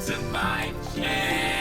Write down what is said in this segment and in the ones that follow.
to my chin.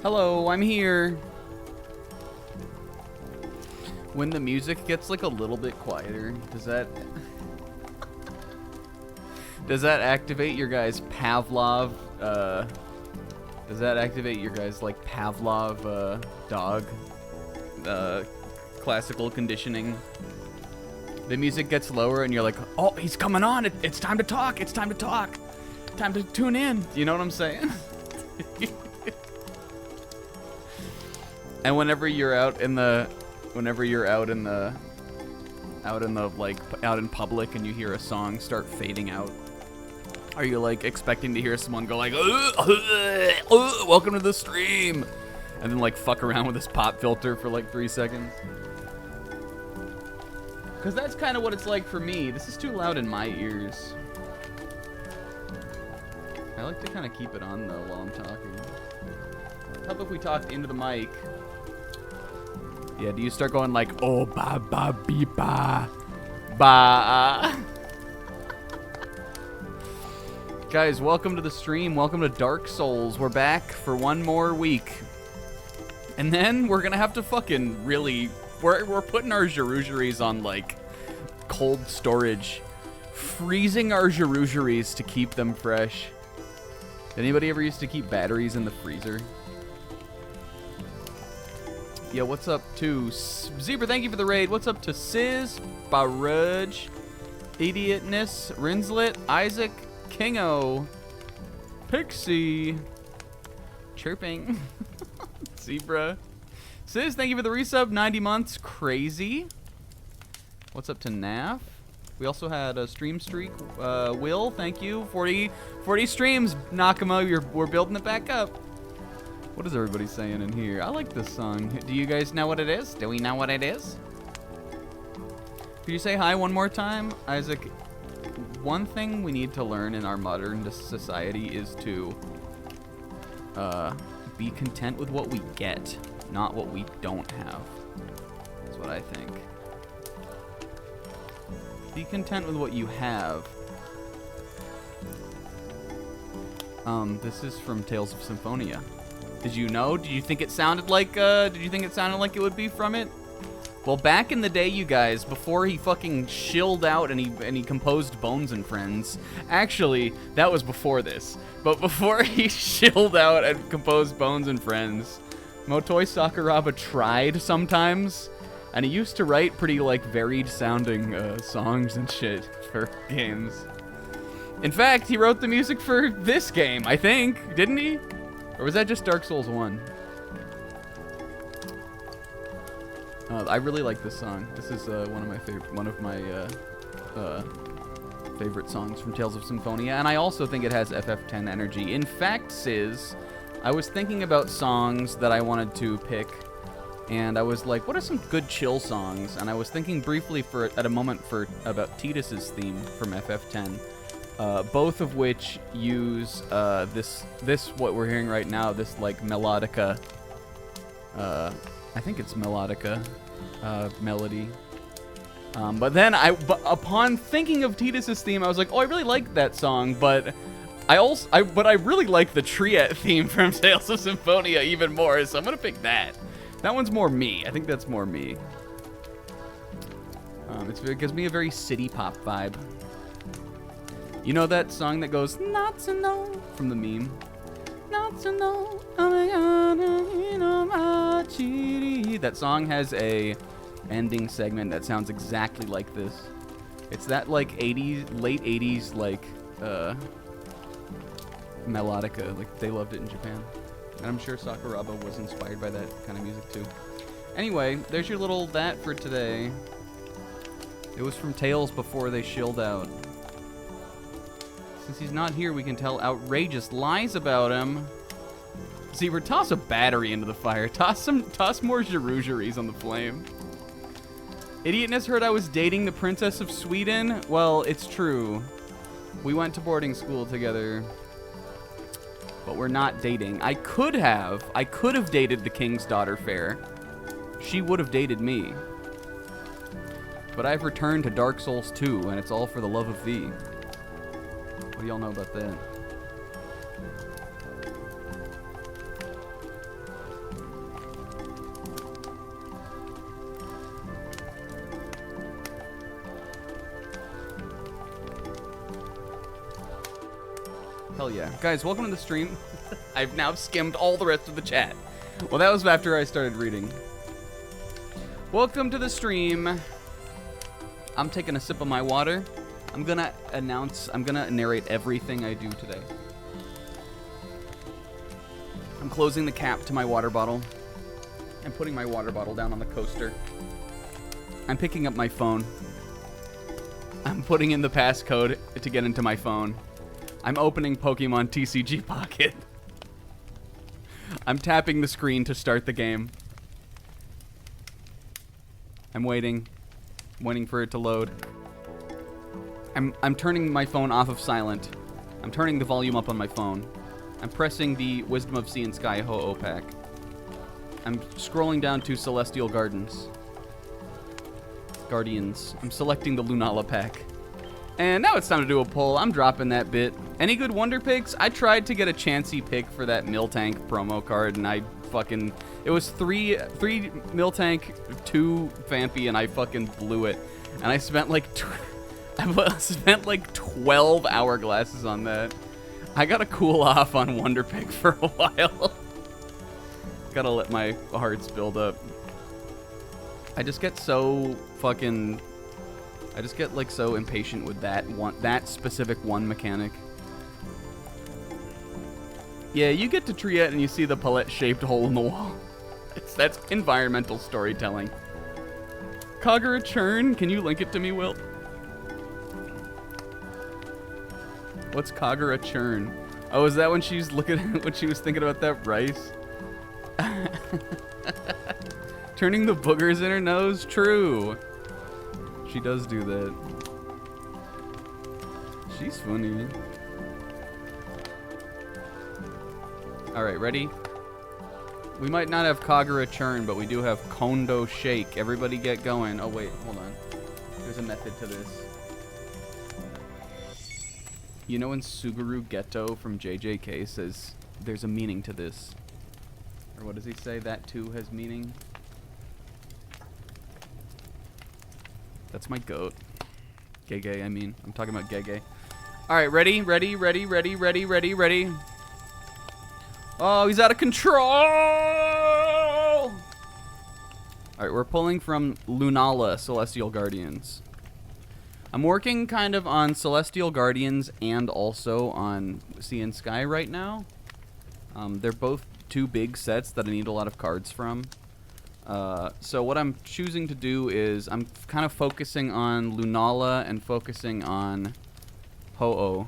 Hello, I'm here. When the music gets like a little bit quieter, does that activate your guys' Pavlov? Does that activate your guys' like Pavlov dog classical conditioning? The music gets lower and you're like, oh, he's coming on. It's time to talk. It's time to talk. Time to tune in. You know what I'm saying? And whenever you're out in public and you hear a song start fading out, Are you like expecting to hear someone go like, welcome to the stream, and then like fuck around with this pop filter for like 3 seconds? Because that's kind of what it's like for me. This is too loud in my ears. I like to kind of keep it on though while I'm talking. How about if we talk into the mic? Yeah, do you start going like, oh, ba, ba, bee, ba, ba? Guys, welcome to the stream. Welcome to Dark Souls. We're back for one more week. And then we're gonna have to fucking really... We're putting our Jerugeries on, like, cold storage. Freezing our Jerugeries to keep them fresh. Anybody ever used to keep batteries in the freezer? Yo, what's up to Zebra? Thank you for the raid. What's up to Sizz, Baruj, Idiotness, Rinslet, Isaac, Kingo, Pixie, Chirping, Zebra, Sizz. Thank you for the resub. 90 months, crazy. What's up to Naf? We also had a stream streak. Will, thank you. 40 streams, Nakama. We're building it back up. What is everybody saying in here? I like this song. Do you guys know what it is? Do we know what it is? Could you say hi one more time? Isaac, one thing we need to learn in our modern society is to be content with what we get, not what we don't have. That's what I think. Be content with what you have. This is from Tales of Symphonia. Did you know? Did you think it sounded like it would be from it? Well, back in the day, you guys, before he fucking chilled out and he composed Bones and Friends. Actually, that was before this. But before he chilled out and composed Bones and Friends, Motoi Sakuraba tried sometimes, and he used to write pretty like varied sounding songs and shit for games. In fact, he wrote the music for this game, I think, didn't he? Or was that just Dark Souls 1? I really like this song. This is one of my favorite songs from Tales of Symphonia, and I also think it has FF10 energy. In fact, Sizz, I was thinking about songs that I wanted to pick, and I was like, what are some good chill songs? And I was thinking briefly at a moment about Tidus's theme from FF10. Both of which use this what we're hearing right now, this like melodica, I think it's melodica melody. But then upon thinking of Tidus's theme, I was like, oh, I really like that song, but I really like the Triet theme from Tales of Symphonia even more, so I'm gonna pick that. That one's more me. I think that's more me. It gives me a very city pop vibe. You know that song that goes, not to know, from the meme? Not to know, that song has a ending segment that sounds exactly like this. It's that like 80s, late 80s like melodica. Like they loved it in Japan. And I'm sure Sakuraba was inspired by that kind of music too. Anyway, there's your little that for today. It was from Tales before they shilled out. Since he's not here, we can tell outrageous lies about him. Zebra, toss a battery into the fire. Toss more Jerugeries on the flame. Idiotness heard I was dating the Princess of Sweden. Well, it's true. We went to boarding school together. But we're not dating. I could have dated the King's Daughter fair. She would have dated me. But I've returned to Dark Souls 2, and it's all for the love of thee. What do y'all know about that? Hell yeah. Guys, welcome to the stream. I've now skimmed all the rest of the chat. Well, that was after I started reading. Welcome to the stream. I'm taking a sip of my water. I'm gonna narrate everything I do today. I'm closing the cap to my water bottle. I'm putting my water bottle down on the coaster. I'm picking up my phone. I'm putting in the passcode to get into my phone. I'm opening Pokemon TCG Pocket. I'm tapping the screen to start the game. I'm waiting. I'm waiting for it to load. I'm turning my phone off of silent. I'm turning the volume up on my phone. I'm pressing the Wisdom of Sea and Sky Ho-Oh pack. I'm scrolling down to Celestial Guardians. I'm selecting the Lunala pack. And now it's time to do a pull. I'm dropping that bit. Any good Wonder Picks? I tried to get a chancy pick for that Miltank promo card, and I fucking... It was three Miltank, 2 Vampy, and I fucking blew it. And I spent like... I spent like 12 hourglasses on that. I gotta cool off on Wonder Pick for a while. Gotta let my hearts build up. I just get so fucking... I just get like so impatient with that specific one mechanic. Yeah, you get to Triette and you see the palette-shaped hole in the wall. That's environmental storytelling. Kagura Churn, can you link it to me, Wilt? What's Kagura Churn? Oh, is that when she's looking at when she was thinking about that rice? Turning the boogers in her nose? True. She does do that. She's funny. Alright, ready? We might not have Kagura Churn, but we do have Kondo Shake. Everybody get going. Oh, wait, hold on. There's a method to this. You know when Suguru Geto from JJK says there's a meaning to this? Or what does he say? That too has meaning? That's my goat. Gege, I mean. I'm talking about Gege. Alright, ready? Ready, ready, ready, ready, ready, ready. Oh, he's out of control! Alright, we're pulling from Lunala, Celestial Guardians. I'm working kind of on Celestial Guardians and also on Sea and Sky right now. They're both 2 big sets that I need a lot of cards from. So what I'm choosing to do is I'm kind of focusing on Lunala and focusing on Ho-Oh.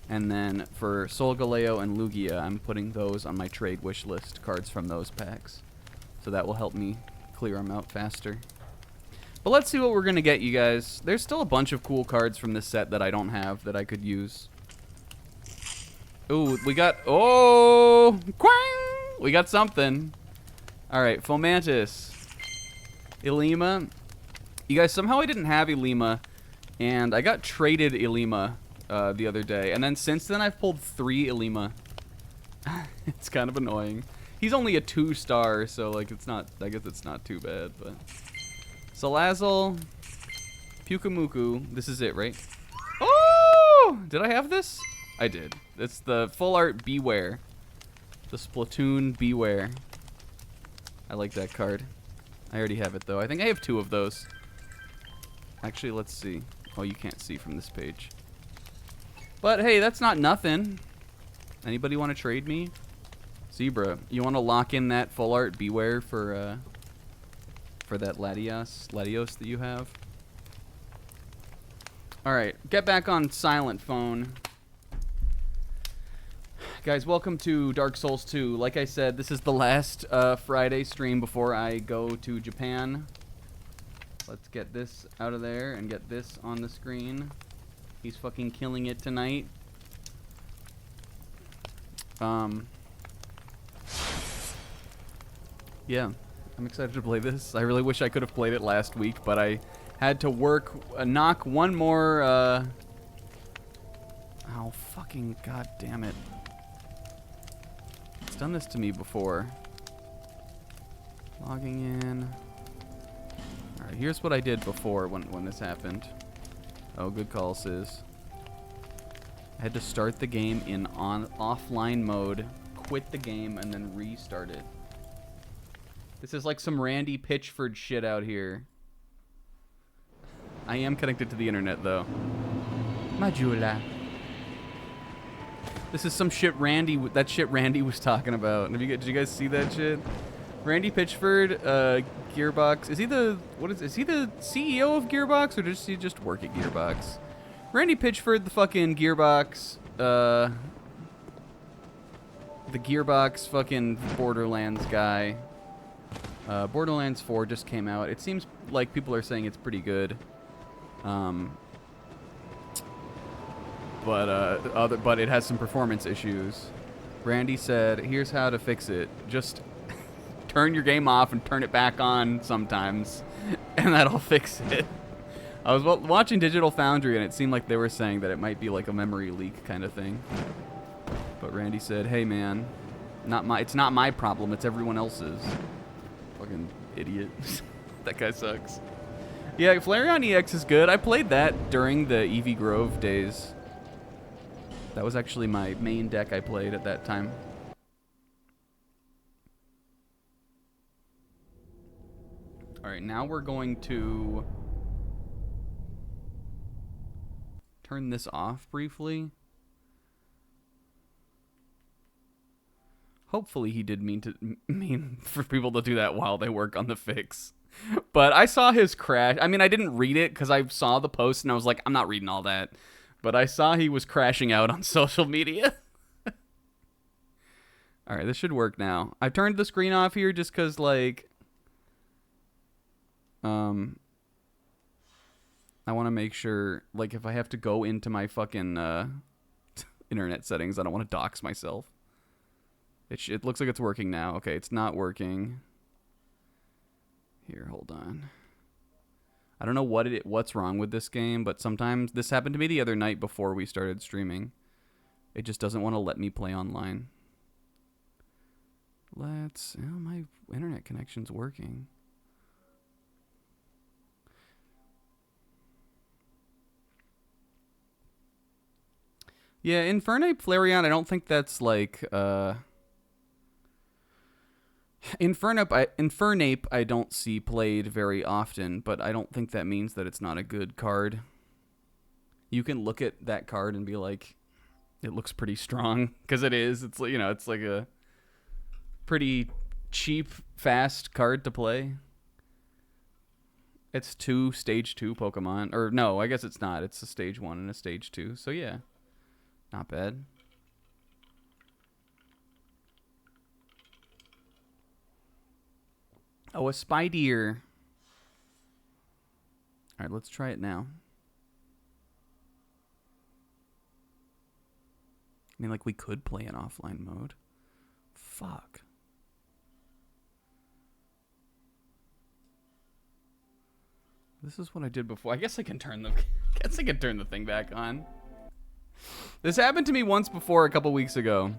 And then for Solgaleo and Lugia, I'm putting those on my trade wish list, cards from those packs. So that will help me clear them out faster. But let's see what we're going to get, you guys. There's still a bunch of cool cards from this set that I don't have that I could use. Ooh, we got... Oh! Quang! We got something. Alright, Fomantis. Ilima. You guys, somehow I didn't have Ilima, and I got traded Ilima the other day. And then since then, I've pulled 3 Ilima. It's kind of annoying. He's only a 2-star, so like it's not... I guess it's not too bad, but... Salazzle, Pyukumuku. This is it, right? Oh! Did I have this? I did. It's the full art Beware. The Splatoon Beware. I like that card. I already have it, though. I think I have 2 of those. Actually, let's see. Oh, you can't see from this page. But, hey, that's not nothing. Anybody want to trade me? Zebra, you want to lock in that full art Beware for that Latios that you have? Alright, get back on silent phone. Guys, welcome to Dark Souls 2. Like I said, this is the last Friday stream before I go to Japan. Let's get this out of there and get this on the screen. He's fucking killing it tonight. Yeah. I'm excited to play this. I really wish I could have played it last week, but I had to work, knock one more, oh, fucking god damn it. It's done this to me before. Logging in. Alright, here's what I did before when this happened. Oh, good call, Sis. I had to start the game in offline mode, quit the game, and then restart it. This is like some Randy Pitchford shit out here. I am connected to the internet, though. Majula. This is some shit that shit Randy was talking about. Did you guys see that shit? Randy Pitchford, Gearbox. Is he the CEO of Gearbox, or does he just work at Gearbox? Randy Pitchford, the fucking Gearbox the Gearbox fucking Borderlands guy. Borderlands 4 just came out. It seems like people are saying it's pretty good. But it has some performance issues. Randy said, "Here's how to fix it. Just turn your game off and turn it back on sometimes, and that'll fix it." I was watching Digital Foundry, and it seemed like they were saying that it might be like a memory leak kind of thing. But Randy said, "Hey man, it's not my problem. It's everyone else's." Fucking idiot. That guy sucks. Yeah, Flareon EX is good. I played that during the Eevee Grove days. That was actually my main deck I played at that time. Alright, now we're going to turn this off briefly. Hopefully he did mean for people to do that while they work on the fix. But I saw his crash. I mean, I didn't read it because I saw the post and I was like, I'm not reading all that. But I saw he was crashing out on social media. All right, this should work now. I've turned the screen off here just because, like, I want to make sure, like, if I have to go into my fucking internet settings, I don't want to dox myself. It looks like it's working now. Okay, it's not working. Here, hold on. I don't know what's wrong with this game, but sometimes this happened to me the other night before we started streaming. It just doesn't want to let me play online. My internet connection's working. Yeah, Infernape Flareon, I don't think that's like Infernape I don't see played very often, but I don't think that means that it's not a good card. You can look at that card and be like, it looks pretty strong, because it is. It's, you know, it's like a pretty cheap, fast card to play. It's 2 stage 2 Pokemon. Or no, I guess it's not. It's a stage 1 and a stage 2. So yeah, not bad. Oh, a Spydeer. All right, let's try it now. I mean, like, we could play in offline mode. Fuck. This is what I did before. I guess I can turn the thing back on. This happened to me once before a couple weeks ago.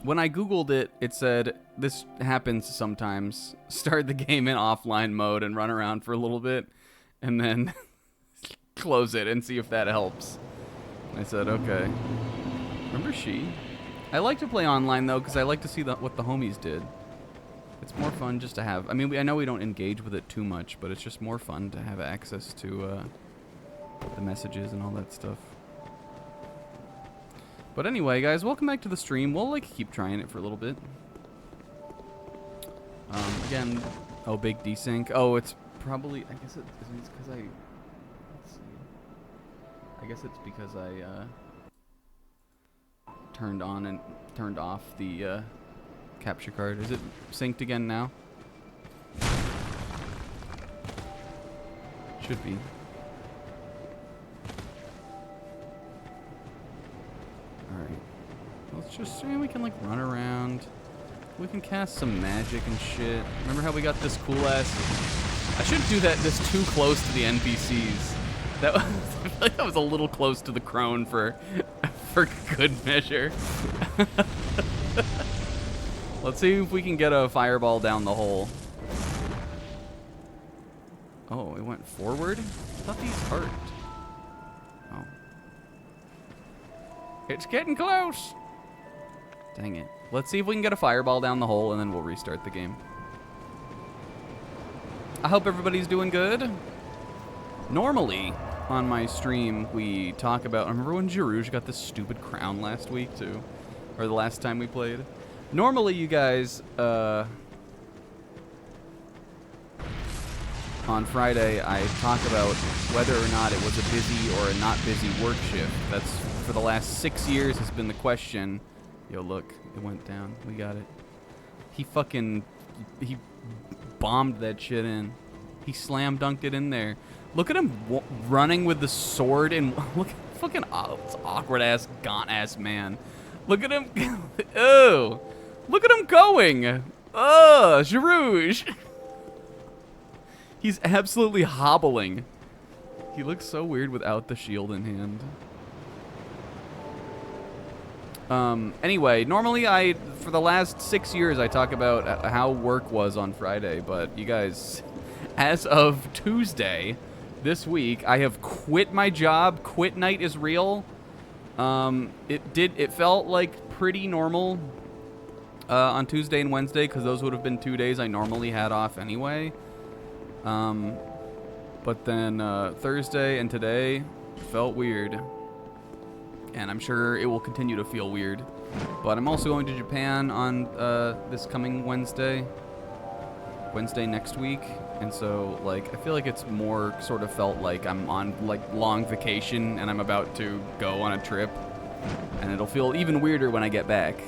When I Googled it, it said, this happens sometimes. Start the game in offline mode and run around for a little bit, and then close it and see if that helps. I said, okay. Remember she? I like to play online, though, because I like to see what the homies did. It's more fun just to have... I mean, I know we don't engage with it too much, but it's just more fun to have access to the messages and all that stuff. But anyway, guys, welcome back to the stream. We'll, like, keep trying it for a little bit. Again, oh, big desync. Oh, it's probably... I guess it's because I... Let's see. I guess it's because I turned on and turned off the capture card. Is it synced again now? Should be. Alright. Let's just see. We can, like, run around. We can cast some magic and shit. Remember how we got this cool ass... I shouldn't do this too close to the NPCs. That was, I feel like that was a little close to the crone for good measure. Let's see if we can get a fireball down the hole. Oh, it went forward? I thought these hurt. Oh. It's getting close! Dang it. Let's see if we can get a fireball down the hole, and then we'll restart the game. I hope everybody's doing good. Normally, on my stream, we talk about... I remember when Jirouge got this stupid crown last week, too? Or the last time we played? Normally, you guys... on Friday, I talk about whether or not it was a busy or a not busy work shift. That's, for the last 6 years, has been the question. Yo, look, it went down. We got it. He bombed that shit in. He slam dunked it in there. Look at him running with the sword and look at fucking awkward ass, gaunt ass man. Look at him. Ew. Look at him going. Ugh, Jarouge. He's absolutely hobbling. He looks so weird without the shield in hand. Anyway, normally for the last 6 years, I talk about how work was on Friday, but you guys, as of Tuesday this week, I have quit my job. Quit night is real. It felt like pretty normal on Tuesday and Wednesday, because those would have been 2 days I normally had off anyway. But then Thursday and today felt weird. And I'm sure it will continue to feel weird. But I'm also going to Japan on this coming Wednesday next week. And so, like, I feel like it's more sort of felt like I'm on, like, long vacation and I'm about to go on a trip. And it'll feel even weirder when I get back.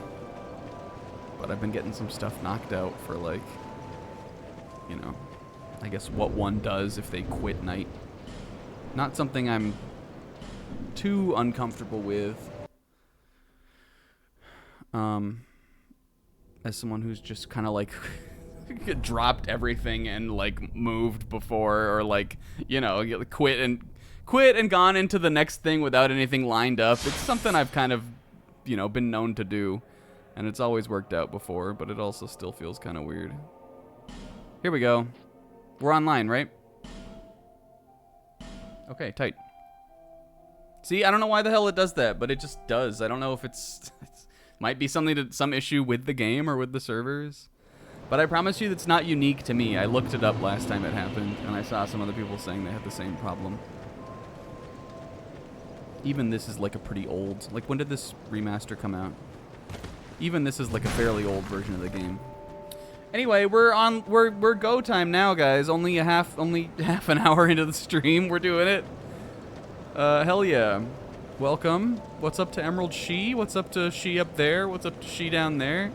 But I've been getting some stuff knocked out for, like, you know, I guess what one does if they quit night. Not something I'm too uncomfortable with. As someone who's just kind of like dropped everything and like moved before, or like, you know, quit and gone into the next thing without anything lined up. It's something I've kind of, you know, been known to do, and it's always worked out before, but it also still feels kind of weird. Here we go. We're online, right? Okay, tight. See, I don't know why the hell it does that, but it just does. I don't know if it's might be some issue with the game or with the servers. But I promise you that's not unique to me. I looked it up last time it happened, and I saw some other people saying they had the same problem. Even this is like a pretty old, like, when did this remaster come out? Even this is like a fairly old version of the game. Anyway, we're go time now, guys. Only half an hour into the stream, we're doing it. Hell yeah. Welcome. What's up to Emerald She? What's up to She up there? What's up to She down there?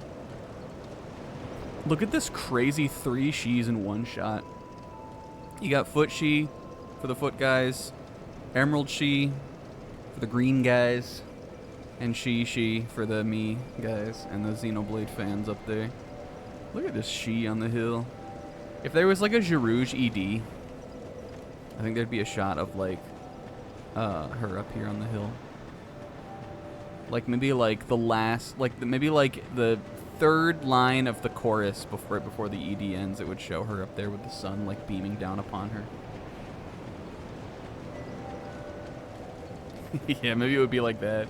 Look at this crazy 3 She's in one shot. You got Foot She for the foot guys, Emerald She for the green guys, and She for the me guys and the Xenoblade fans up there. Look at this She on the hill. If there was like a Jarouge ED, I think there'd be a shot of like her up here on the hill. Like maybe like the last, like maybe like the third line of the chorus before the ED ends, it would show her up there with the sun like beaming down upon her. Yeah, maybe it would be like that.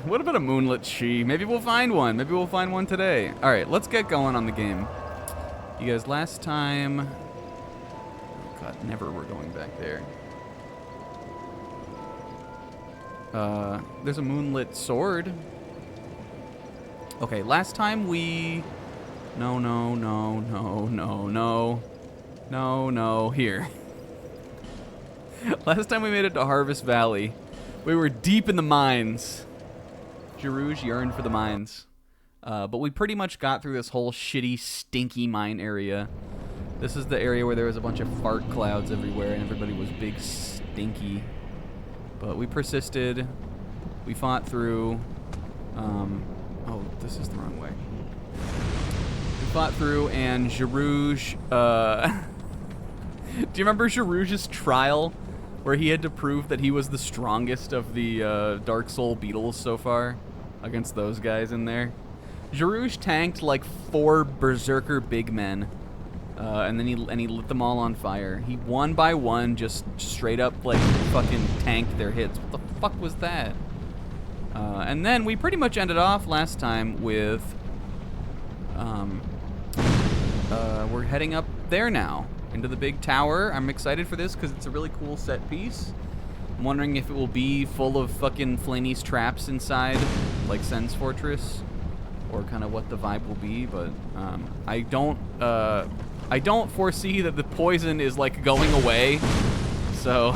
What about a moonlit She? Maybe we'll find one. Maybe we'll find one today. All right, let's get going on the game. You guys, last time... Oh God, never we're going back there. There's a moonlit sword. Okay, last time we... No, here. Last time we made it to Harvest Valley, we were deep in the mines. Jarouge yearned for the mines. But we pretty much got through this whole shitty, stinky mine area. This is the area where there was a bunch of fart clouds everywhere and everybody was big, stinky. But we persisted. We fought through. Oh, this is the wrong way. We fought through, and Jarouge... Do you remember Jarouge's trial, where he had to prove that he was the strongest of the Dark Soul beetles so far against those guys in there? Jarouge tanked like 4 berserker big men, and then he lit them all on fire. He one by one just straight up like fucking tanked their hits. What the fuck was that? And then we pretty much ended off last time with we're heading up there now into the big tower. I'm excited for this because it's a really cool set piece. I'm wondering if it will be full of fucking Flamey's traps inside, like Sen's Fortress, or kind of what the vibe will be, but I don't I don't foresee that the poison is like going away, so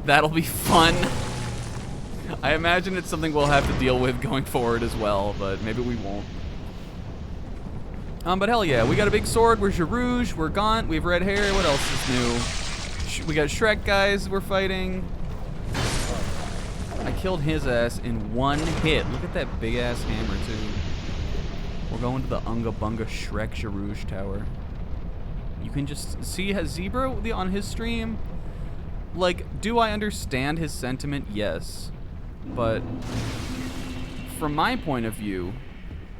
that'll be fun. I imagine it's something we'll have to deal with going forward as well, but maybe we won't. But hell yeah, we got a big sword, we're Jarouge, we're Gaunt, we have red hair, what else is new? We got Shrek guys we're fighting. I killed his ass in one hit. Look at that big ass hammer too. We're going to the Unga Bunga Shrek Jarouge Tower. You can just see Zebra on his stream. Like, do I understand his sentiment? Yes. But from my point of view,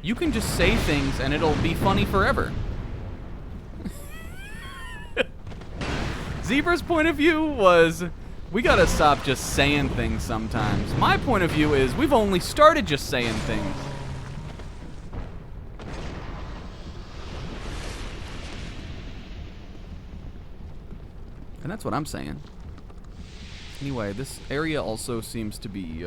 you can just say things and it'll be funny forever. Zebra's point of view was, we gotta stop just saying things sometimes. My point of view is, we've only started just saying things. And that's what I'm saying. Anyway, this area also seems to be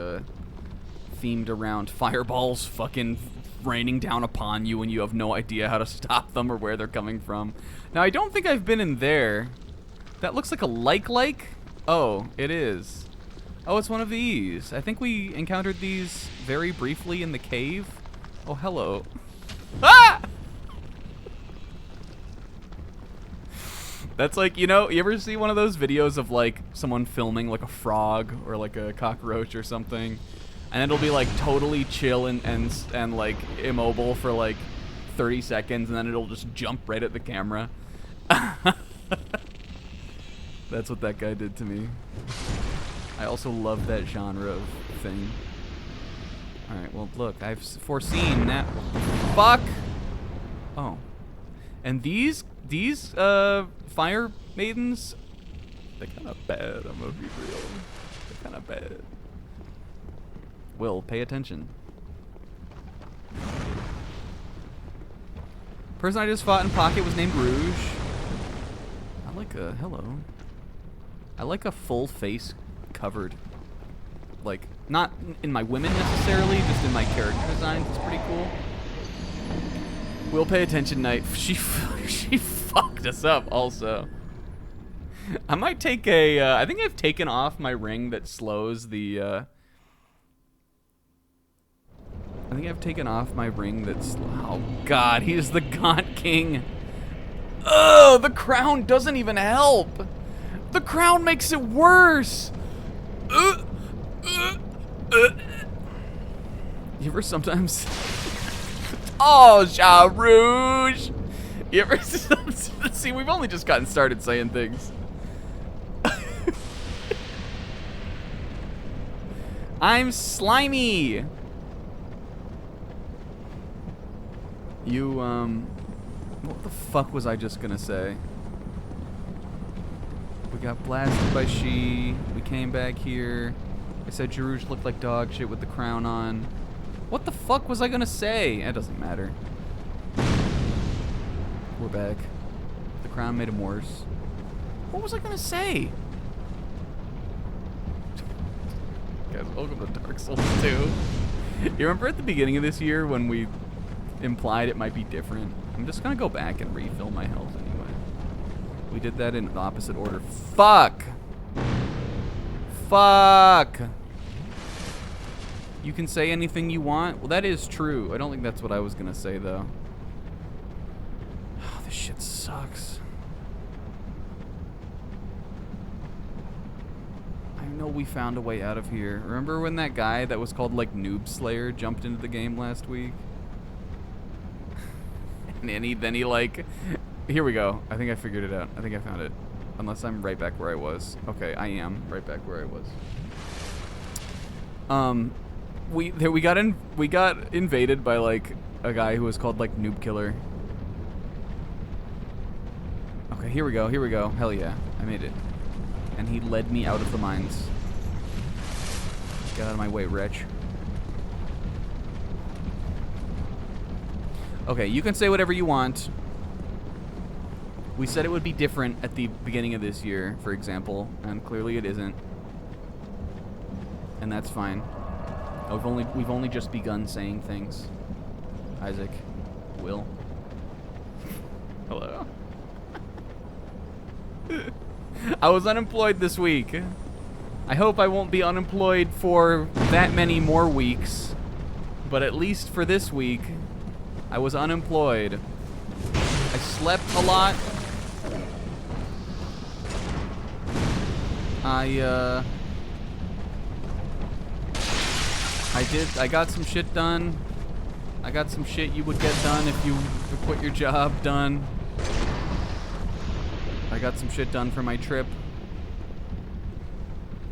themed around fireballs fucking raining down upon you and you have no idea how to stop them or where they're coming from. Now, I don't think I've been in there. That looks like a like. Oh, it is. Oh, it's one of these. I think we encountered these very briefly in the cave. Oh, hello. Ah! That's like, you know, you ever see one of those videos of like someone filming like a frog or like a cockroach or something, and it'll be like totally chill and like immobile for like 30 seconds, and then it'll just jump right at the camera. That's what that guy did to me. I also love that genre of thing. Alright, well look, I've foreseen that. Fuck! Oh. And these fire maidens, they're kind of bad, I'm gonna be real. They're kind of bad. Will, pay attention. Person I just fought in Pocket was named Rouge. I like a, hello. I like a full face covered. Like, not in my women necessarily, just in my character designs. It's pretty cool. Will, pay attention, Knight. She fucked us up also. I might take a, I think I've taken off my ring that slows the, I think I've taken off my ring that's, oh god, he's the Gaunt King. Oh, the crown doesn't even help. The crown makes it worse. You ever sometimes... Oh, Jarouge! You ever... See, we've only just gotten started saying things. I'm slimy! You, what the fuck was I just gonna say? We got blasted by she. We came back here. I said Jarouge looked like dog shit with the crown on. What the fuck was I gonna say? It doesn't matter. We're back. The crown made him worse. What was I gonna say? Guys, welcome to Dark Souls 2. You remember at the beginning of this year when we implied it might be different? I'm just gonna go back and refill my health anyway. We did that in the opposite order. Fuck! Fuck! You can say anything you want? Well, that is true. I don't think that's what I was gonna say, though. Oh, this shit sucks. I know we found a way out of here. Remember when that guy that was called, like, Noob Slayer jumped into the game last week? And then he, like... Here we go. I think I figured it out. I think I found it. Unless I'm right back where I was. Okay, I am right back where I was. We got invaded by like a guy who was called like Noob Killer. Okay, here we go. Here we go. Hell yeah, I made it. And he led me out of the mines. Get out of my way, wretch. Okay, you can say whatever you want. We said it would be different at the beginning of this year, for example, and clearly it isn't. And that's fine. We've only just begun saying things. Isaac, Will. Hello. I was unemployed this week. I hope I won't be unemployed for that many more weeks. But at least for this week, I was unemployed. I slept a lot. I got some shit done. I got some shit you would get done if you quit your job done. I got some shit done for my trip.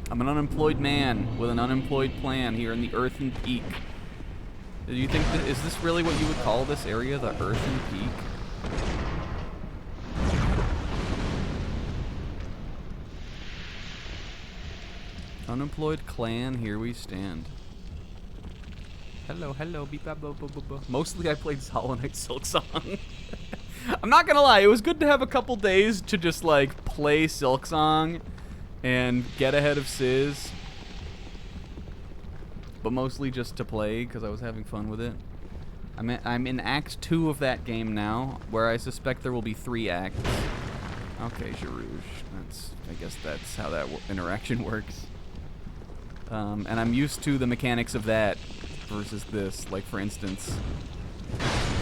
I'm an unemployed man with an unemployed plan here in the Earthen Peak. Do you think that, is this really what you would call this area, the Earthen Peak? Unemployed clan, here we stand. Hello, hello, beep, bop, bo, bo, bo, bo. Mostly I played Hollow Knight Silksong. I'm not gonna lie, it was good to have a couple days to just like play Silksong and get ahead of Sizz. But mostly just to play because I was having fun with it. I'm in Act 2 of that game now, where I suspect there will be 3 acts. Okay, Jarouge. I guess that's how that interaction works. And I'm used to the mechanics of that versus this. Like, for instance,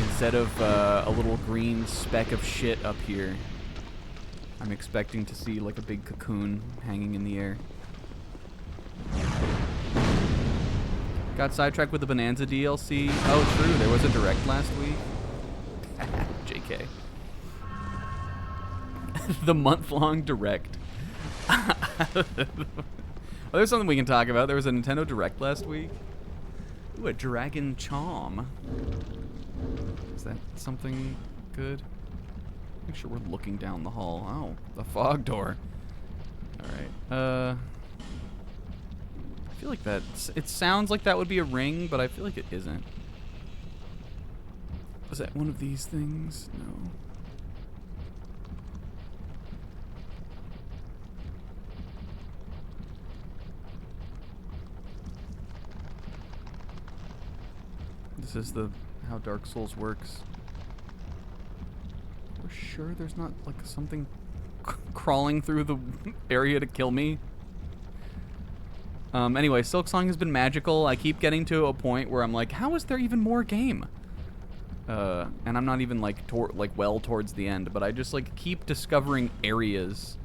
instead of a little green speck of shit up here, I'm expecting to see like a big cocoon hanging in the air. Got sidetracked with the Bonanza DLC. Oh, true. There was a direct last week. JK. The month-long direct. Well, there's something we can talk about. There was a Nintendo Direct last week. Ooh, a Dragon Charm. Is that something good? Make sure we're looking down the hall. Oh, the fog door. Alright. I feel like it sounds like that would be a ring, but I feel like it isn't. Was that one of these things? No. This is how Dark Souls works. We're sure there's not like something crawling through the area to kill me. Anyway, Silksong has been magical. I keep getting to a point where I'm like, how is there even more game? And I'm not even like well towards the end, but I just like keep discovering areas,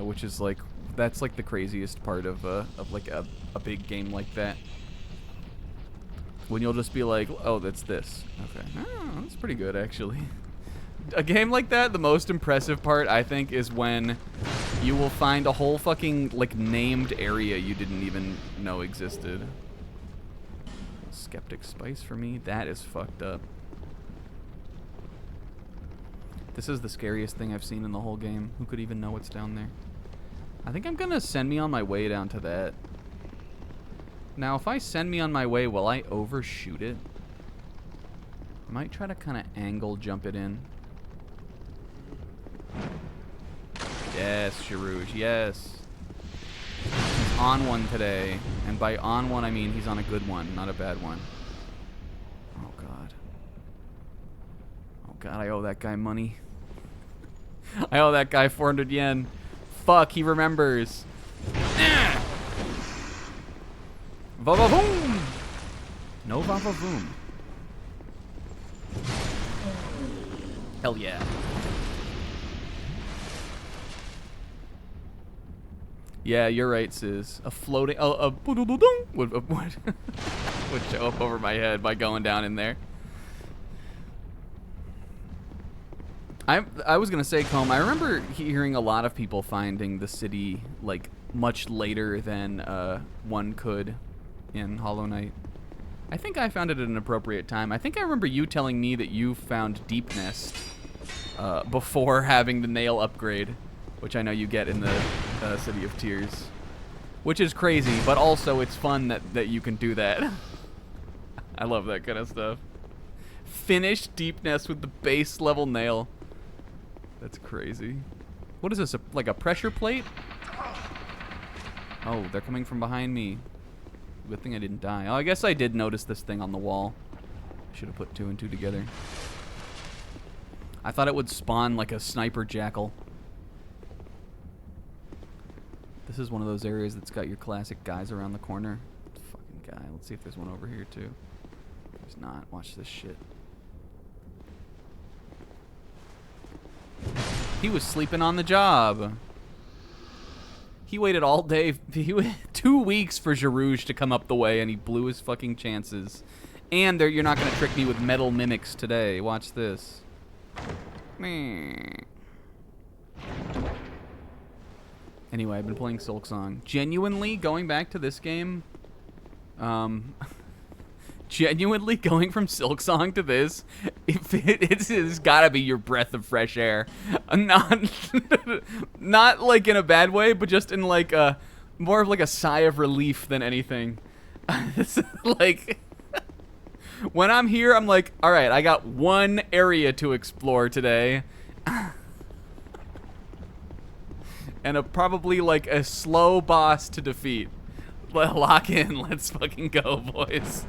which is like that's like the craziest part of like a big game like that. When you'll just be like, oh, that's this. Okay, oh, that's pretty good actually. A game like that, the most impressive part, I think, is when you will find a whole fucking, like, named area you didn't even know existed. Skeptic Spice for me? That is fucked up. This is the scariest thing I've seen in the whole game. Who could even know what's down there? I think I'm gonna send me on my way down to that. Now, if I send me on my way, will I overshoot it? I might try to kind of angle jump it in. Yes, Sharouge, yes. He's on one today. And by on one, I mean he's on a good one, not a bad one. Oh, God. Oh, God, I owe that guy money. I owe that guy 400 yen. Fuck, he remembers. Va-va-voom! No va-va-voom. Hell yeah. Yeah, you're right, Sizz. A floating... a would show up over my head by going down in there. I was going to say, Comb, I remember hearing a lot of people finding the city, like, much later than one could in Hollow Knight. I think I found it at an appropriate time. I think I remember you telling me that you found Deep Nest before having the nail upgrade, which I know you get in the City of Tears. Which is crazy, but also it's fun that you can do that. I love that kind of stuff. Finish Deep Nest with the base level nail. That's crazy. What is this, like a pressure plate? Oh, they're coming from behind me. Good thing I didn't die. Oh, I guess I did notice this thing on the wall. Should have put 2 and 2 together. I thought it would spawn like a sniper jackal. This is one of those areas that's got your classic guys around the corner. Fucking guy. Let's see if there's one over here too. There's not. Watch this shit. He was sleeping on the job. He waited all day. He waited 2 weeks for Jarouge to come up the way, and he blew his fucking chances. And you're not gonna trick me with metal mimics today. Watch this. Anyway, I've been playing Silksong. Genuinely, going back to this game, genuinely going from Silksong to this, it's gotta be your breath of fresh air. Not like in a bad way, but just in like a more of like a sigh of relief than anything. It's like when I'm here, I'm like, all right, I got one area to explore today. And probably like a slow boss to defeat. Lock in. Let's fucking go, boys.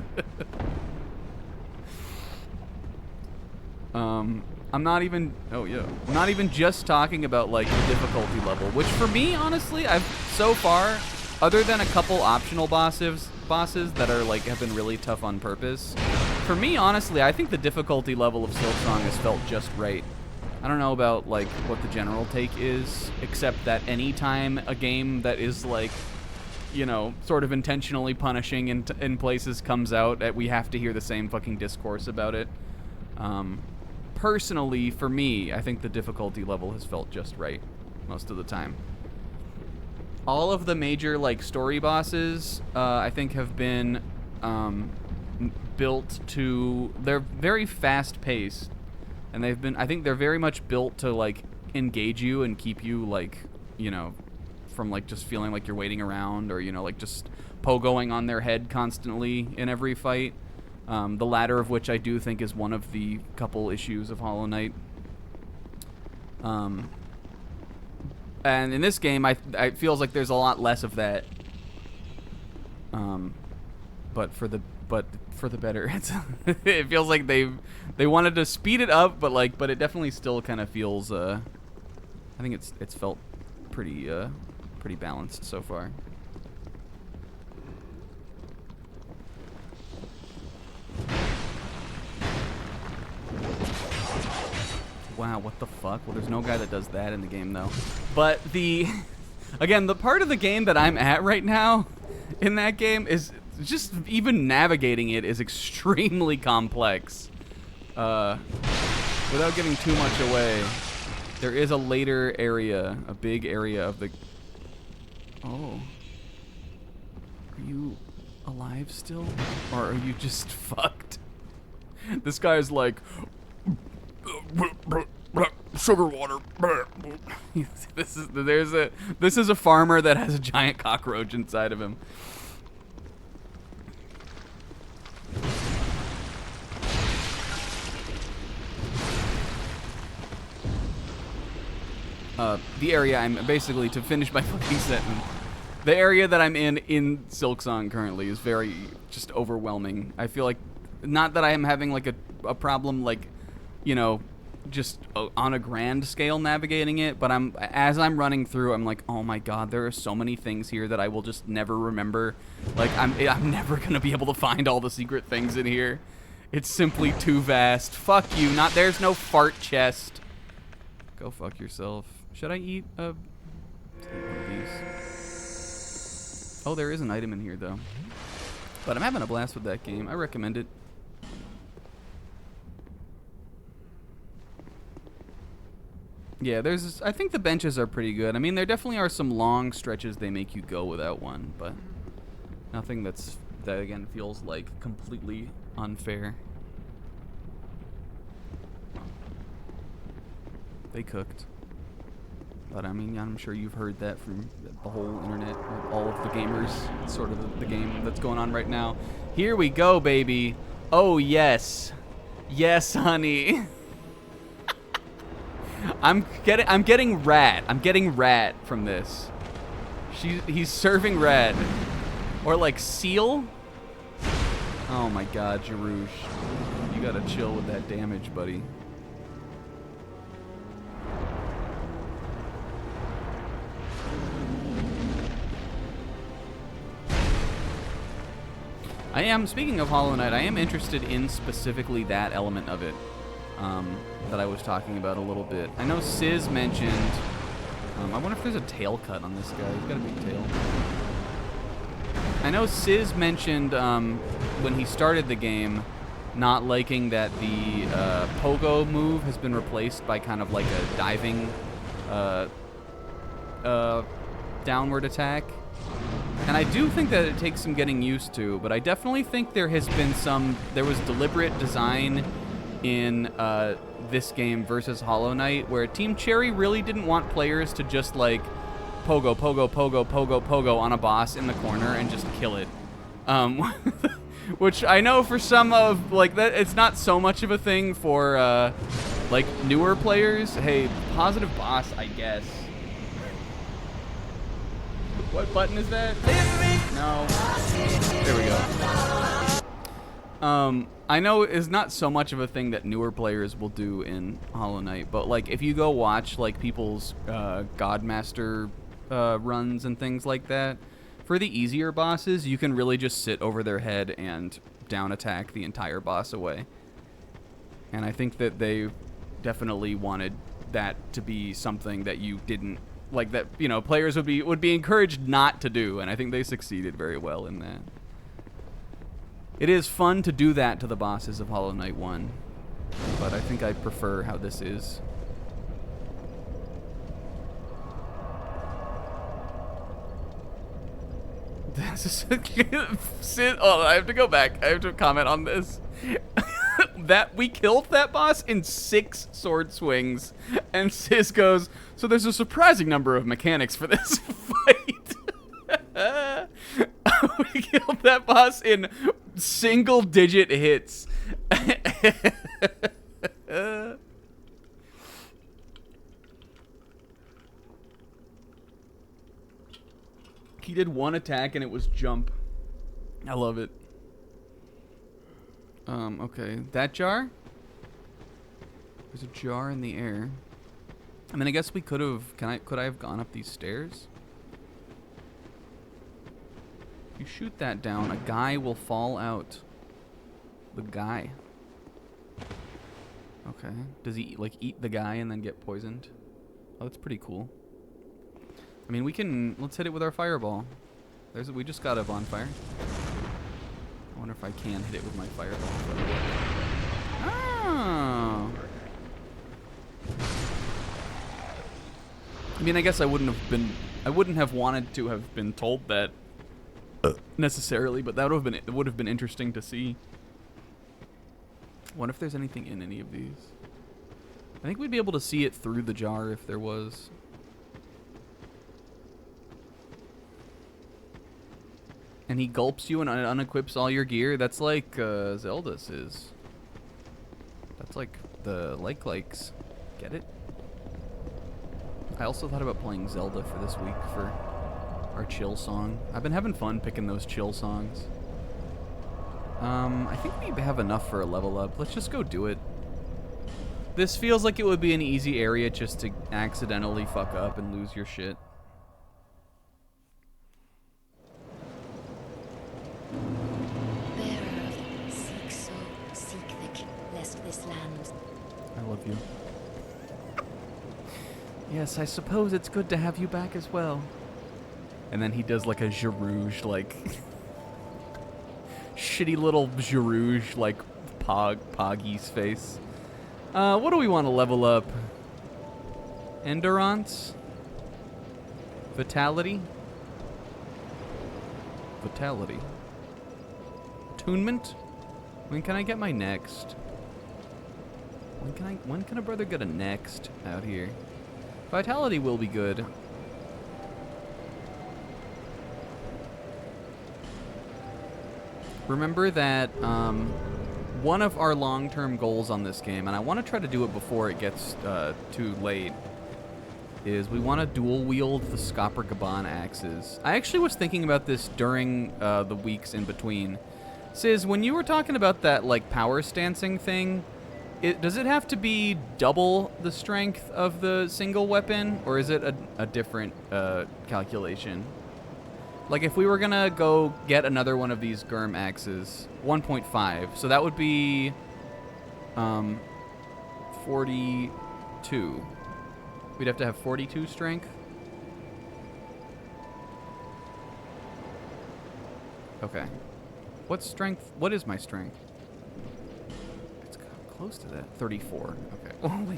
I'm not even. Oh yeah. I'm not even just talking about like the difficulty level, which for me, honestly, I've so far, other than a couple optional bosses that are like have been really tough on purpose. For me, honestly, I think the difficulty level of Silksong has felt just right. I don't know about like what the general take is, except that any time a game that is like, you know, sort of intentionally punishing in places comes out, we have to hear the same fucking discourse about it. Personally, for me, I think the difficulty level has felt just right most of the time. All of the major like story bosses, I think, have been built to. They're very fast paced. And they've been, I think they're very much built to, like, engage you and keep you, like, you know, from, like, just feeling like you're waiting around or, you know, like, just pogoing on their head constantly in every fight. The latter of which I do think is one of the couple issues of Hollow Knight. And in this game, it feels like there's a lot less of that. But for the better. It feels like they wanted to speed it up, but it definitely still kind of feels. I think it's felt pretty balanced so far. Wow, what the fuck? Well, there's no guy that does that in the game though. But again, the part of the game that I'm at right now in that game is. Just even navigating it is extremely complex. Without giving too much away, there is a later area, a big area of the... Oh. Are you alive still? Or are you just fucked? This guy's like... Sugar water. This is a farmer that has a giant cockroach inside of him. The area I'm basically, to finish my fucking sentence, the area that I'm in Silksong currently is very just overwhelming. I feel like, not that I am having like a problem like, you know, just on a grand scale navigating it, but as I'm running through, I'm like, oh my god, there are so many things here that I will just never remember. Like I'm never gonna be able to find all the secret things in here. It's simply too vast. Fuck you. There's no fart chest. Go fuck yourself. Should I eat one of these? Oh, there is an item in here though. But I'm having a blast with that game. I recommend it. Yeah, I think the benches are pretty good. I mean, there definitely are some long stretches they make you go without one, but nothing that again feels like completely unfair. They cooked. But I mean, I'm sure you've heard that from the whole internet, all of the gamers. It's sort of the game that's going on right now. Here we go, baby. Oh yes. Yes, honey. I'm getting rat. I'm getting rat from this. He's serving rat. Or like seal? Oh my god, Jarouge. You gotta chill with that damage, buddy. I am, speaking of Hollow Knight, I am interested in specifically that element of it that I was talking about a little bit. I know Sizz mentioned, I wonder if there's a tail cut on this guy. He's got a big tail. I know Sizz mentioned when he started the game not liking that the pogo move has been replaced by kind of like a diving downward attack. And I do think that it takes some getting used to, but I definitely think there was deliberate design in this game versus Hollow Knight, where Team Cherry really didn't want players to just like pogo, pogo, pogo, pogo, pogo on a boss in the corner and just kill it. Which I know for some of, like, that it's not so much of a thing for, like, newer players. Hey, positive boss, I guess. What button is that? No. There we go. I know it's not so much of a thing that newer players will do in Hollow Knight, but, like, if you go watch, like, people's Godmaster runs and things like that, for the easier bosses, you can really just sit over their head and down attack the entire boss away. And I think that they definitely wanted that to be something that you didn't, like, that, you know, players would be encouraged not to do, and I think they succeeded very well in that. It is fun to do that to the bosses of Hollow Knight 1, but I think I prefer how this is. Oh, I have to go back. I have to comment on this. That we killed that boss in 6 sword swings, and Sizz goes, so there's a surprising number of mechanics for this fight. We killed that boss in single-digit hits. He did one attack and it was jump. I love it. Okay. That jar? There's a jar in the air. I mean, I guess we could have... Could I have gone up these stairs? If you shoot that down, a guy will fall out. The guy. Okay. Does he, like, eat the guy and then get poisoned? Oh, that's pretty cool. I mean, we can... Let's hit it with our fireball. We just got a bonfire. I wonder if I can hit it with my fireball. Oh. I mean, I guess I wouldn't have wanted to have been told that necessarily, but that would have been interesting to see. I wonder if there's anything in any of these. I think we'd be able to see it through the jar if there was. And he gulps you and unequips all your gear. That's like Zelda's is. That's like the likes. Get it? I also thought about playing Zelda for this week for our chill song. I've been having fun picking those chill songs. I think we have enough for a level up. Let's just go do it. This feels like it would be an easy area just to accidentally fuck up and lose your shit. I love you. Yes, I suppose it's good to have you back as well. And then he does like a Gerouge, like shitty little Gerouge, like Poggy's face. What do we want to level up? Endurance? Vitality? Vitality. Attunement? When can I get my next? When can a brother get a next out here? Vitality will be good. Remember that one of our long-term goals on this game, and I want to try to do it before it gets too late, is we want to dual-wield the Scopper Gaban axes. I actually was thinking about this during the weeks in between. Sizz, when you were talking about that like power stancing thing, does it have to be double the strength of the single weapon, or is it a different calculation? Like, if we were gonna go get another one of these Gurm axes, 1.5, so that would be 42. We'd have to have 42 strength. Okay. What's strength? What is my strength? It's close to that. 34. Okay.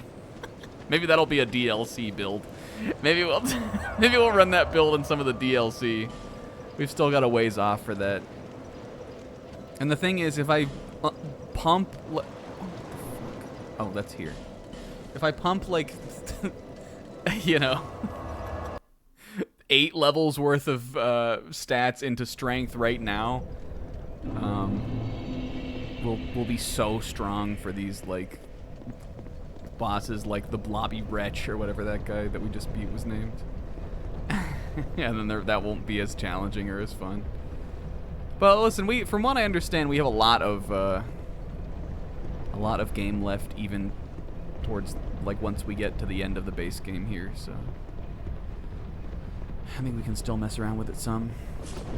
Maybe that'll be a DLC build. Maybe we'll maybe we'll run that build in some of the DLC. We've still got a ways off for that. And the thing is, if I pump... Oh, that's here. If I pump, like, you know, 8 levels worth of stats into strength right now, we'll be so strong for these, like, bosses like the Blobby Wretch or whatever that guy that we just beat was named. Yeah, and then that won't be as challenging or as fun. But listen, from what I understand, we have a lot of game left, even towards, like, once we get to the end of the base game here. So I think we can still mess around with it some.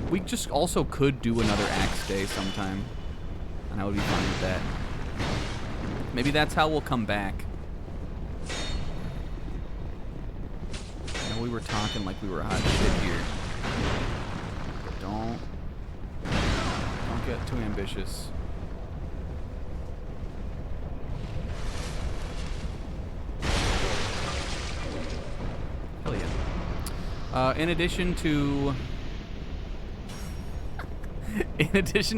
We just also could do another Axe Day sometime, and I would be fine with that. Maybe that's how we'll come back. We were talking like we were hot shit here. But don't get too ambitious. Hell yeah. In addition to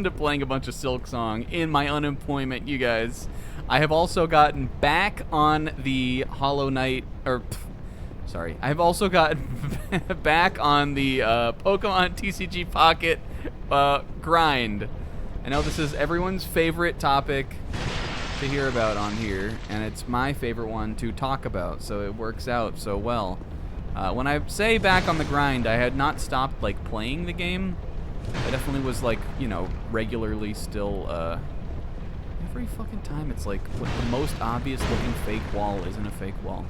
playing a bunch of Silk Song in my unemployment, you guys, I have also gotten back on the Hollow Knight, sorry, I've also gotten back on the Pokemon TCG Pocket grind. I know this is everyone's favorite topic to hear about on here, and it's my favorite one to talk about, so it works out so well. When I say back on the grind, I had not stopped, like, playing the game. I definitely was, like, you know, regularly still, every fucking time it's like, what the most obvious looking fake wall isn't a fake wall.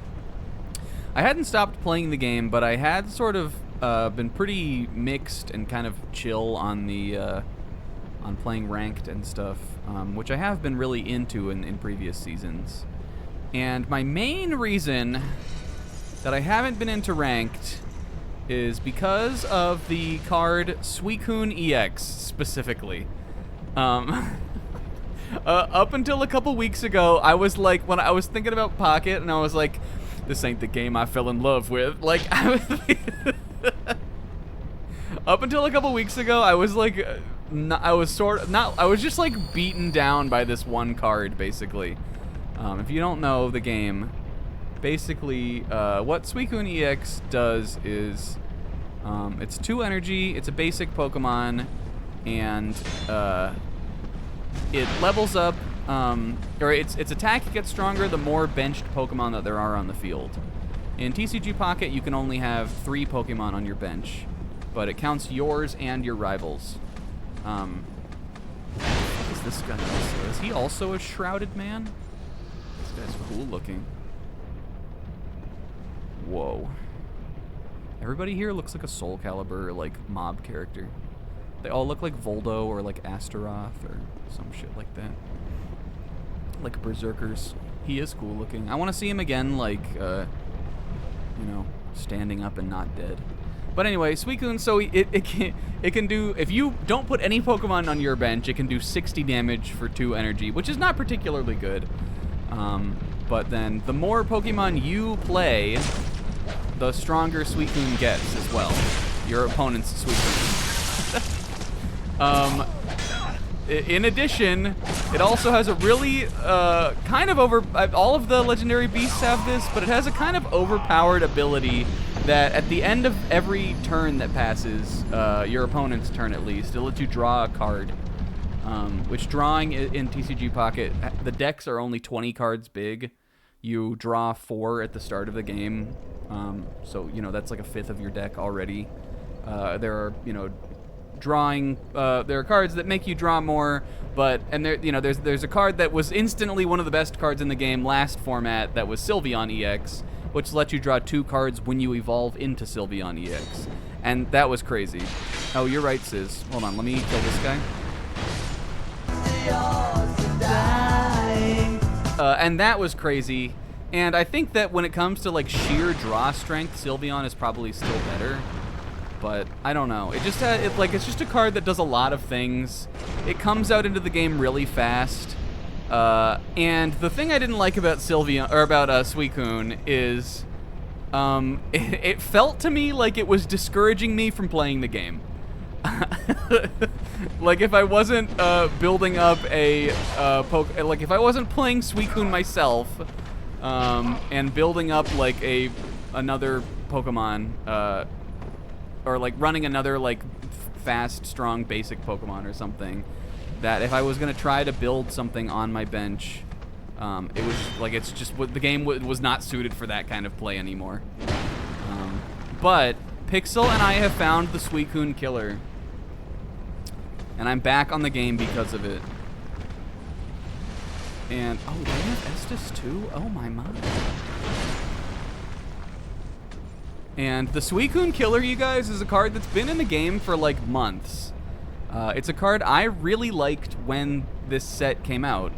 I hadn't stopped playing the game, but I had sort of been pretty mixed and kind of chill on the on playing ranked and stuff, which I have been really into in previous seasons. And my main reason that I haven't been into ranked is because of the card Suicune EX specifically. Up until a couple weeks ago, I was like, when I was thinking about Pocket, and I was like, this ain't the game I fell in love with. Like, up until a couple weeks ago, I was like, I was just like beaten down by this one card, basically. If you don't know the game, basically, what Suicune EX does is, it's 2 energy, it's a basic Pokemon, and it levels up. Or its attack gets stronger the more benched Pokemon that there are on the field. In TCG Pocket, you can only have 3 Pokemon on your bench, but it counts yours and your rivals. What is this guy also? Is he also a Shrouded Man? This guy's cool looking. Whoa. Everybody here looks like a Soul Calibur, like, mob character. They all look like Voldo or like Astaroth or some shit like that. Like Berserkers. He is cool looking. I want to see him again, like, you know, standing up and not dead. But anyway, Suicune, so it can do, if you don't put any Pokemon on your bench, it can do 60 damage for 2 energy, which is not particularly good. But then the more Pokemon you play, the stronger Suicune gets as well. Your opponent's Suicune. In addition, it also has a really kind of all of the legendary beasts have this, but it has a kind of overpowered ability that at the end of every turn that passes, your opponent's turn at least, it lets you draw a card. Which drawing in TCG Pocket, the decks are only 20 cards big. You draw 4 at the start of the game, so you know that's like a fifth of your deck already. There are, you know, drawing. There are cards that make you draw more, and there, you know, there's a card that was instantly one of the best cards in the game last format that was Sylveon EX, which lets you draw 2 cards when you evolve into Sylveon EX, and that was crazy. Oh, you're right, Sis. Hold on, let me kill this guy. And that was crazy. And I think that when it comes to like sheer draw strength, Sylveon is probably still better. But I don't know. It just it's just a card that does a lot of things. It comes out into the game really fast. And the thing I didn't like about Sylveon or about Suicune is it felt to me like it was discouraging me from playing the game. Like if I wasn't building up a like if I wasn't playing Suicune myself and building up like another Pokemon or like running another like fast, strong, basic Pokemon or something, that if I was gonna try to build something on my bench, it was like it's just the game was not suited for that kind of play anymore. But Pixel and I have found the Suicune killer. And I'm back on the game because of it. And, oh, they have Estus too? Oh my. And the Suicune Killer, you guys, is a card that's been in the game for like months. It's a card I really liked when this set came out.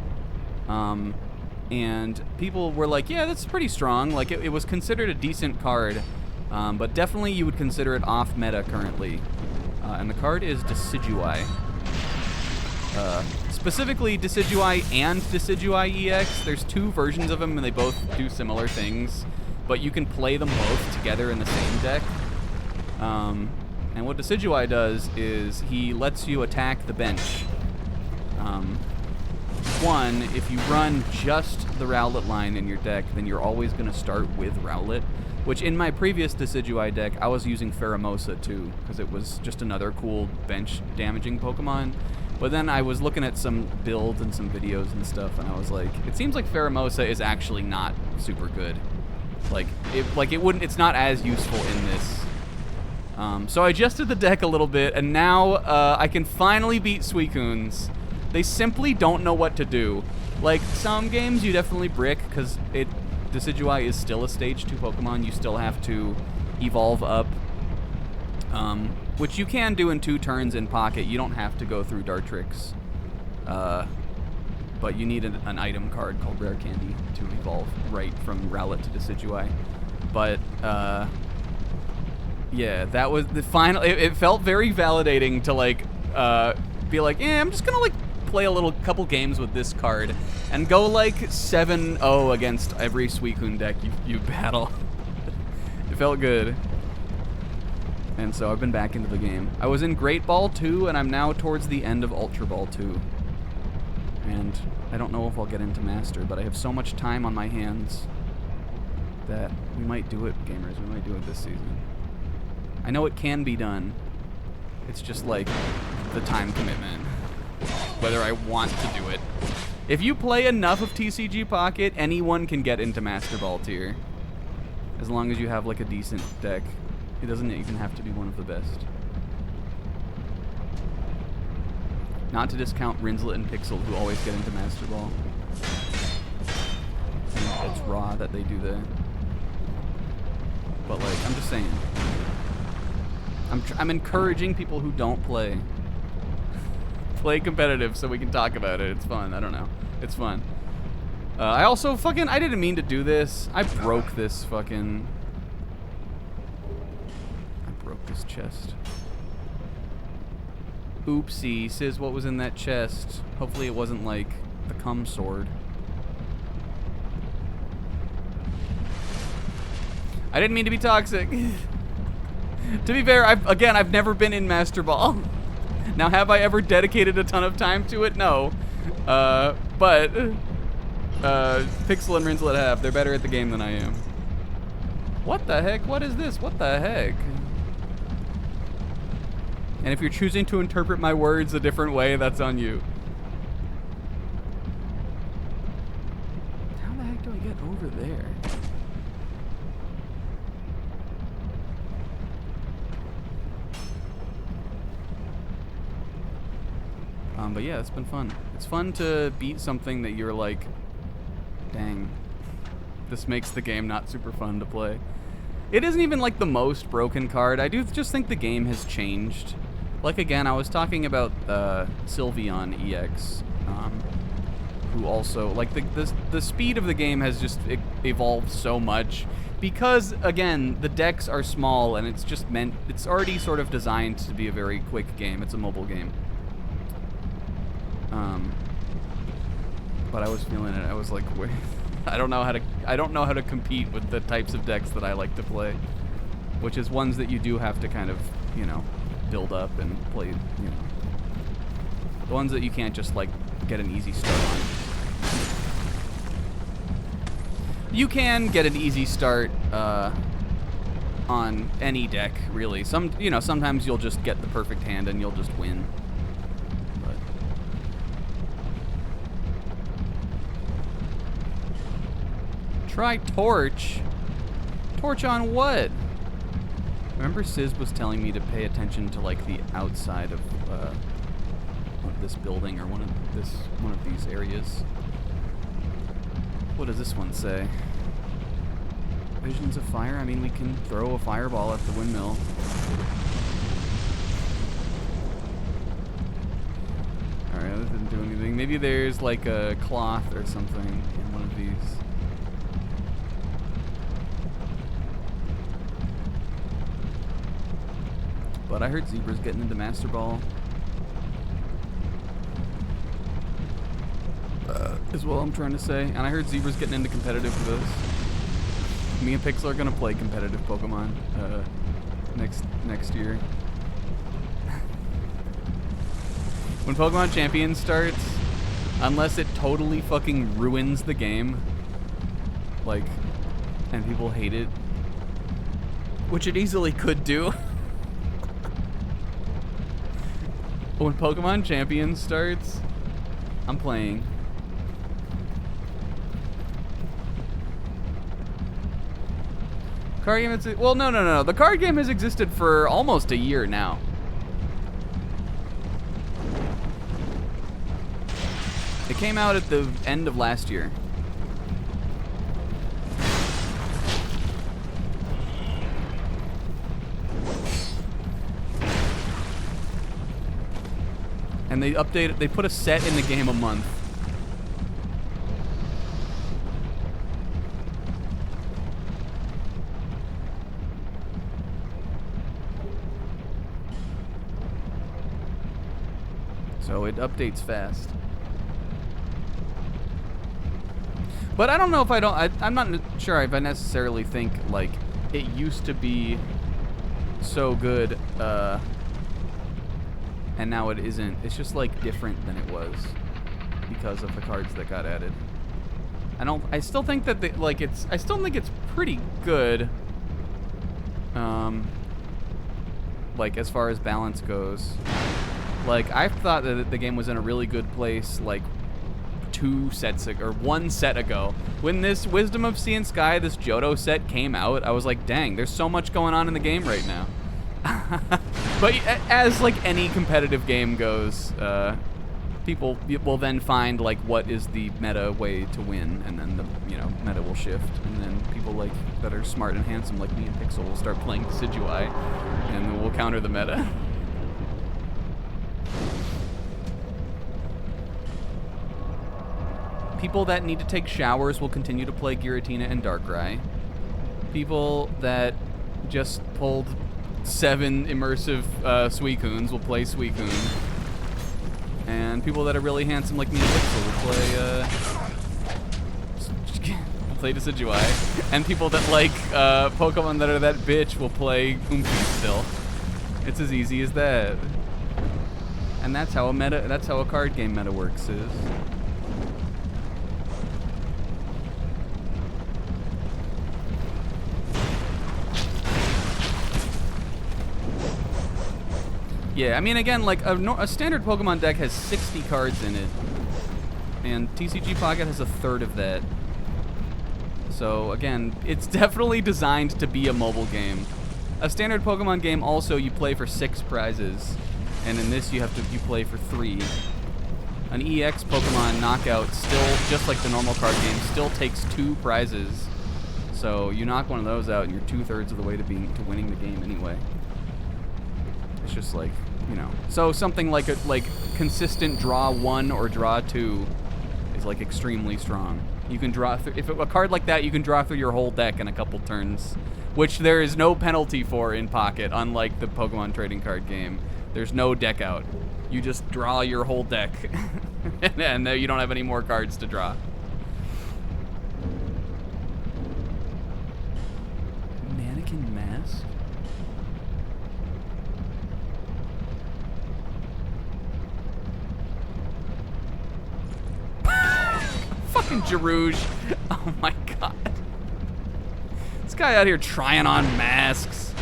And people were like, yeah, that's pretty strong. Like, it was considered a decent card. But definitely you would consider it off meta currently. And the card is Decidueye. Specifically Decidueye and Decidueye EX. There's two versions of them and they both do similar things, but you can play them both together in the same deck. And what Decidueye does is he lets you attack the bench. One, if you run just the Rowlet line in your deck, then you're always going to start with Rowlet, which in my previous Decidueye deck, I was using Pheromosa too, because it was just another cool bench damaging Pokemon. But then I was looking at some builds and some videos and stuff, and I was like, it seems like Pheromosa is actually not super good. It's not as useful in this. So I adjusted the deck a little bit, and now I can finally beat Suicunes. They simply don't know what to do. Like, some games you definitely brick, because Decidueye is still a Stage 2 Pokemon. You still have to evolve up. Which you can do in 2 turns in Pocket. You don't have to go through Dartrix. But you need an item card called Rare Candy to evolve right from Rowlet to Decidueye. But, yeah, that was the final. It felt very validating to, like, be like, yeah, I'm just gonna, like, play a couple games with this card and go, like, 7-0 against every Suicune deck you battle. It felt good. And so I've been back into the game. I was in Great Ball 2, and I'm now towards the end of Ultra Ball 2. And I don't know if I'll get into Master, but I have so much time on my hands that we might do it, gamers. We might do it this season. I know it can be done. It's just like the time commitment. Whether I want to do it. If you play enough of TCG Pocket, anyone can get into Master Ball tier. As long as you have like a decent deck. It doesn't even have to be one of the best. Not to discount Rinslet and Pixel, who always get into Master Ball. It's raw that they do that. But like, I'm just saying. I'm encouraging people who don't play. Play competitive so we can talk about it. It's fun. I don't know. It's fun. I also I didn't mean to do this. I broke this fucking... this chest. Oopsie. Sis, what was in that chest? Hopefully it wasn't like the cum sword. I didn't mean to be toxic. To be fair, I've never been in Master Ball. Now, have I ever dedicated a ton of time to it? No. But Pixel and Rinslet have. They're better at the game than I am. What the heck? What is this? What the heck? And if you're choosing to interpret my words a different way, that's on you. How the heck do I get over there? But yeah, it's been fun. It's fun to beat something that you're like, dang, this makes the game not super fun to play. It isn't even like the most broken card. I do just think the game has changed. Like, again, I was talking about Sylveon EX, who also, like, the speed of the game has just evolved so much because, again, the decks are small and it's already sort of designed to be a very quick game. It's a mobile game. But I was feeling it. I was like, wait, I don't know how to compete with the types of decks that I like to play, which is ones that you do have to kind of, you know, build up and play, you know. The ones that you can't just, like, get an easy start on. You can get an easy start on any deck, really. You know, sometimes you'll just get the perfect hand and you'll just win. But try Torch. Torch on what? Remember Sis was telling me to pay attention to, like, the outside of this building or one of these areas. What does this one say? Visions of fire? I mean, we can throw a fireball at the windmill. Alright, that didn't do anything. Maybe there's, like, a cloth or something in one of these. But I heard Zebra's getting into Master Ball. Is what I'm trying to say. And I heard Zebra's getting into competitive for this. Me and Pixel are gonna play competitive Pokemon next year. When Pokemon Champions starts, unless it totally fucking ruins the game, like, and people hate it, which it easily could do. When Pokemon Champions starts, I'm playing. Card game well, no. The card game has existed for almost a year now. It came out at the end of last year. And they put a set in the game a month. So it updates fast. But I don't know if I'm not sure if I necessarily think, like, it used to be so good, and now it isn't. It's just, like, different than it was because of the cards that got added. I still think that I still think it's pretty good, like, as far as balance goes. Like, I thought that the game was in a really good place, like, 1 set ago. When this Wisdom of Sea and Sky, this Johto set came out, I was like, dang, there's so much going on in the game right now. But as, like, any competitive game goes, people will then find, like, what is the meta way to win, and then the, you know, meta will shift, and then people, like, that are smart and handsome, like me and Pixel, will start playing Decidueye, and we'll counter the meta. People that need to take showers will continue to play Giratina and Darkrai. People that just pulled 7 immersive Suicunes will play Suicune. And people that are really handsome like me and Pixel will play Decidueye. And people that like Pokemon that are that bitch will play Oomphy still. It's as easy as that. And that's how a card game meta works is. Yeah, I mean, again, like, a standard Pokemon deck has 60 cards in it, and TCG Pocket has 1/3 of that. So, again, it's definitely designed to be a mobile game. A standard Pokemon game, also, you play for 6 prizes, and in this, you play for 3. An EX Pokemon knockout still, just like the normal card game, still takes 2 prizes. So, you knock one of those out, and you're 2/3 of the way to winning the game anyway. just like, you know. So something like a consistent draw 1 or draw 2 is like extremely strong. You can draw if a card like that, you can draw through your whole deck in a couple turns, which there is no penalty for in Pocket, unlike the Pokemon trading card game. There's no deck out. You just draw your whole deck, and you don't have any more cards to draw. Mannequin mask? Fucking Jarouge. Oh my god. This guy out here trying on masks.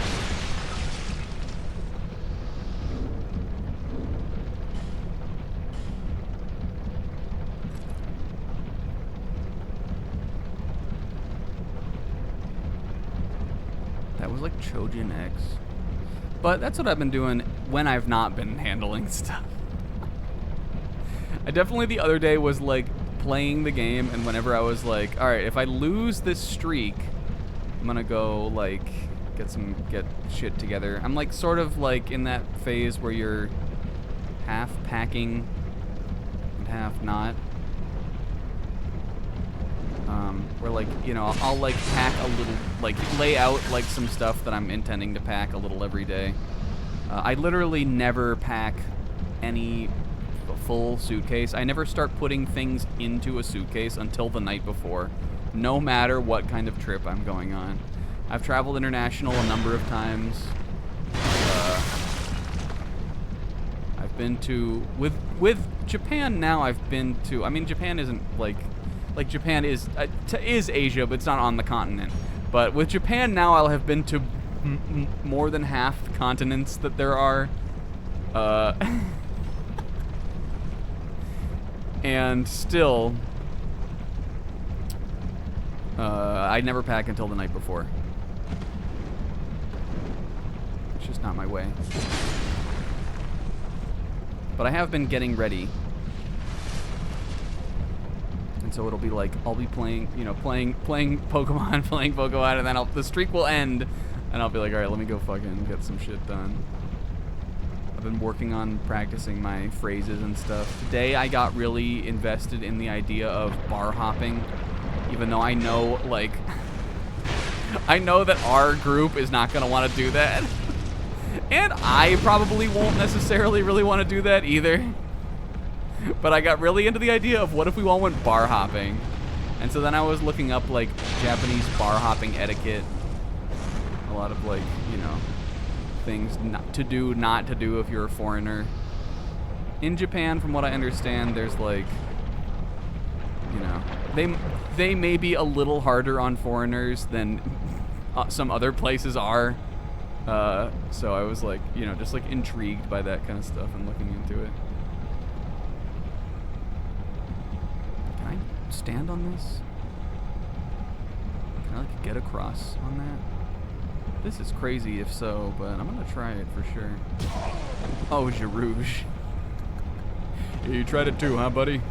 That was like Trojan X. But that's what I've been doing when I've not been handling stuff. I definitely the other day was like playing the game, and whenever I was like, all right, if I lose this streak, I'm gonna go like get shit together. I'm like sort of like in that phase where you're half packing and half not. Where like, you know, I'll like pack a little, like lay out like some stuff that I'm intending to pack a little every day. I literally never pack any full suitcase. I never start putting things into a suitcase until the night before, no matter what kind of trip I'm going on. I've traveled international a number of times. I've been to with Japan now. I've been to. I mean, Japan isn't like Japan is Asia, but it's not on the continent. But with Japan now, I'll have been to more than half the continents that there are. And still, I never pack until the night before. It's just not my way. But I have been getting ready. And so it'll be like, I'll be playing, you know, playing Pokemon, and then the streak will end, and I'll be like, all right, let me go fucking get some shit done. I've been working on practicing my phrases and stuff. Today I got really invested in the idea of bar hopping, even though I know, like, I know that our group is not going to want to do that. And I probably won't necessarily really want to do that either. But I got really into the idea of what if we all went bar hopping. And so then I was looking up, like, Japanese bar hopping etiquette. A lot of, like, you know, things not to do if you're a foreigner. In Japan, from what I understand, there's like, you know, they may be a little harder on foreigners than some other places are. So I was like, you know, just like intrigued by that kind of stuff and looking into it. Can I stand on this? Can I like get across on that? This is crazy if so, but I'm gonna try it for sure. Oh, Jarouge. Yeah, you tried it too, huh, buddy?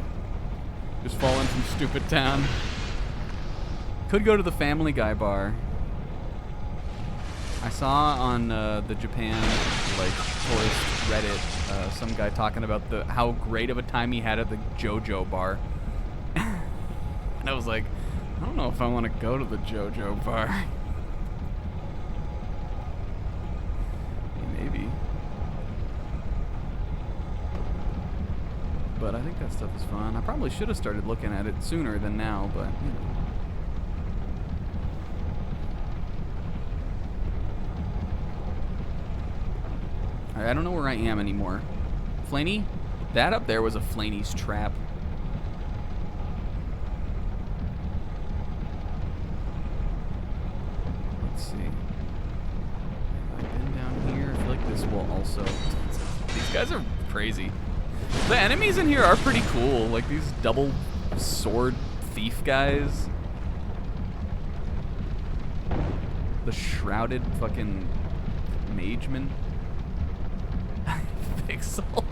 Just falling from stupid town. Could go to the Family Guy bar. I saw on the Japan like tourist Reddit some guy talking about how great of a time he had at the JoJo bar. And I was like, I don't know if I want to go to the JoJo bar. Maybe. But I think that stuff is fun. I probably should have started looking at it sooner than now, but you know. Alright, I don't know where I am anymore. Flaney? That up there was a Flaney's trap. Let's see. Have I been down here? I feel like this will also... These guys are crazy. The enemies in here are pretty cool. Like these double sword thief guys. The shrouded fucking mageman. Pixel.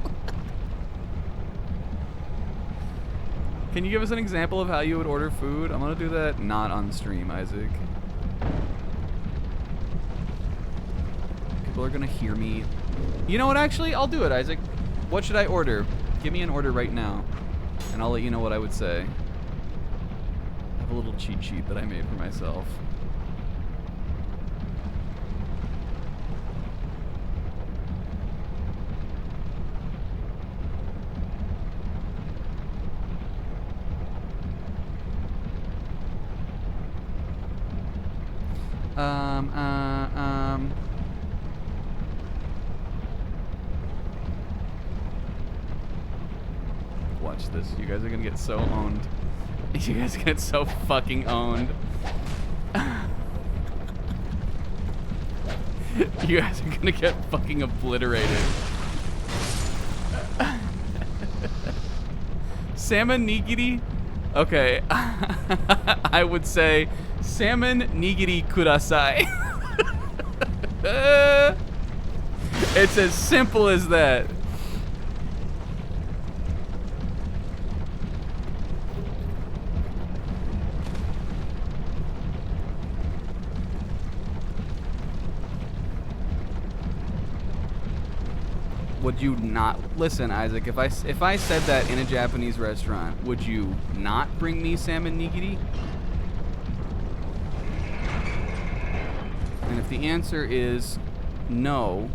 Can you give us an example of how you would order food? I'm gonna do that not on stream, Isaac. People are gonna hear me You know what, actually? I'll do it, Isaac. What should I order? Give me an order right now, and I'll let you know what I would say. I have a little cheat sheet that I made for myself. Watch this. You guys are gonna get so owned. You guys get so fucking owned. You guys are gonna get fucking obliterated. Salmon nigiri? Okay. I would say salmon nigiri kudasai. It's as simple as that. Would you not listen, Isaac? If I said that in a Japanese restaurant, would you not bring me salmon nigiri? And if the answer is no,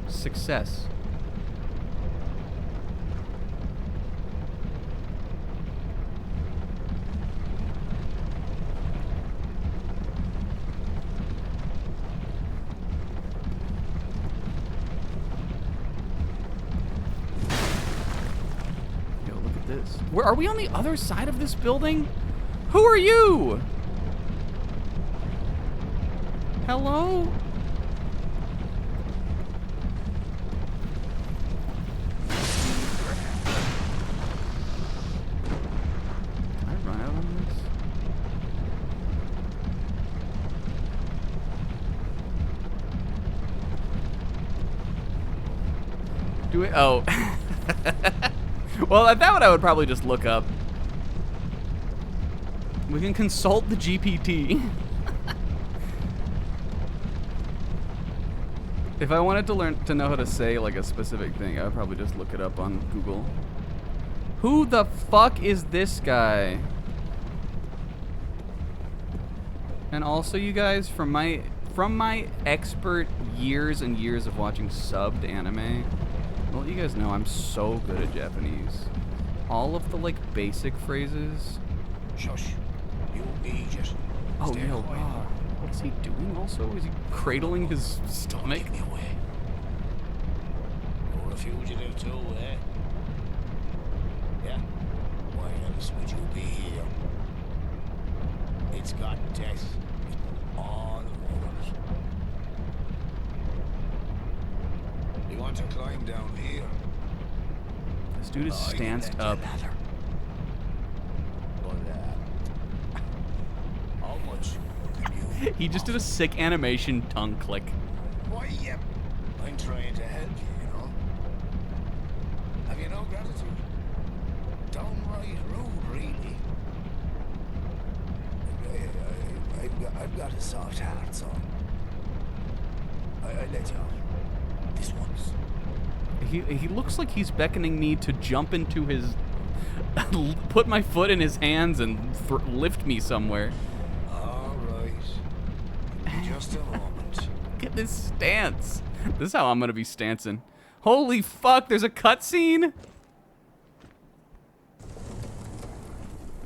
success. Where are we, on the other side of this building? Who are you? Hello? Can I run out on this? Do it. Oh. Well, at that one I would probably just look up. We can consult the GPT. If I wanted to know how to say like a specific thing, I would probably just look it up on Google. Who the fuck is this guy? And also, you guys, from my expert years and years of watching subbed anime, well, you guys know I'm so good at Japanese. All of the like basic phrases. Shush. You idiot. Oh, yo, what is he doing also? Is he cradling his stomach? Give me away. You're a fugitive too, eh? Yeah? Why else would you be here? It's got death all over it. You want to climb down here? This dude is stanced up. How much can you? He just did a sick animation tongue click. Why, yep. I'm trying to help you, you know. Have you no gratitude? Downright rude, really. I've got a soft heart, so I let you off. This once. He looks like he's beckoning me to jump into his... put my foot in his hands and lift me somewhere. All right. Just a moment. Get this stance. This is how I'm gonna be stancing. Holy fuck, there's a cutscene?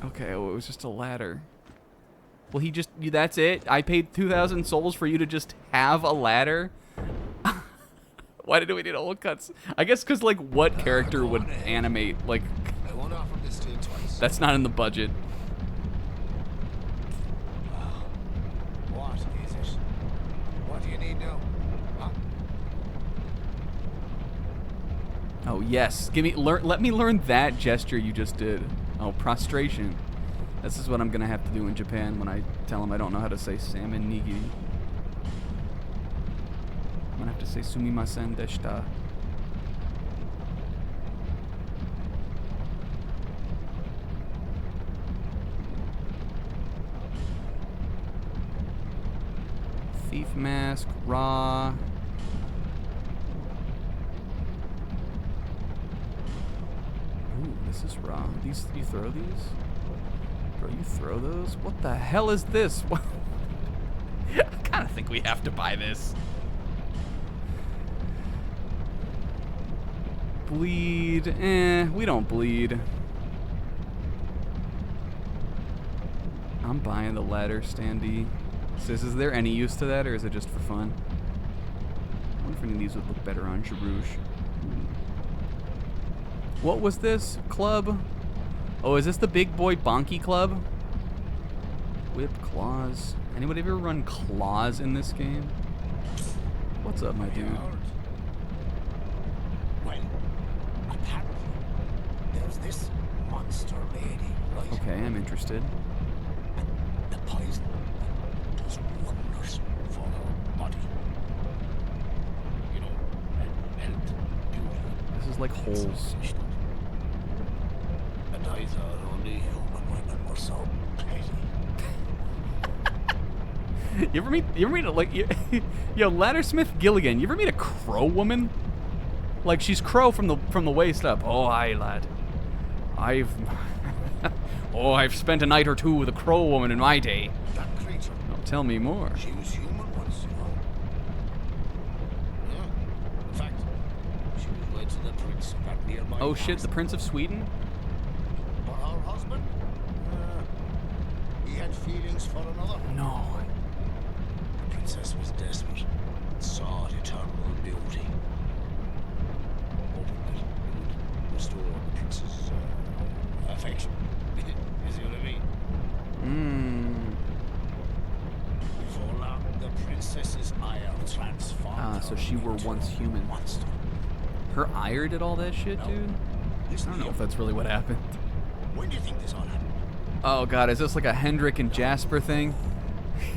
Okay, well, it was just a ladder. Well, that's it? I paid 2,000 souls for you to just have a ladder? Why did we need all cuts? I guess because, like, what character would animate, like... I won't offer this to you twice. That's not in the budget. What is it? What do you need now? Huh? Oh, yes. Let me learn that gesture you just did. Oh, prostration. This is what I'm going to have to do in Japan when I tell them I don't know how to say salmon nigiri. I'm gonna have to say sumimasen deshita. Thief mask, raw. This is raw. These, you throw these? Bro, you throw those? What the hell is this? I kind of think we have to buy this. Bleed. We don't bleed. I'm buying the ladder standee. Sis, is there any use to that, or is it just for fun? I wonder if any of these would look better on Jarouche. What was this? Club? Oh, is this the big boy bonky club? Whip, claws. Anybody ever run claws in this game? What's up, my dude? Well, apparently, there's this monster lady, right? Okay, I'm interested. And the poison does wonders for her body. You know, health, beauty. This is like holes. And I thought only human women were so petty. You ever meet like, yo, Laddersmith Gilligan, you ever meet a crow woman? Like, she's crow from the waist up. Oh, aye, lad. I've spent a night or two with a crow woman in my day. That creature. Oh, tell me more. She was human once, you know. Yeah. In fact, she was wed to the prince back near my Oh shit, house. the Prince of Sweden? But her husband? He had feelings for another. No. The princess was desperate and sought eternal beauty. Hoping that it would restore the prince's affection. You see what I mean? Before long, the princess's ire transformed Ah, so her she were into once a human. monster. Her ire did all that shit, dude? I Listen don't know here. if that's really what happened. When do you think this all happened? Oh god, is this like a Hendrik and Jasper thing?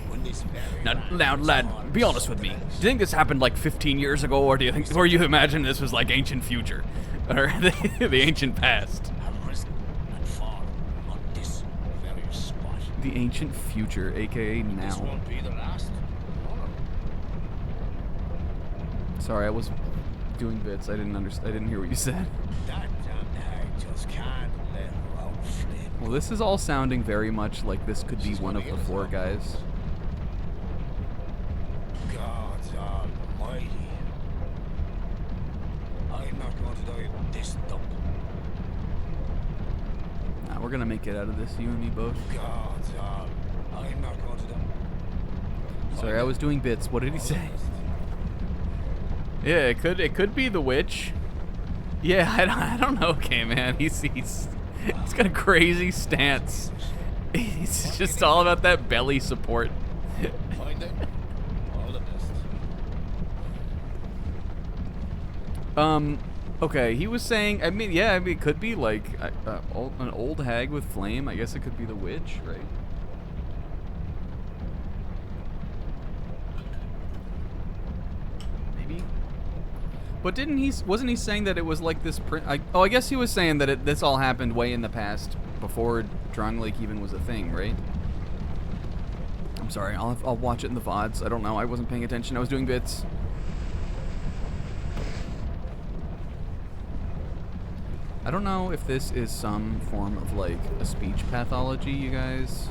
When this very Now, land lad, was be honest with me. Do you think this happened like 15 years ago, or do you imagine this was like ancient future? Or the ancient past? have risen and fallen on this very spot. The ancient future, aka This now. won't be the last. Sorry, I was doing bits. I didn't hear what you said. That damn hag just can't let her out flame. Well, this is all sounding very much like this could be one of the four guys. God almighty. I'm not going to die in this dump. Nah, we're gonna make it out of this, you and me both. God, I'm not going to die. Sorry, I was doing bits. What did he say? Yeah, it could be the witch. Yeah, I don't know. Okay, man, he's got a crazy stance. He's just all about that belly support. Find it. All the best. Okay, he was saying. I mean, yeah, it could be like an old hag with flame. I guess it could be the witch, right? Maybe. But wasn't he saying that it was like this I guess he was saying that this all happened way in the past, before Drang Lake even was a thing, right? I'm sorry, I'll watch it in the VODs. I don't know, I wasn't paying attention, I was doing bits. I don't know if this is some form of like a speech pathology, you guys,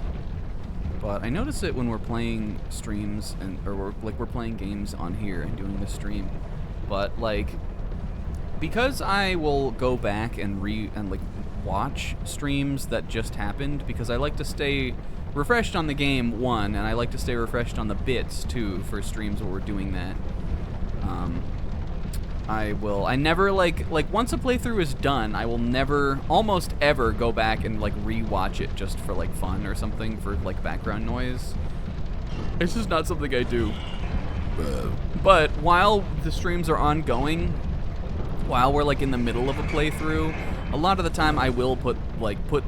but I notice it when we're playing streams or we're playing games on here and doing the stream. But like, because I will go back and like watch streams that just happened, because I like to stay refreshed on the game, one, and I like to stay refreshed on the bits too for streams where we're doing that. I never like once a playthrough is done, I will never, almost ever, go back and like re-watch it just for like fun or something, for like background noise. It's just not something I do. But while the streams are ongoing, while we're like in the middle of a playthrough, a lot of the time I will put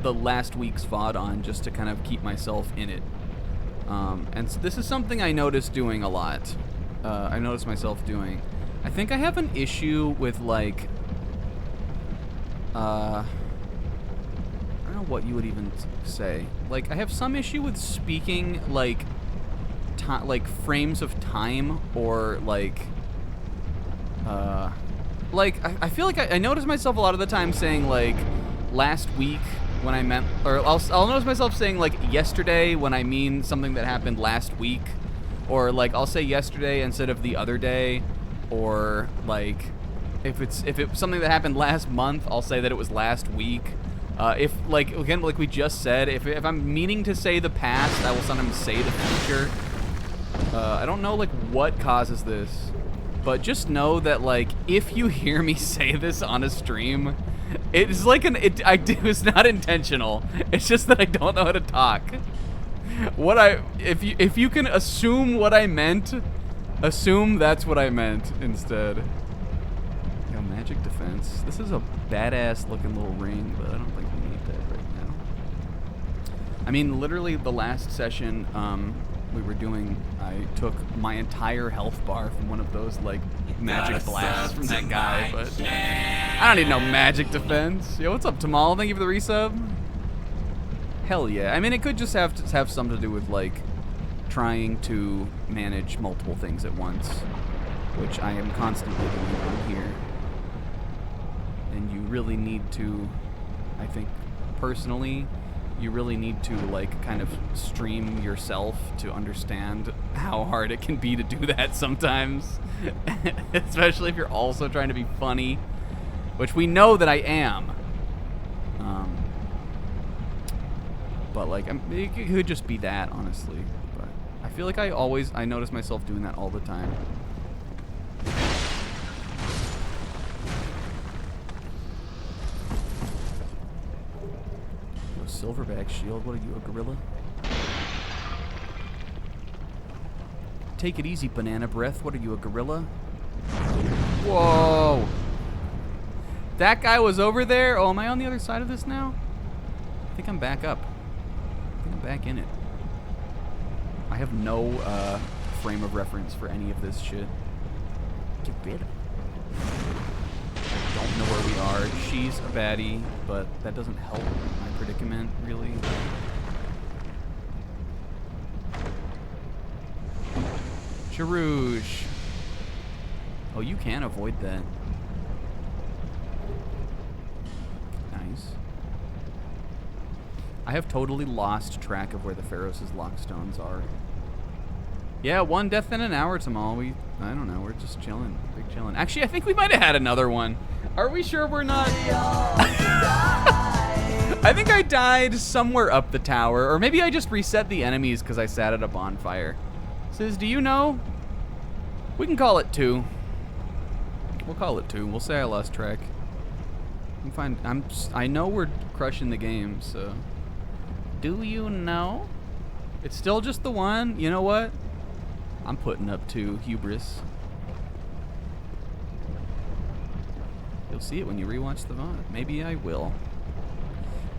the last week's VOD on just to kind of keep myself in it. And this is something I noticed doing a lot. I noticed myself doing. I think I have an issue with like, I don't know what you would even say. Like, I have some issue with speaking like frames of time, or like I feel like I notice myself a lot of the time saying like last week when I meant, or I'll notice myself saying like yesterday when I mean something that happened last week, or like I'll say yesterday instead of the other day, or like if it's something that happened last month, I'll say that it was last week. If like again like we just said, if I'm meaning to say the past, I will sometimes say the future. I don't know like what causes this, but just know that like if you hear me say this on a stream, it's like it's not intentional. It's just that I don't know how to talk. If you can assume what I meant, assume that's what I meant instead. Yo, magic defense. This is a badass looking little ring, but I don't think we need that right now. I mean, literally the last session we were doing, I took my entire health bar from one of those like magic blasts from that guy, but I don't need no magic defense. Yo, what's up, Tamal? Thank you for the resub. Hell yeah. I mean, it could just have something to do with like trying to manage multiple things at once, which I am constantly doing on here. And you really need to, I think, personally, you really need to like kind of stream yourself to understand how hard it can be to do that sometimes. Especially if you're also trying to be funny, which we know that I am. But like, it could just be that, honestly. But I feel like I notice myself doing that all the time. Silverback shield, what are you, a gorilla? Take it easy, banana breath, what are you, a gorilla? Whoa! That guy was over there? Oh, am I on the other side of this now? I think I'm back up. I think I'm back in it. I have no frame of reference for any of this shit. Get rid of it. Don't know where we are. She's a baddie, but that doesn't help my predicament, really. Charouge. Oh, you can avoid that. Nice. I have totally lost track of where the Pharos' lockstones are. Yeah, one death in an hour, Tamal. I don't know, we're just chilling. Big chilling. Actually, I think we might have had another one. Are we sure we're not? I think I died somewhere up the tower, or maybe I just reset the enemies because I sat at a bonfire. Says, do you know? We can call it 2. We'll call it 2. We'll say I lost track. I'm fine. I know we're crushing the game, so. Do you know? It's still just the one. You know what? I'm putting up 2 hubris. You'll see it when you rewatch the VOD. Maybe I will.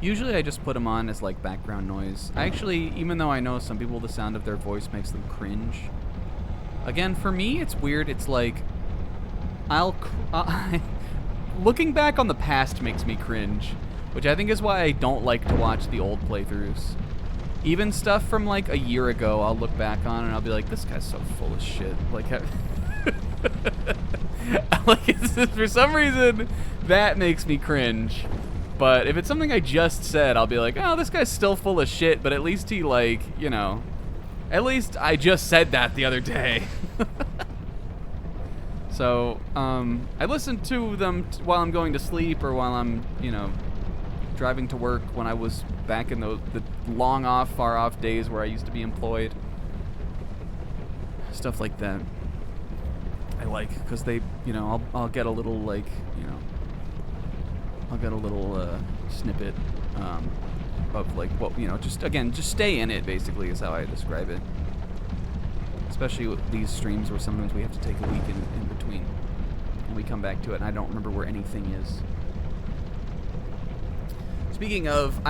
Usually I just put them on as like background noise. I actually, even though I know some people the sound of their voice makes them cringe. Again, for me, it's weird. It's like, looking back on the past makes me cringe, which I think is why I don't like to watch the old playthroughs. Even stuff from like a year ago, I'll look back on and I'll be like, this guy's so full of shit. Like, for some reason, that makes me cringe. But if it's something I just said, I'll be like, oh, this guy's still full of shit, but at least he, like, you know, at least I just said that the other day. So, I listen to them while I'm going to sleep or while I'm, you know, driving to work when I was back in the long off, far off days where I used to be employed. Stuff like that. I like, because they, you know, I'll get a little, like, you know, I'll get a little snippet of, like, what, you know, just, again, just stay in it, basically, is how I describe it. Especially with these streams where sometimes we have to take a week in between. And we come back to it, and I don't remember where anything is. Speaking of,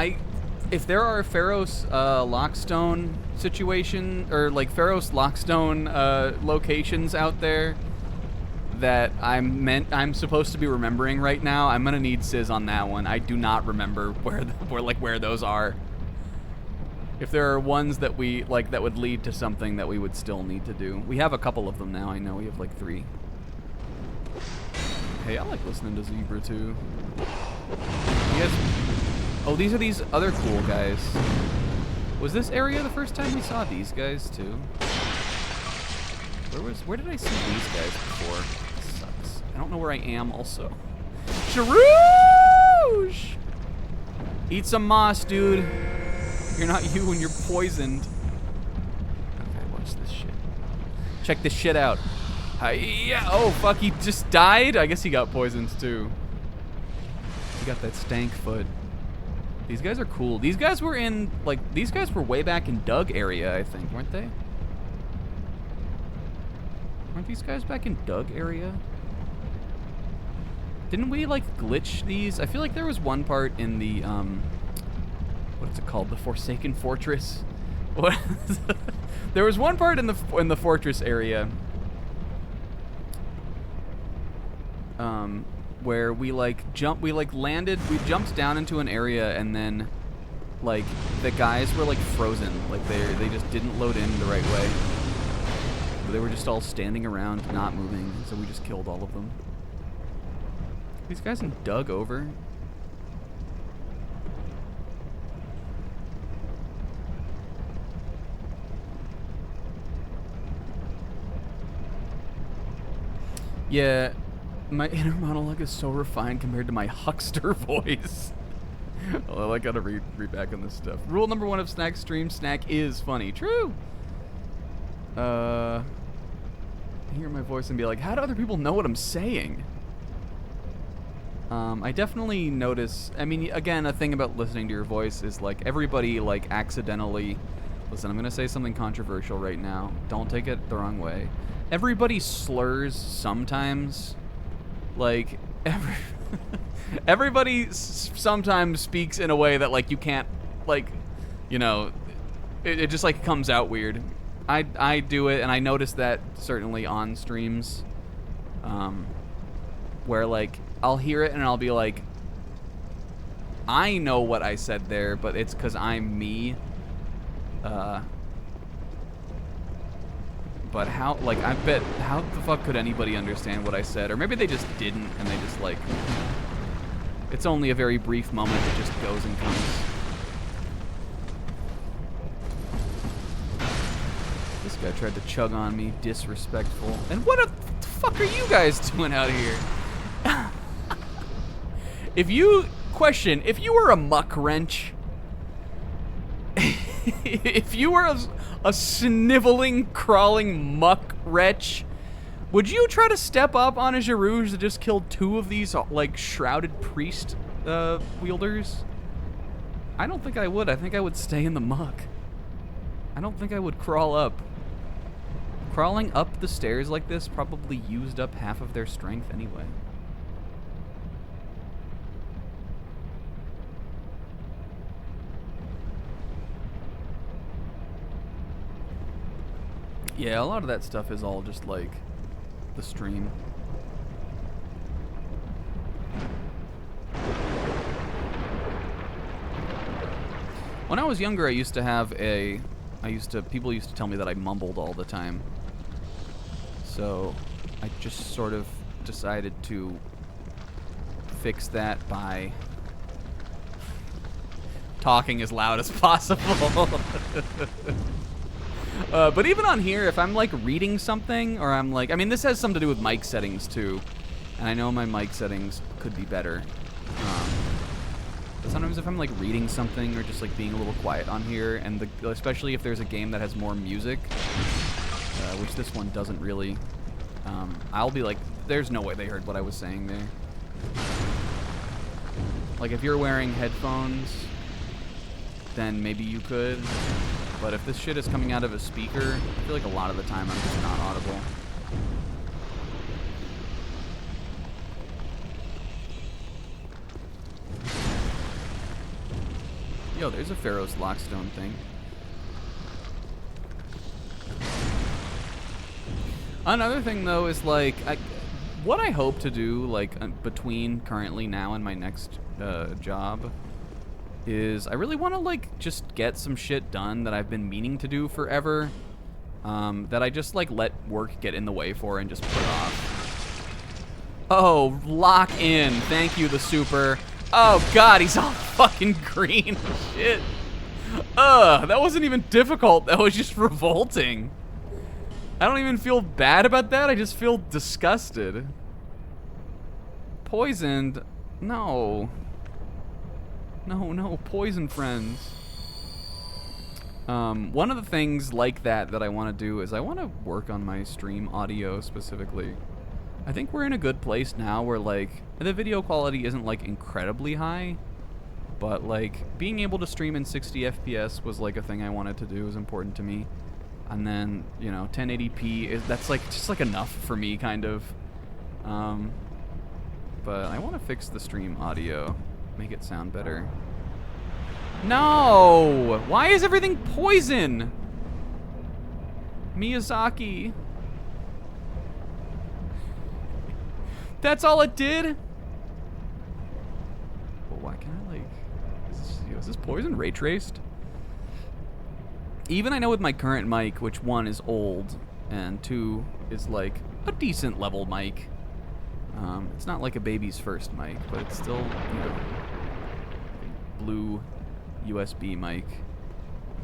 if there are Pharos Lockstone situation, or, like, Pharos Lockstone locations out there that I'm supposed to be remembering right now, I'm gonna need Sizz on that one. I do not remember where those are. If there are ones that we like that would lead to something that we would still need to do. We have a couple of them now. I know we have like 3. Hey, I like listening to Zebra too. You guys... Oh, these are these other cool guys. Was this area the first time we saw these guys, too? Where did I see these guys before? This sucks. I don't know where I am, also. Sharouge! Eat some moss, dude. You're not you when you're poisoned. Okay, watch this shit. Check this shit out. Hi-ya! Oh, fuck, he just died? I guess he got poisoned, too. He got that stank foot. These guys are cool. These guys were in, like, these guys were way back in Doug area, I think, weren't they? Weren't these guys back in Doug area? Didn't we, like, glitch these? I feel like there was one part in the, what's it called? The Forsaken Fortress? What? There was one part in the fortress area, where we, like, landed, we jumped down into an area, and then, like, the guys were, like, frozen. Like, they just didn't load in the right way. They were just all standing around, not moving, so we just killed all of them. These guys in Dug over. Yeah, my inner monologue is so refined compared to my huckster voice. Well, I gotta read back on this stuff. Rule number 1 of snack stream: snack is funny. True. Hear my voice and be like, how do other people know what I'm saying? I definitely notice, I mean, again, a thing about listening to your voice is, like, everybody, like, accidentally, listen, I'm gonna say something controversial right now. Don't take it the wrong way. Everybody slurs sometimes. Like, everybody sometimes speaks in a way that, like, you can't, like, you know, it just, like, comes out weird. I do it, and I notice that certainly on streams, where, like, I'll hear it and I'll be like, I know what I said there, but it's because I'm me. But how, like, I bet, how the fuck could anybody understand what I said? Or maybe they just didn't, and they just, like, it's only a very brief moment that just goes and comes. This guy tried to chug on me, disrespectful. And what the fuck are you guys doing out here? If you were a muck wrench, if you were a sniveling, crawling muck wretch, would you try to step up on a Jarouge that just killed 2 of these, like, shrouded priest wielders? I don't think I would. I think I would stay in the muck. I don't think I would crawl up. Crawling up the stairs like this probably used up half of their strength anyway. Yeah, a lot of that stuff is all just, like, the stream. When I was younger, people used to tell me that I mumbled all the time. So I just sort of decided to fix that by talking as loud as possible. But even on here, if I'm, like, reading something, or I'm, like, I mean, this has something to do with mic settings, too. And I know my mic settings could be better. But sometimes if I'm, like, reading something or just, like, being a little quiet on here, and especially if there's a game that has more music, which this one doesn't really, I'll be like, there's no way they heard what I was saying there. Like, if you're wearing headphones, then maybe you could. But if this shit is coming out of a speaker, I feel like a lot of the time I'm just not audible. Yo, there's a Pharaoh's Lockstone thing. Another thing, though, is, like, what I hope to do, like, between currently now and my next job, is I really want to, like, just get some shit done that I've been meaning to do forever, that I just, like, let work get in the way for and just put off. Oh, lock in. Thank you, the super. Oh god, he's all fucking green. Shit. That wasn't even difficult. That was just revolting. I don't even feel bad about that. I just feel disgusted. Poisoned? No. No, poison friends. One of the things like that I want to do is I want to work on my stream audio specifically. I think we're in a good place now where, like, the video quality isn't, like, incredibly high, but, like, being able to stream in 60 FPS was, like, a thing I wanted to do. It was important to me. And then, you know, 1080p, that's, like, just, like, enough for me, kind of. But I want to fix the stream audio, make it sound better. No! Why is everything poison? Miyazaki. That's all it did? Well, why can't I, like... Is this poison ray traced? Even I know with my current mic, which one is old, and two is, like, a decent level mic. It's not like a baby's first mic, but it's still, you know, blue USB mic.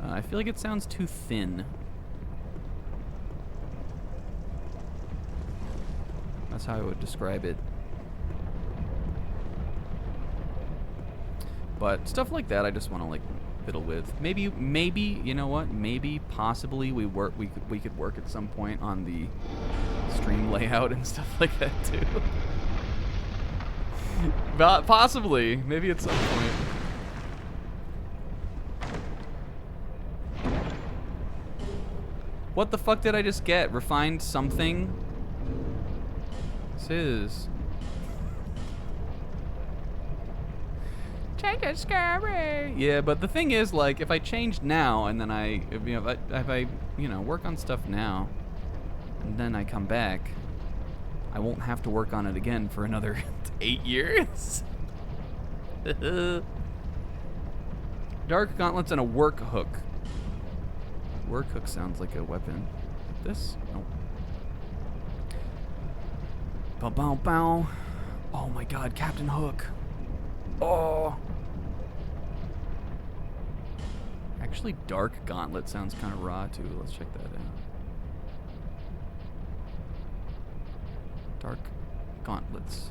I feel like it sounds too thin. That's how I would describe it. But stuff like that I just want to, like, fiddle with. Maybe, you know what? Maybe, possibly, we could work at some point on the stream layout and stuff like that too. But possibly, maybe at some point. What the fuck did I just get? Refined something? This is. Change is scary. Yeah, but the thing is, like, if I change now and then if I work on stuff now and then I come back, I won't have to work on it again for another 8 years. Dark gauntlets and a work hook. Work hook sounds like a weapon. This? Nope. Bow bow bow. Oh my god, Captain Hook. Oh. Actually, dark gauntlet sounds kind of raw too. Let's check that out. Dark gauntlets.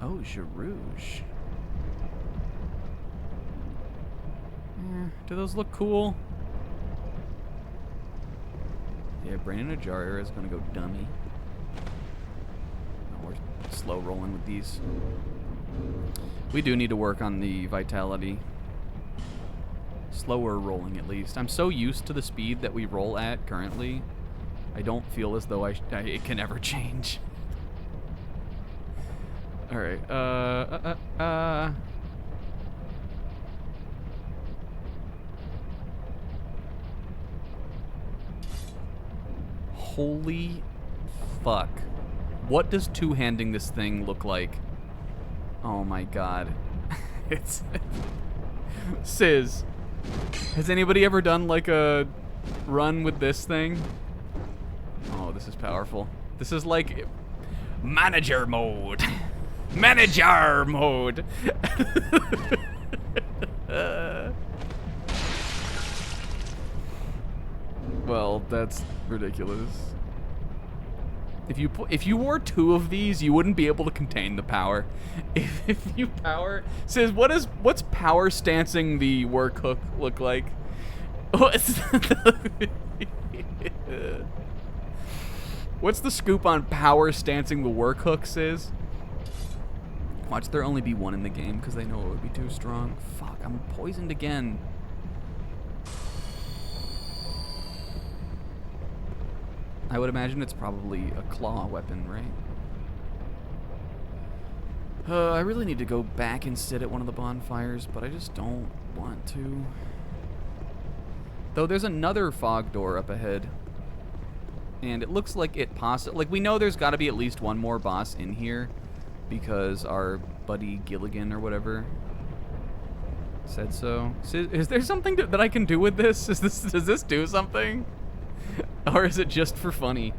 Oh, Jarouge. Do those look cool? Yeah, Brain in a Jar era is gonna go dummy. No, we're slow rolling with these. We do need to work on the vitality. Slower rolling, at least. I'm so used to the speed that we roll at currently, I don't feel as though it can ever change. Alright, Holy fuck. What does two-handing this thing look like? Oh my god. It's... Sizz, has anybody ever done, like, a run with this thing? Oh, this is powerful. This is like... Manager mode! Manager mode! Well, that's ridiculous. If you wore 2 of these, you wouldn't be able to contain the power. If you power says what's power stancing the work hook look like? What's the scoop on power stancing the work hook, Sizz? Watch there only be 1 in the game because they know it would be too strong. Fuck, I'm poisoned again. I would imagine it's probably a claw weapon, right? I really need to go back and sit at one of the bonfires, but I just don't want to. Though there's another fog door up ahead. And it looks like it like, we know there's got to be at least one more boss in here, because our buddy Gilligan or whatever said so. Is there something that I can do with this? Does this do something? Or is it just for funny?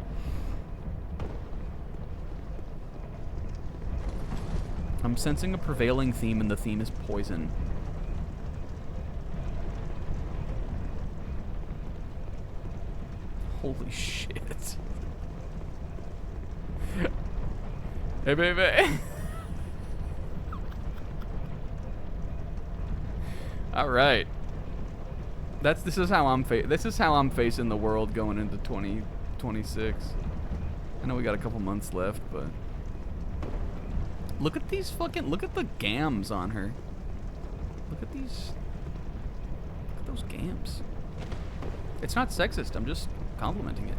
I'm sensing a prevailing theme, and the theme is poison. Holy shit. Hey, baby. All right. This is how I'm facing the world going into 2026. I know we got a couple months left, but look at the gams on her. Look at those gams. It's not sexist. I'm just complimenting it.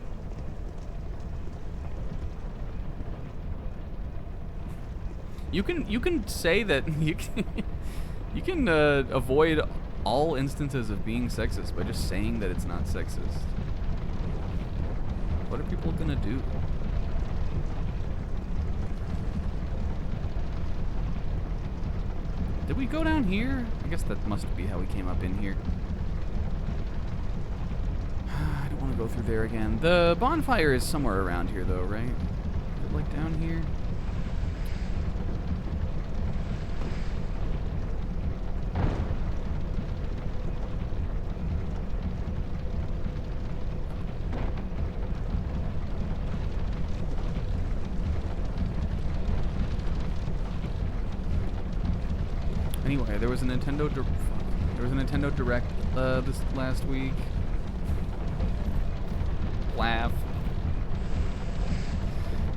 You can say that you can avoid all instances of being sexist by just saying that it's not sexist. What are people gonna do? Did we go down here? I guess that must be how we came up in here. I don't want to go through there again. The bonfire is somewhere around here, though, right? Is it like down here? Anyway, there was a Nintendo Direct this last week. Laugh.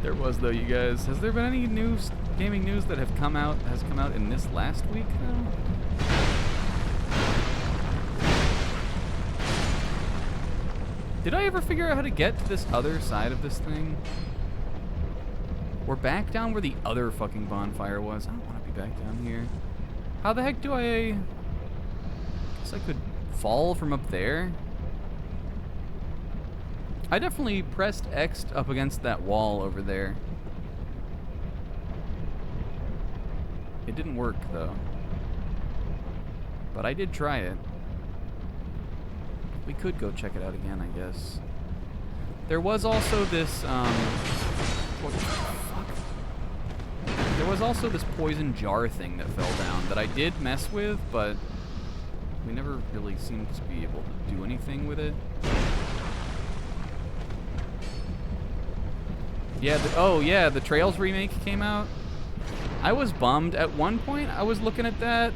There was, though, you guys. Has there been any gaming news that has come out in this last week though? Did I ever figure out how to get to this other side of this thing? We're back down where the other fucking bonfire was. I don't want to be back down here. How the heck do I guess I could fall from up there? I definitely pressed X up against that wall over there. It didn't work, though. But I did try it. We could go check it out again, I guess. There was also this, what the fuck? There was also this poison jar thing that fell down that I did mess with, but we never really seemed to be able to do anything with it. Yeah, the Trails remake came out. I was bummed. At one point, I was looking at that,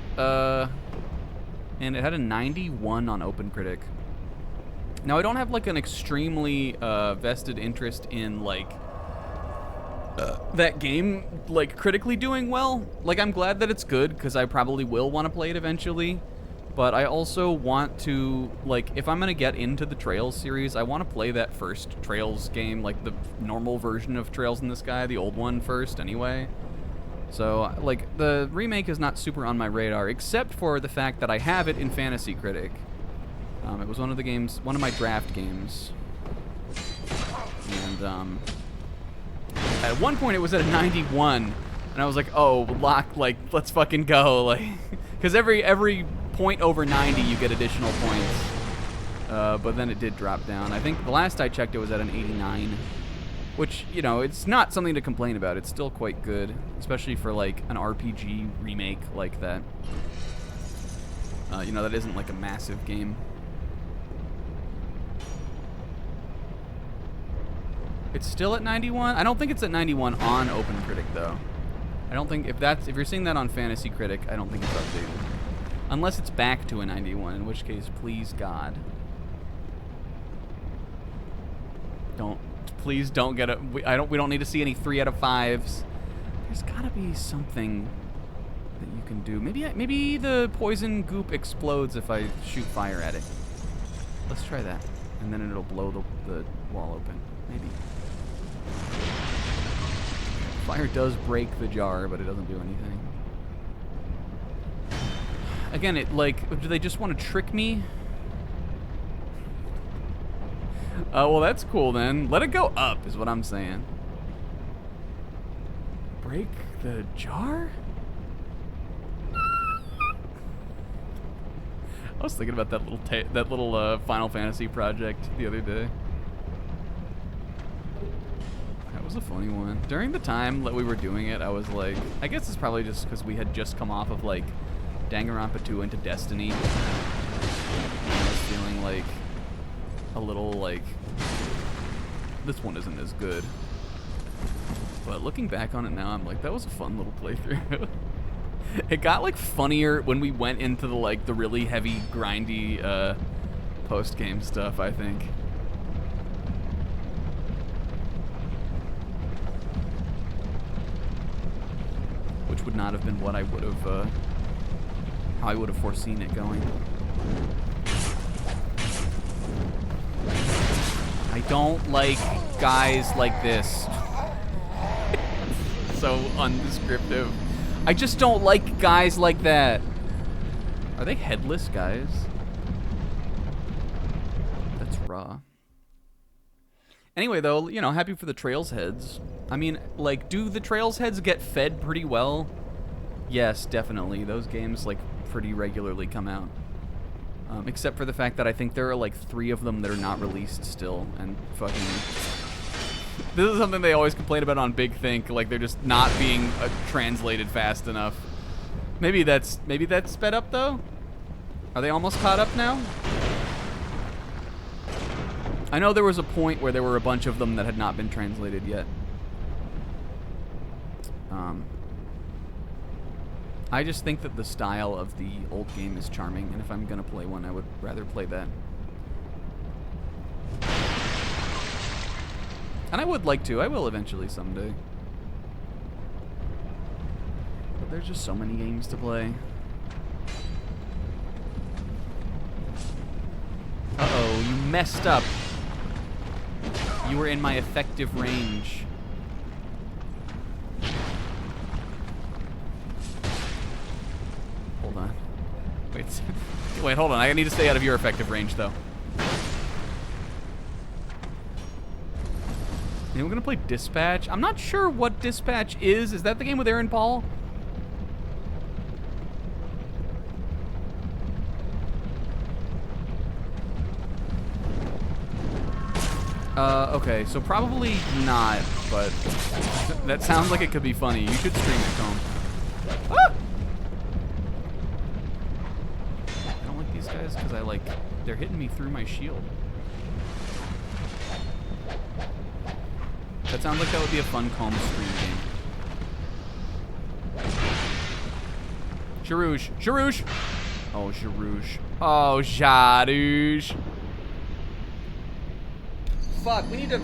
and it had a 91 on OpenCritic. Now, I don't have, like, an extremely vested interest in, like, that game, like, critically doing well. Like, I'm glad that it's good, because I probably will want to play it eventually. But I also want to, like, if I'm going to get into the Trails series, I want to play that first Trails game, like, the normal version of Trails in the Sky, the old one first, anyway. So, like, the remake is not super on my radar, except for the fact that I have it in Fantasy Critic. It was one of my draft games. And, at one point it was at a 91, and I was like, oh, let's fucking go, like, because every point over 90 you get additional points, but then it did drop down. I think the last I checked it was at an 89, which, you know, it's not something to complain about. It's still quite good, especially for, like, an RPG remake like that. You know, that isn't like a massive game. It's still at 91? I don't think it's at 91 on OpenCritic, though. I don't think, if you're seeing that on Fantasy Critic, I don't think it's updated. Unless it's back to a 91, in which case, please God. Please don't get we don't need to see any 3 out of 5s. There's gotta be something that you can do. Maybe the poison goop explodes if I shoot fire at it. Let's try that. And then it'll blow the wall open. Maybe. Fire does break the jar, but it doesn't do anything. Again, do they just want to trick me? Well, that's cool then. Let it go up, is what I'm saying. Break the jar? I was thinking about that little Final Fantasy project the other day. was a funny one. During the time that we were doing it, I was like, I guess it's probably just because we had just come off of like Danganronpa 2 into Destiny. And I was feeling like a little like, this one isn't as good. But looking back on it now, I'm like, that was a fun little playthrough. It got like funnier when we went into the really heavy, grindy post-game stuff, I think. Which would not have been what I would have, how I would have foreseen it going. I don't like guys like this. So undescriptive. I just don't like guys like that. Are they headless guys? That's raw. Anyway, though, you know, happy for the Trails heads. I mean, like, do the Trails heads get fed pretty well? Yes, definitely. Those games, like, pretty regularly come out. Except for the fact that I think there are, like, 3 of them that are not released still. And fucking... This is something they always complain about on Big Think, like they're just not being translated fast enough. Maybe that's sped up, though? Are they almost caught up now? I know there was a point where there were a bunch of them that had not been translated yet. I just think that the style of the old game is charming, and if I'm gonna play one, I would rather play that. And I would like to. I will eventually someday. But there's just so many games to play. Uh-oh, you messed up. You were in my effective range. Hold on. Wait, hold on. I need to stay out of your effective range, though. And we're gonna play Dispatch. I'm not sure what Dispatch is. Is that the game with Aaron Paul? Okay, so probably not, but that sounds like it could be funny. You should stream it, Comb. Ah! I don't like these guys because they're hitting me through my shield. That sounds like that would be a fun calm stream game. Sharouche. Sharouche! Oh, Sharouche. Oh, Sharouche. Fuck, we need to...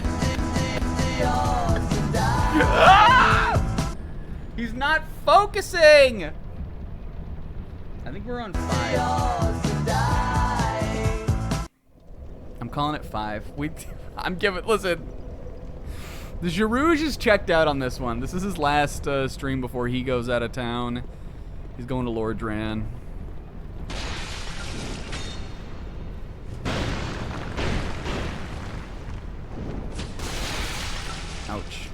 Ah! He's not focusing! I think we're on 5. I'm calling it 5. Listen. The Girouge is checked out on this one. This is his last stream before he goes out of town. He's going to Lord Dran. Ouch.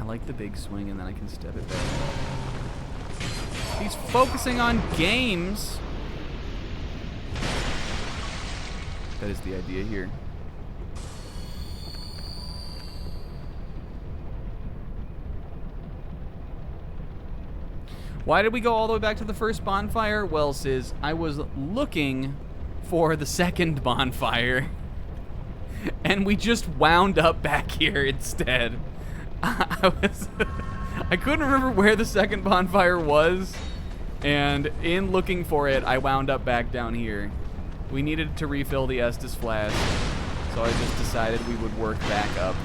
I like the big swing and then I can step it back. He's focusing on games. That is the idea here. Why did we go all the way back to the first bonfire? Well, Sis, I was looking for the second bonfire, and we just wound up back here instead. I couldn't remember where the second bonfire was, and in looking for it, I wound up back down here. We needed to refill the Estus flask, so I just decided we would work back up.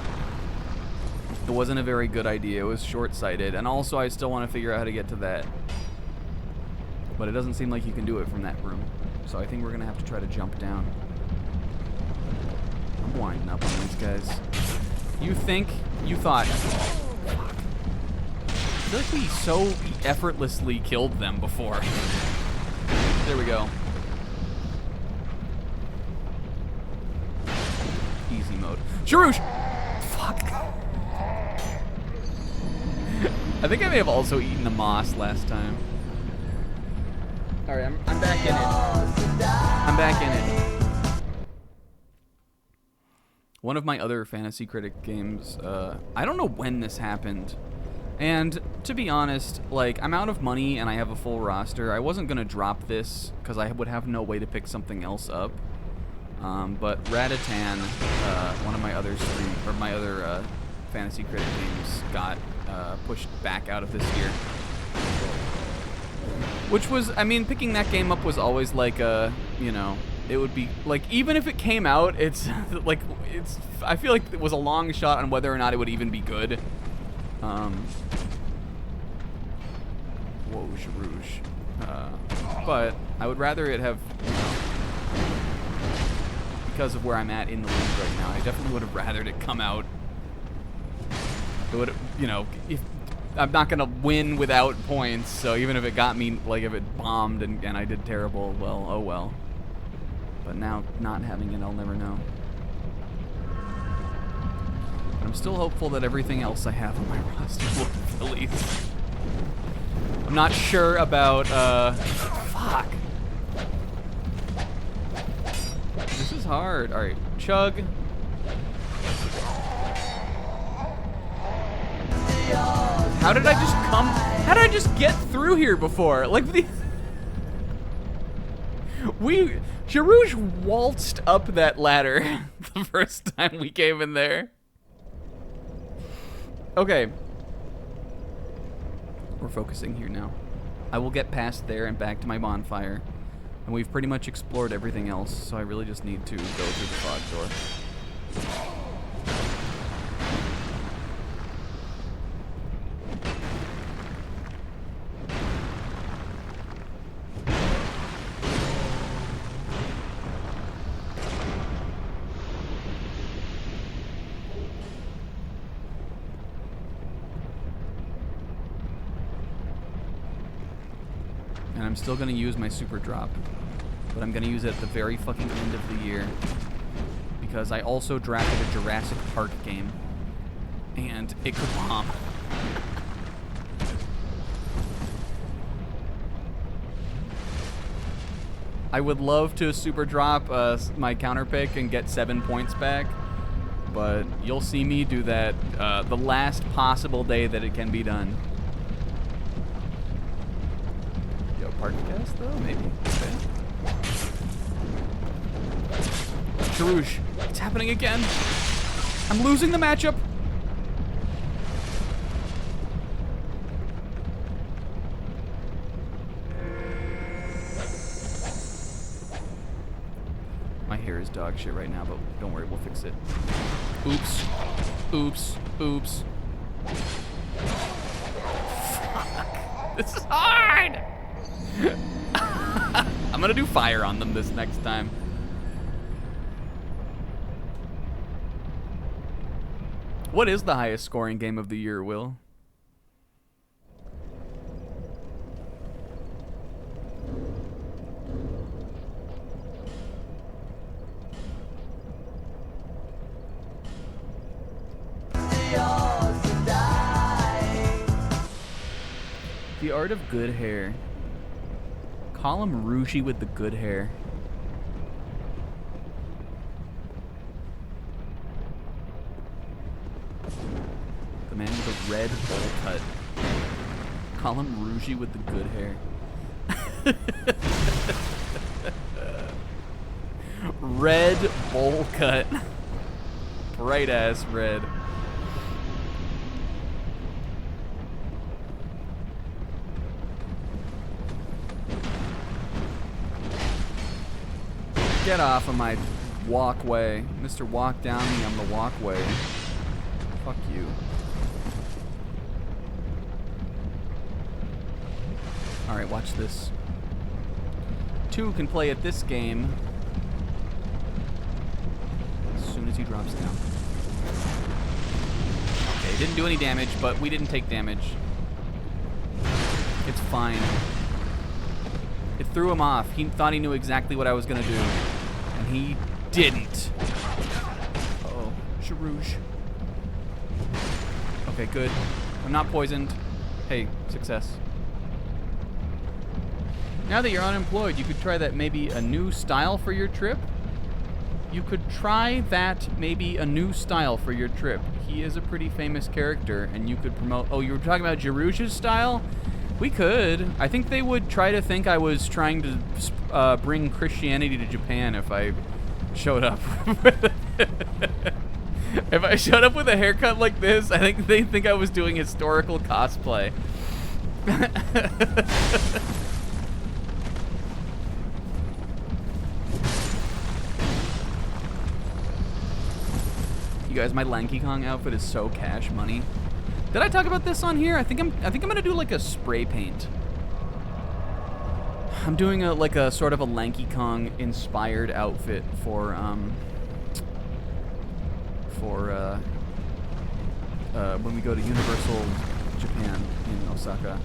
It wasn't a very good idea. It was short-sighted, and also I still want to figure out how to get to that. But it doesn't seem like you can do it from that room, so I think we're gonna have to try to jump down. I'm winding up on these guys. You thought... Fuck. I feel like we so effortlessly killed them before. There we go. Easy mode. Sharouche! Fuck. I think I may have also eaten the moss last time. Alright, I'm back in it. I'm back in it. One of my other Fantasy Critic games, I don't know when this happened. And to be honest, like, I'm out of money and I have a full roster. I wasn't going to drop this because I would have no way to pick something else up. But Ratatan, one of my other Fantasy Critic games, got pushed back out of this year. Which was, I mean, picking that game up was always like a, you know, it would be, like, even if it came out, it's, like, I feel like it was a long shot on whether or not it would even be good. Whoa, Sharouge. But I would rather it have, you know, because of where I'm at in the league right now, I definitely would have rathered it come out. It would, you know, if I'm not gonna win without points, so even if it got me, like, if it bombed and I did terrible, well, oh well. But now, not having it, I'll never know. But I'm still hopeful that everything else I have on my roster will release. I'm not sure about, fuck. This is hard. Alright, chug. How did I just get through here before? Like, Sharouge waltzed up that ladder the first time we came in there. Okay. We're focusing here now. I will get past there and back to my bonfire. And we've pretty much explored everything else, so I really just need to go through the fog door. And I'm still gonna use my super drop, but I'm gonna use it at the very fucking end of the year because I also drafted a Jurassic Park game and it could bomb. I would love to super drop my counter pick and get 7 points back, but you'll see me do that the last possible day that it can be done. Park cast though, maybe. Okay. Sharouge, it's happening again. I'm losing the matchup. My hair is dog shit right now, but don't worry, we'll fix it. Oops. Oops. Oops. Fuck. This is hard! I'm gonna do fire on them this next time. What is the highest scoring game of the year, Will? The Art of Good Hair. Call him Rougie with the good hair. The man with a red bowl cut. Call him Rougie with the good hair. Red bowl cut. Bright ass red. Get off of my walkway. Mr. Walk Down Me on the walkway. Fuck you. Alright, watch this. 2 can play at this game as soon as he drops down. Okay, didn't do any damage, but we didn't take damage. It's fine. It threw him off. He thought he knew exactly what I was gonna do. And he didn't. Uh-oh. Sharouge. Okay, good. I'm not poisoned. Hey, success. Now that you're unemployed, you could try that maybe a new style for your trip? you could try that, maybe a new style for your trip. He is a pretty famous character, and you could promote... Oh, you were talking about Jeruj's style? We could. I think they would try to think I was trying to bring Christianity to Japan if I showed up. If I showed up with a haircut like this, I think they'd think I was doing historical cosplay. You guys, my Lanky Kong outfit is so cash money. Did I talk about this on here? I think I'm gonna do like a spray paint. I'm doing a sort of a Lanky Kong inspired outfit for when we go to Universal Japan in Osaka,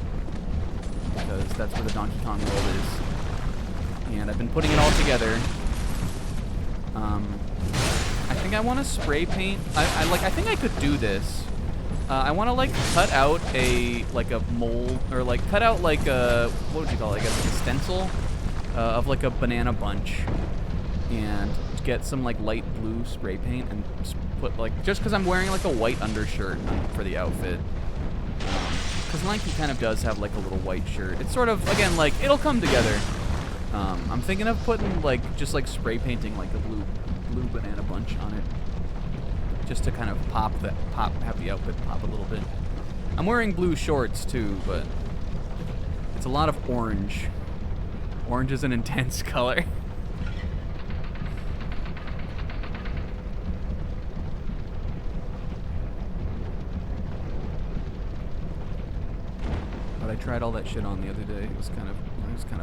because that's where the Donkey Kong world is. And I've been putting it all together. I think I want to spray paint. I think I could do this. I want to like cut out a mold, or like cut out like a, what would you call it? I guess like a stencil of like a banana bunch, and get some like light blue spray paint and put like, just because I'm wearing like a white undershirt for the outfit. Because Lanky kind of does have like a little white shirt. It's sort of, again, like it'll come together. I'm thinking of putting like just like spray painting like a blue banana bunch on it, just to kind of have the outfit pop a little bit. I'm wearing blue shorts too, but it's a lot of orange. Orange is an intense color. But I tried all that shit on the other day. It was kind of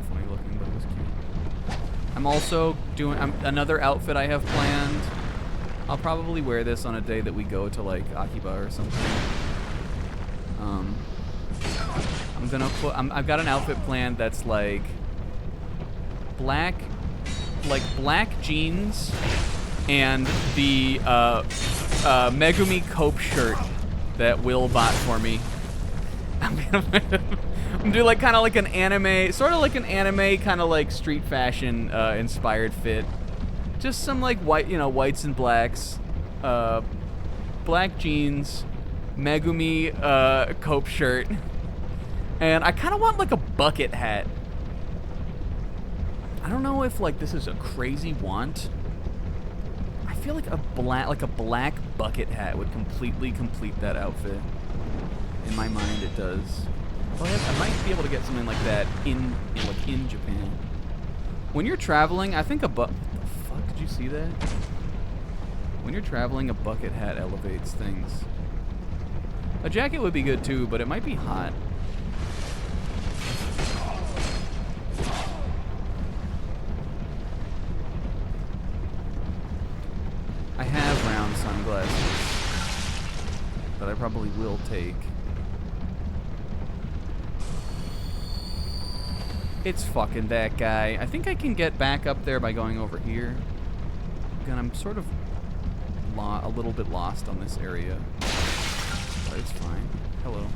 funny looking, but it was cute. I'm also doing another outfit I have planned. I'll probably wear this on a day that we go to like Akiba or something. I've got an outfit planned that's like black jeans and the Megumi Cope shirt that Will bought for me. I'm gonna do like kind of like an anime, sort of like an anime kind of like street fashion inspired fit. Just some like whites and blacks, black jeans, Megumi Cope shirt, and I kind of want like a bucket hat. I don't know if like this is a crazy want. I feel like a black bucket hat would completely complete that outfit. In my mind, it does. Well, I might be able to get something like that in Japan. When you're traveling, I think what the fuck, did you see that? When you're traveling, a bucket hat elevates things. A jacket would be good too, but it might be hot. I have round sunglasses that I probably will take. It's fucking that guy. I think I can get back up there by going over here. Again, I'm sort of a little bit lost on this area, but it's fine. Hello.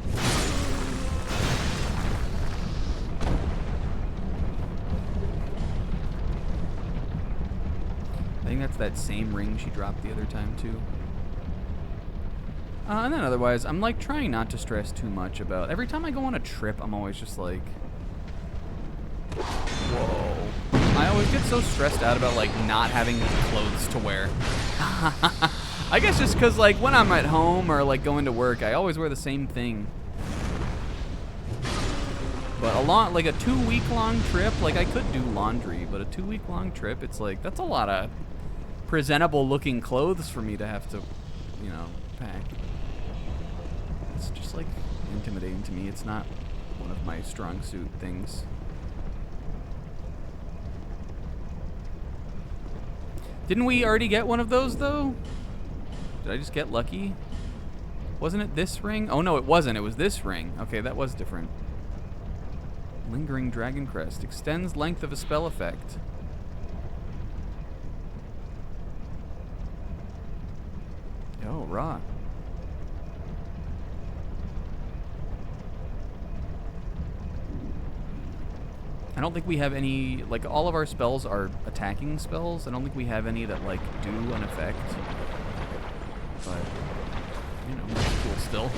I think that's that same ring she dropped the other time too. And then otherwise, I'm like trying not to stress too much about. Every time I go on a trip, I'm always just like, whoa. I always get so stressed out about like not having clothes to wear. I guess just because like when I'm at home or like going to work, I always wear the same thing. But like a 2-week-long trip, like I could do laundry, but a 2-week-long trip, it's like, that's a lot of presentable looking clothes for me to have to, pack. It's just like intimidating to me. It's not one of my strong suit things. Didn't we already get one of those, though? Did I just get lucky? Wasn't it this ring? Oh, no, it wasn't. It was this ring. Okay, that was different. Lingering Dragon Crest. Extends length of a spell effect. Oh, raw. I don't think we have any, like, all of our spells are attacking spells. I don't think we have any that, like, do an effect. But, you know, that's cool still.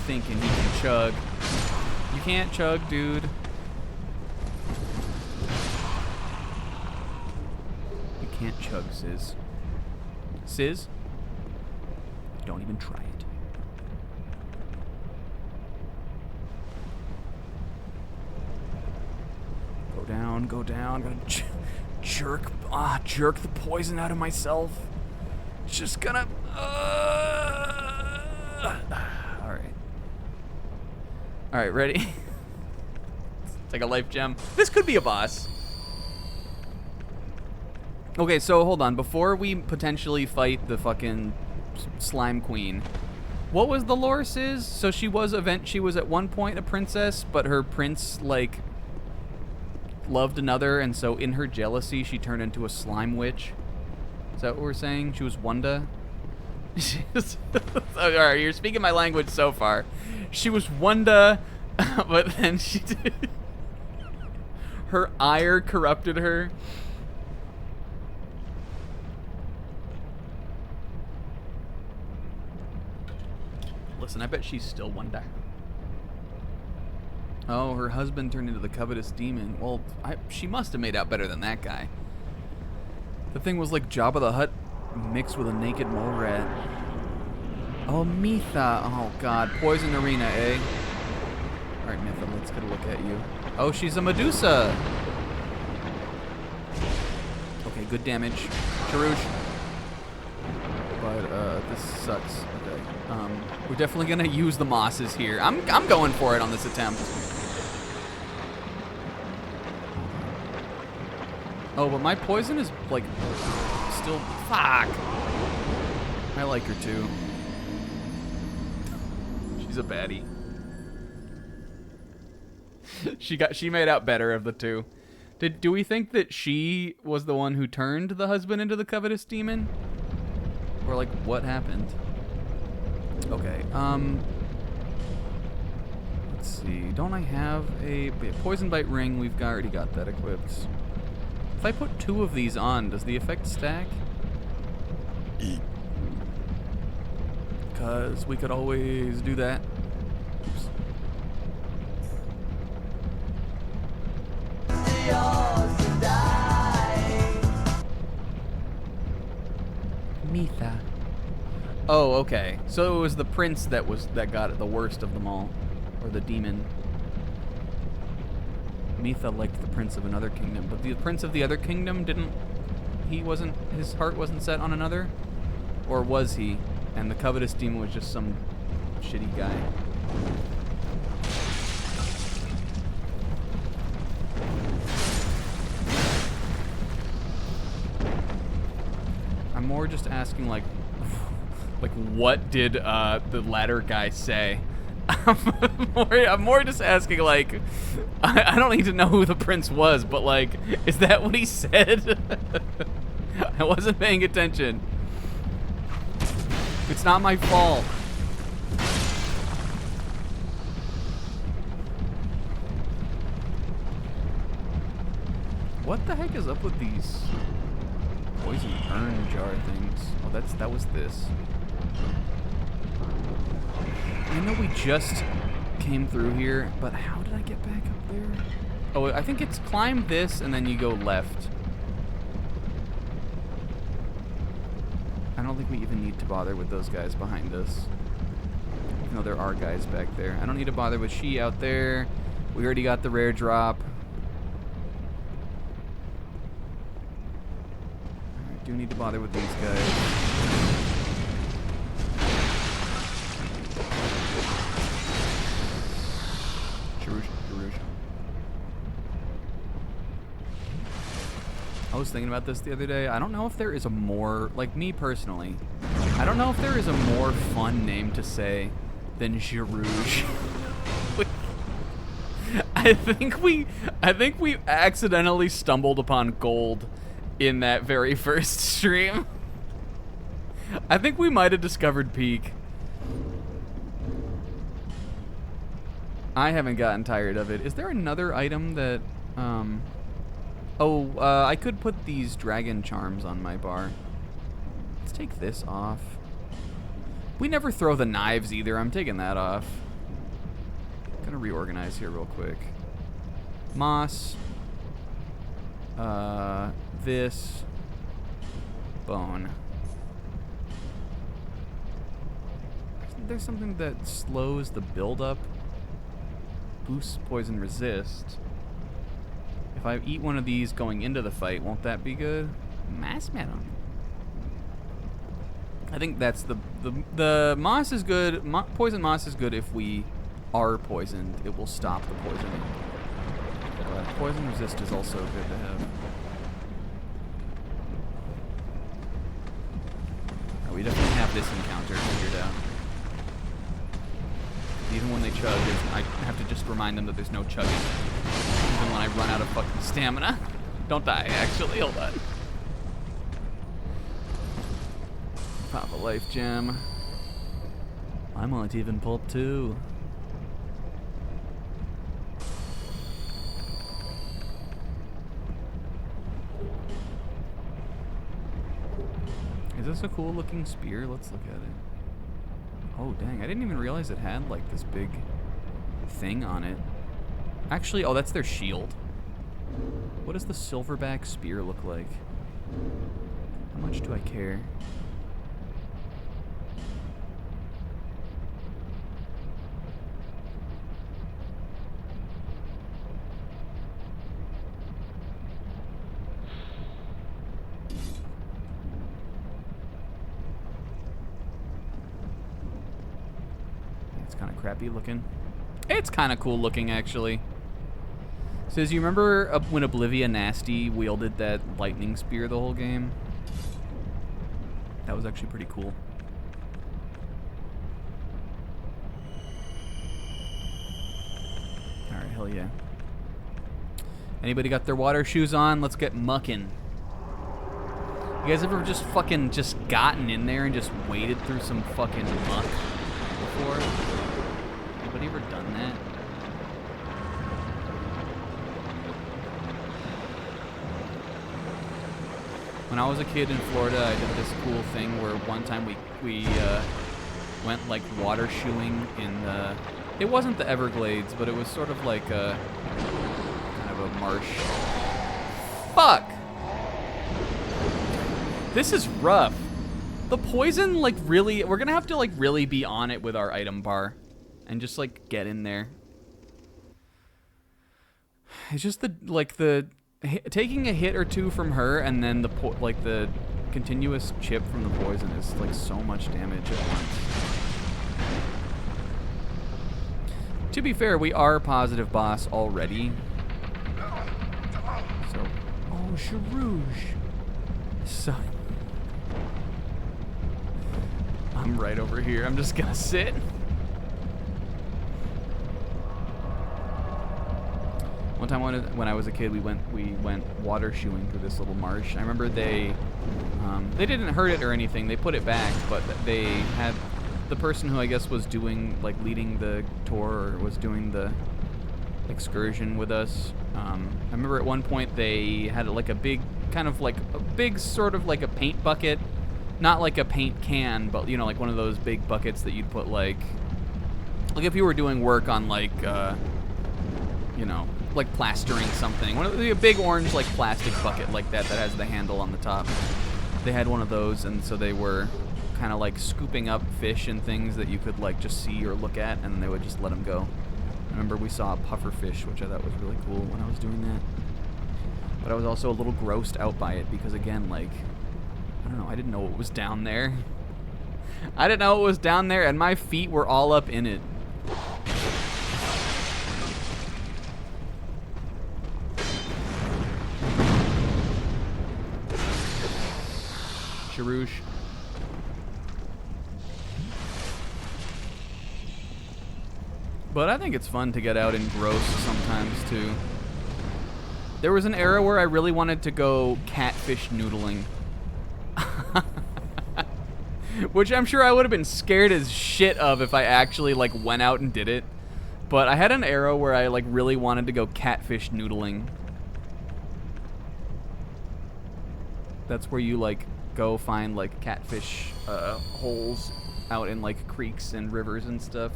Thinking he can chug. You can't chug, dude. You can't chug, Sizz. Sizz? Don't even try it. Go down, go down. Gonna jerk the poison out of myself. Just gonna. All right, ready? Take a life gem. This could be a boss. Okay, so hold on. Before we potentially fight the fucking slime queen, what was the lore, Sizz? So she was at one point a princess, but her prince, like, loved another, and so in her jealousy, she turned into a slime witch. Is that what we're saying? She was Wanda? All right, you're speaking my language so far. She was Wanda, but then she did. Her ire corrupted her. Listen, I bet she's still Wanda. Oh, her husband turned into the covetous demon. Well, she must have made out better than that guy. The thing was like Jabba the Hutt mixed with a naked mole rat. Oh, Mitha. Oh, God. Poison arena, eh? All right, Mitha, let's get a look at you. Oh, she's a Medusa. Okay, good damage. Charouche. But, this sucks. Okay. We're definitely going to use the mosses here. I'm going for it on this attempt. Oh, but my poison is, like, still... Fuck! I like her, too. She's a baddie. She made out better of the two. Do we think that she was the one who turned the husband into the covetous demon? Or, like, what happened? Okay, let's see. Don't I have a poison bite ring? We've already got that equipped. If I put 2 of these on, does the effect stack? Because we could always do that. Oops. Mitha. Oh, okay. So it was the prince that got it the worst of them all, or the demon. Mitha liked the prince of another kingdom, but the prince of the other kingdom his heart wasn't set on another? Or was he? And the covetous demon was just some shitty guy. I'm more just asking, like what did the latter guy say? I'm more just asking, like, I don't need to know who the prince was, but, like, is that what he said? I wasn't paying attention. It's not my fault. What the heck is up with these poison urn jar things? Oh, that was this. I know we just came through here, but how did I get back up there? Oh, I think it's climb this and then you go left. I don't think we even need to bother with those guys behind us. Even though there are guys back there. I don't need to bother with she out there. We already got the rare drop. I do need to bother with these guys. I was thinking about this the other day. I don't know if there is a more, like me personally, I don't know if there is a more fun name to say than Girouge. I think we accidentally stumbled upon gold in that very first stream. I think we might have discovered Peak. I haven't gotten tired of it. Is there another item that... I could put these dragon charms on my bar. Let's take this off. We never throw the knives either. I'm taking that off. Gonna reorganize here real quick. Moss. This. Bone. Isn't there something that slows the buildup? Boosts poison resist. If I eat one of these going into the fight, won't that be good? Mass metal. I think that's the moss is good. Poison moss is good if we are poisoned. It will stop the poisoning. But poison resist is also good to have. Oh, we definitely have this encounter figured out. Even when they chug, I have to just remind them that there's no chugging. Even when I run out of fucking stamina. Don't die, actually. Hold on. Pop a life gem. I might even pulp too. Is this a cool looking spear? Let's look at it. Oh dang, I didn't even realize it had like this big thing on it. Actually, oh, that's their shield. What does the silverback spear look like? How much do I care? It's kind of crappy looking. It's kind of cool looking, actually. Says, you remember when Oblivia Nasty wielded that lightning spear the whole game? That was actually pretty cool. Alright, hell yeah. Anybody got their water shoes on? Let's get mucking. You guys ever just fucking gotten in there and just waded through some fucking muck before? Anybody ever done that? When I was a kid in Florida, I did this cool thing where one time we went like water shoeing in the... It wasn't the Everglades, but it was sort of like a kind of a marsh. Fuck! This is rough. The poison, like, really... We're gonna have to, like, really be on it with our item bar. And just, like, get in there. It's just taking a hit or two from her and then the continuous chip from the poison is like so much damage at once. To be fair, we are positive boss already. So, oh, Sharouge. So, I'm right over here. I'm just gonna sit. One time when I was a kid, we went water shoeing through this little marsh. I remember they didn't hurt it or anything. They put it back, but they had the person who I guess was doing leading the tour or was doing the excursion with us. I remember at one point they had like a big sort of like a paint bucket, not like a paint can, but you know, like one of those big buckets that you'd put like if you were doing work on like you know, like plastering something. A big orange like plastic bucket like that has the handle on the top. They had one of those, and so they were kind of like scooping up fish and things that you could like just see or look at, and they would just let them go. I remember we saw a puffer fish, which I thought was really cool when I was doing that. But I was also a little grossed out by it because, again, like, I don't know, I didn't know what was down there. I didn't know what was down there, and my feet were all up in it. Sharouge. But I think it's fun to get out and gross sometimes, too. There was an era where I really wanted to go catfish noodling. Which I'm sure I would have been scared as shit of if I actually, like, went out and did it. But I had an era where I like really wanted to go catfish noodling. That's where you like go find like catfish holes out in like creeks and rivers and stuff,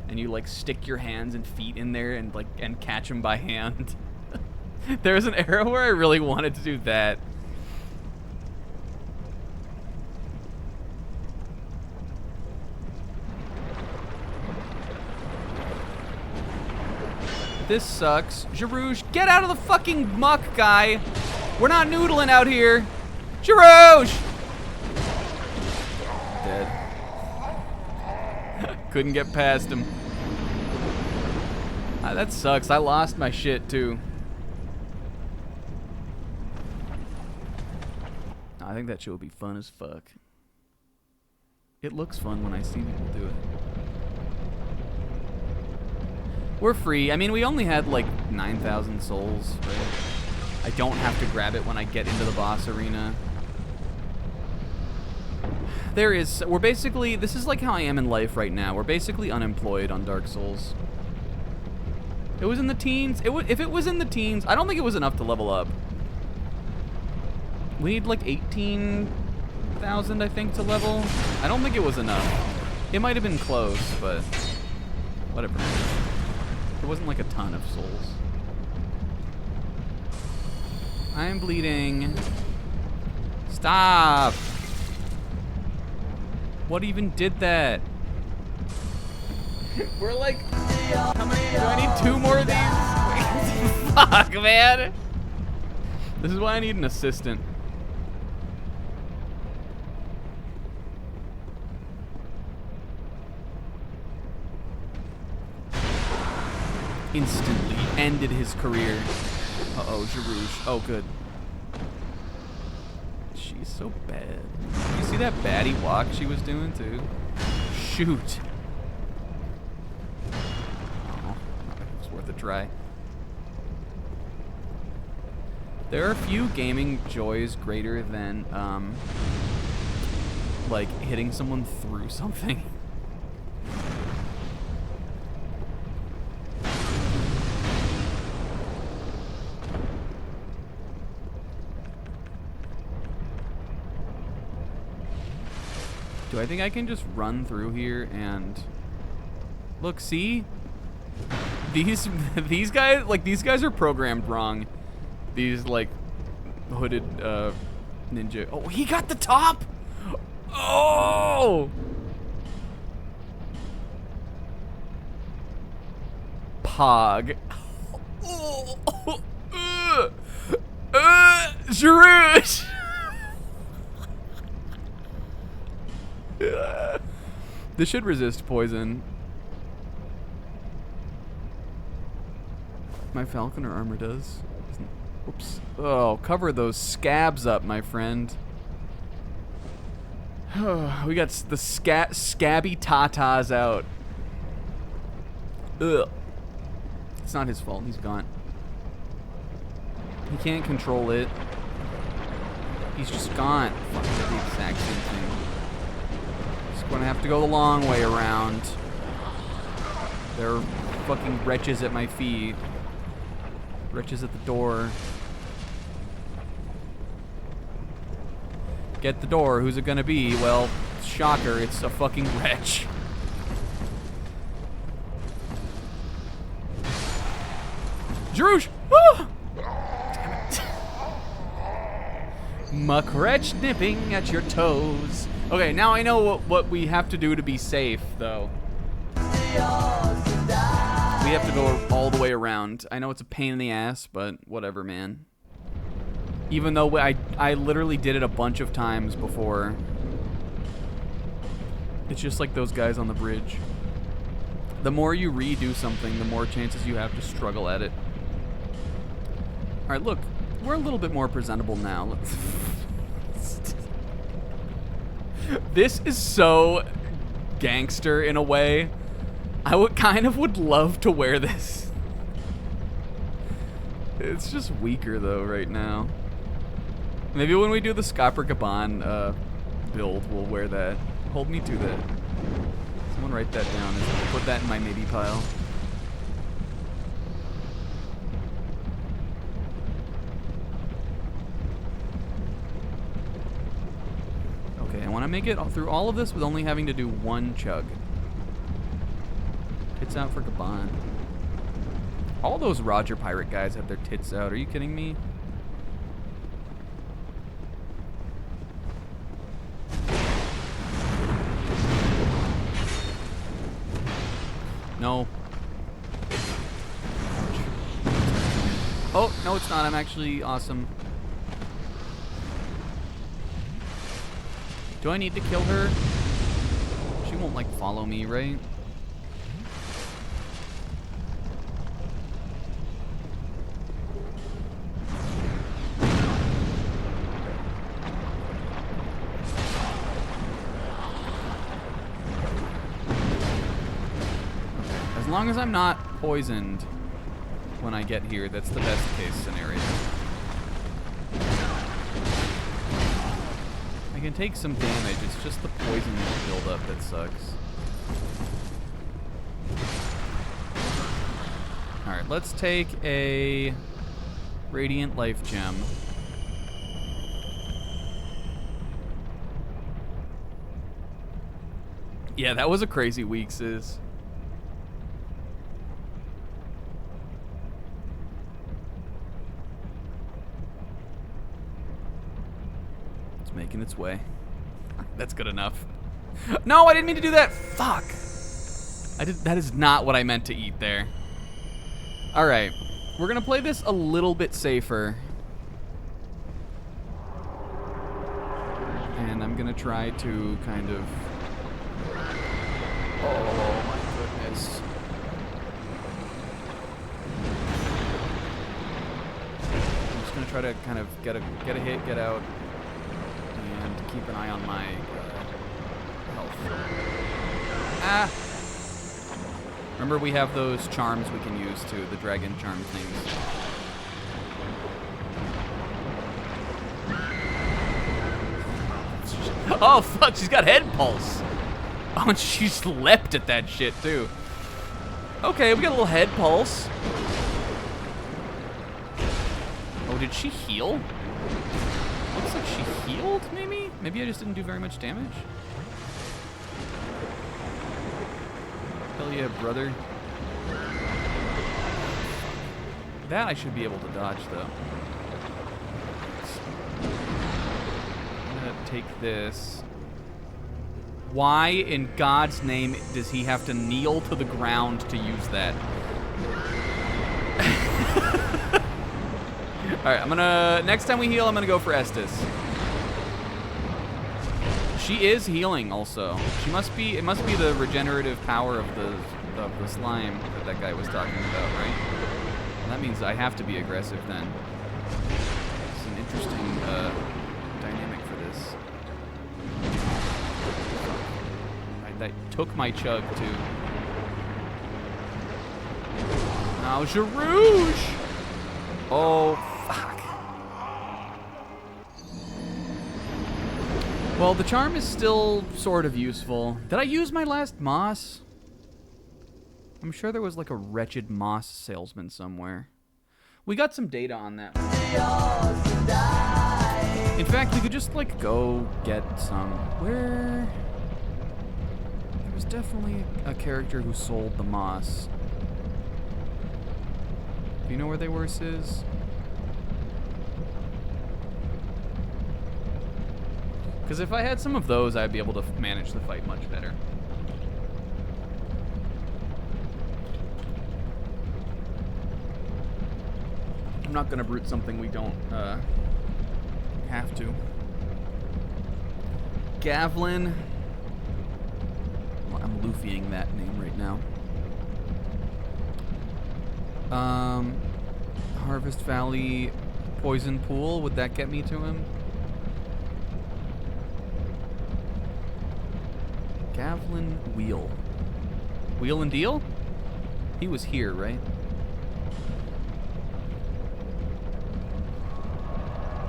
and you like stick your hands and feet in there and like and catch them by hand. There was an era where I really wanted to do that. This sucks. Jarouge, get out of the fucking muck, guy. We're not noodling out here. Jarouge! Dead. Couldn't get past him. That sucks. I lost my shit, too. I think that shit would be fun as fuck. It looks fun when I see people do it. We're free. I mean, we only had like 9,000 souls, right? I don't have to grab it when I get into the boss arena. We're basically, this is like how I am in life right now. We're basically unemployed on Dark Souls. It was in the teens. If it was in the teens, I don't think it was enough to level up. We need like 18,000, I think, to level. I don't think it was enough. It might have been close, but whatever. There wasn't like a ton of souls. I'm bleeding. Stop. What even did that? We're like, how many? Do I need 2 more of these? Fuck, man. This is why I need an assistant. Instantly ended his career. Uh-oh, Jarouge. Oh, good. She's so bad. You see that baddie walk she was doing, too? Shoot. Oh, it's worth a try. There are few gaming joys greater than, like, hitting someone through something. Do I think I can just run through here and look? See, these guys, like, these guys are programmed wrong. These like hooded ninja. Oh, he got the top. Oh, Pog. Jarouge. This should resist poison. My falconer armor does. Oops. Oh, cover those scabs up, my friend. We got the scabby tatas out. Ugh. It's not his fault. He's gone. He can't control it. He's just gone. Fuck, I did the exact same thing. Gonna have to go the long way around. There are fucking wretches at my feet. Wretches at the door. Get the door. Who's it gonna be? Well, shocker, it's a fucking wretch. Jarouge! Ah! Damn it. Muck wretch nipping at your toes. Okay, now I know what we have to do to be safe, though. We have to go all the way around. I know it's a pain in the ass, but whatever, man. Even though I literally did it a bunch of times before. It's just like those guys on the bridge. The more you redo something, the more chances you have to struggle at it. Alright, look. We're a little bit more presentable now. Let's... This is so gangster in a way. I would love to wear this. It's just weaker though right now. Maybe when we do the Scopper Gaban build, we'll wear that. Hold me to that. Someone write that down and put that in my maybe pile. make it through all of this with only having to do one chug. Tits out for Gabon. All those Roger Pirate guys have their tits out. Are you kidding me? No. Oh, no, it's not. I'm actually awesome. Do I need to kill her? She won't, like, follow me, right? As long as I'm not poisoned when I get here, that's the best case scenario. I can take some damage, it's just the poison buildup that sucks. Alright, let's take a Radiant Life Gem. Yeah, that was a crazy week, Sis. Making its way. That's good enough. No, I didn't mean to do that. Fuck. That is not what I meant to eat there. All right. We're going to play this a little bit safer. And I'm going to try to kind of... Oh, my goodness. I'm just going to try to kind of get a hit, get out. And keep an eye on my health. Ah! Remember, we have those charms we can use too, the dragon charm things. Oh, fuck, she's got head pulse. Oh, and she's leapt at that shit too. Okay, we got a little head pulse. Oh, did she heal? Looks like she healed, maybe? Maybe I just didn't do very much damage? Hell yeah, brother. That I should be able to dodge, though. I'm gonna take this. Why in God's name does he have to kneel to the ground to use that? Alright, I'm gonna... Next time we heal, I'm gonna go for Estes. She is healing, also. She must be... It must be the regenerative power of the slime that guy was talking about, right? Well, that means I have to be aggressive, then. It's an interesting dynamic for this. That took my chug, too. Now, Jarouge! Oh, fuck. Well, the charm is still sort of useful. Did I use my last moss? I'm sure there was like a wretched moss salesman somewhere. We got some data on that. In fact, we could just like go get some. Where? There was definitely a character who sold the moss. Do you know where they were, Sis? Because if I had some of those, I'd be able to manage the fight much better. I'm not going to brute something we don't have to. Gavlin. Well, I'm Luffying that name right now. Harvest Valley Poison Pool. Would that get me to him? Gavlin Wheel. Wheel and Deal? He was here, right?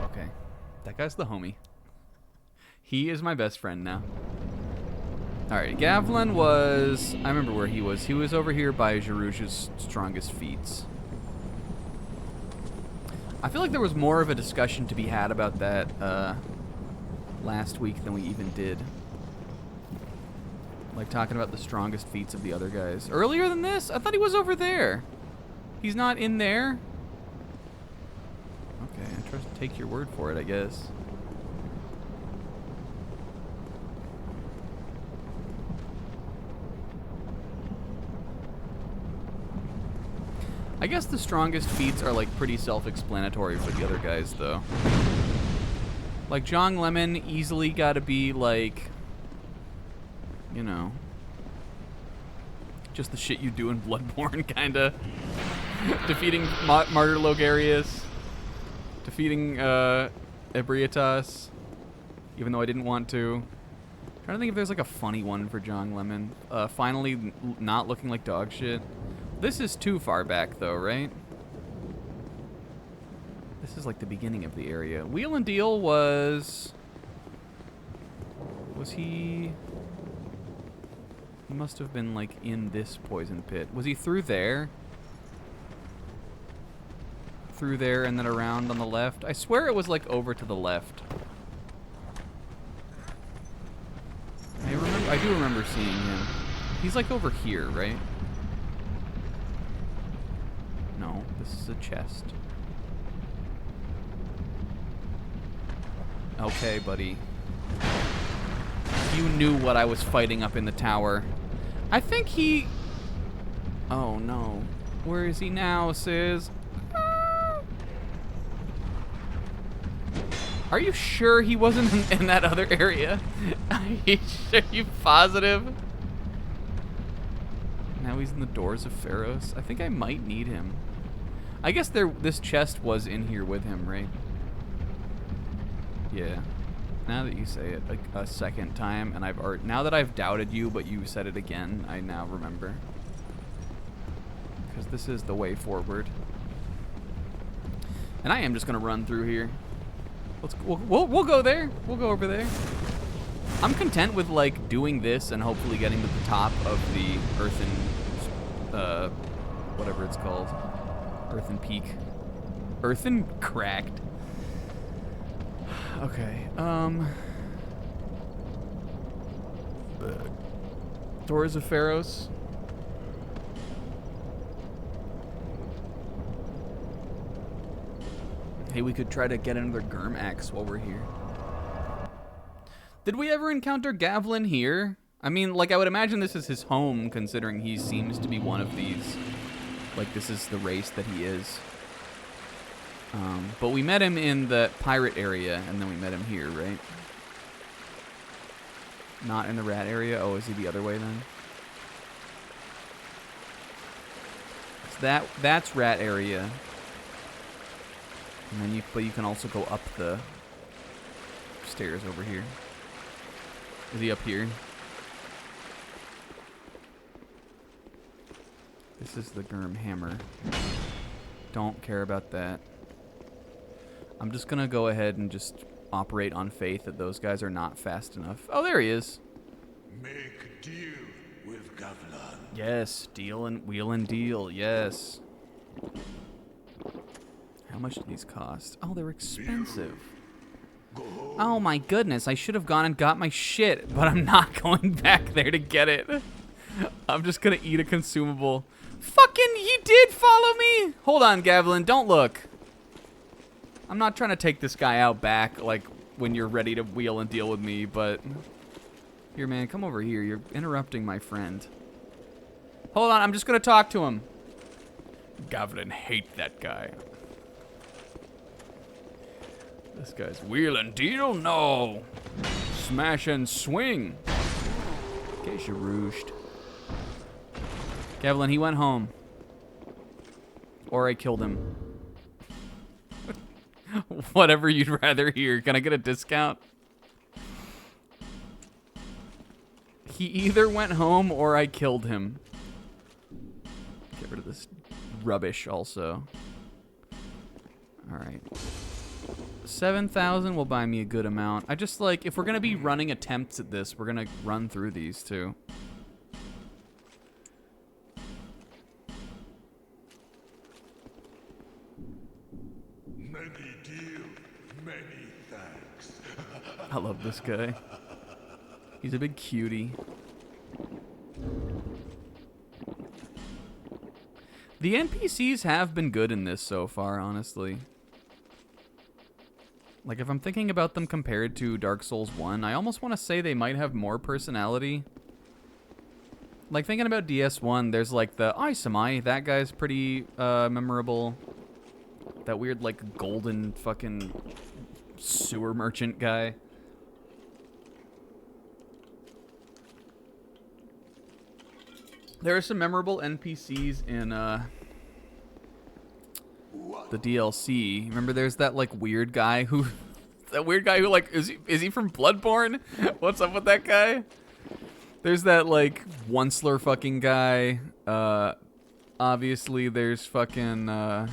Okay. That guy's the homie. He is my best friend now. Alright, Gavlin was... I remember where he was. He was over here by Jarouge's strongest feats. I feel like there was more of a discussion to be had about that last week than we even did. Like talking about the strongest feats of the other guys. Earlier than this? I thought he was over there. He's not in there? Okay, I trust take your word for it, I guess. I guess the strongest feats are like pretty self-explanatory for the other guys though. Like John Lemon easily gotta be like, you know, just the shit you do in Bloodborne kinda. Defeating Martyr Logarius. Defeating Ebrietas. Even though I didn't want to. Trying to think if there's like a funny one for John Lemon. Finally not looking like dog shit. This is too far back, though, right? This is like the beginning of the area. Wheel and Deal was... Was he... He must have been, like, in this poison pit. Was he through there? Through there and then around on the left? I swear it was, like, over to the left. I do remember seeing him. He's, like, over here, right? No, this is a chest. Okay, buddy. You knew what I was fighting up in the tower. I think he... Oh, no. Where is he now, Sis? Are you sure he wasn't in that other area? Are you sure? You positive? Now he's in the Doors of Pharos. I think I might need him. I guess this chest was in here with him, right? Yeah. Now that you say it like a second time, and now that I've doubted you, but you said it again, I now remember. Because this is the way forward. And I am just gonna run through here. We'll go there. We'll go over there. I'm content with like doing this and hopefully getting to the top of the earthen, whatever it's called. Earthen Peak. Earthen Cracked. Okay, Doors of Pharos. Hey, we could try to get another Gurm axe while we're here. Did we ever encounter Gavlin here? I mean, like, I would imagine this is his home, considering he seems to be one of these. Like, this is the race that he is. But we met him in the pirate area, and then we met him here, right? Not in the rat area? Oh, is he the other way then? So that's rat area. And then but you can also go up the stairs over here. Is he up here? This is the Gurm hammer. Don't care about that. I'm just gonna go ahead and just operate on faith that those guys are not fast enough. Oh, there he is. Make deal with Gavlan. Yes, wheel and deal, yes. How much do these cost? Oh, they're expensive. Oh my goodness, I should have gone and got my shit, but I'm not going back there to get it. I'm just gonna eat a consumable. Fucking, he did follow me! Hold on, Gavlin, don't look. I'm not trying to take this guy out back, like, when you're ready to wheel and deal with me, but... Here, man, come over here. You're interrupting my friend. Hold on, I'm just gonna talk to him. Gavlin hate that guy. This guy's wheel and deal? No! Smash and swing! Okay, rouged. Gavlin, he went home. Or I killed him. Whatever you'd rather hear. Can I get a discount? He either went home or I killed him. Get rid of this rubbish also. Alright. 7,000 will buy me a good amount. I just like, if we're going to be running attempts at this, we're going to run through these too. Many thanks. I love this guy. He's a big cutie. The NPCs have been good in this so far, honestly. Like, if I'm thinking about them compared to Dark Souls 1, I almost want to say they might have more personality. Like, thinking about DS1, there's like the Isamai. That guy's pretty memorable. That weird, like, golden fucking sewer merchant guy. There are some memorable NPCs in the DLC. Remember, there's that like weird guy who, like is he from Bloodborne? What's up with that guy? There's that like Onceler fucking guy. Obviously there's fucking the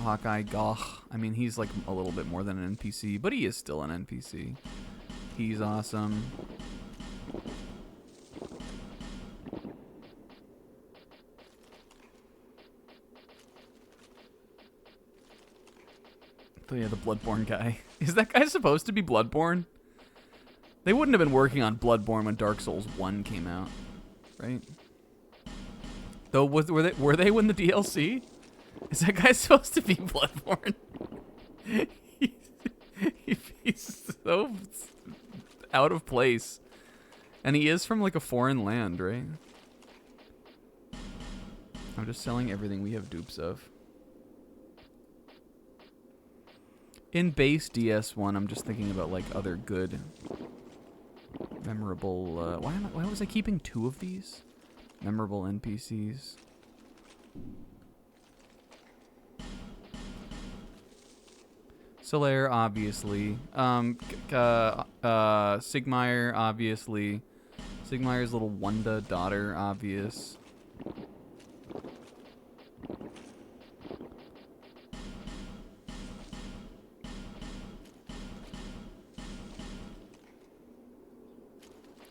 Hawkeye Goch. I mean, he's like a little bit more than an NPC, but he is still an NPC. He's awesome. So yeah, the Bloodborne guy. Is that guy supposed to be Bloodborne? They wouldn't have been working on Bloodborne when Dark Souls 1 came out, right? Though were they when the DLC? Is that guy supposed to be Bloodborne? he's so out of place. And he is from like a foreign land, right? I'm just selling everything we have dupes of. In base DS1, I'm just thinking about like other good, memorable. Why was I keeping 2 of these? Memorable NPCs. Solaire, obviously. Sigmire, obviously. Sigmire's little Wanda daughter, obvious.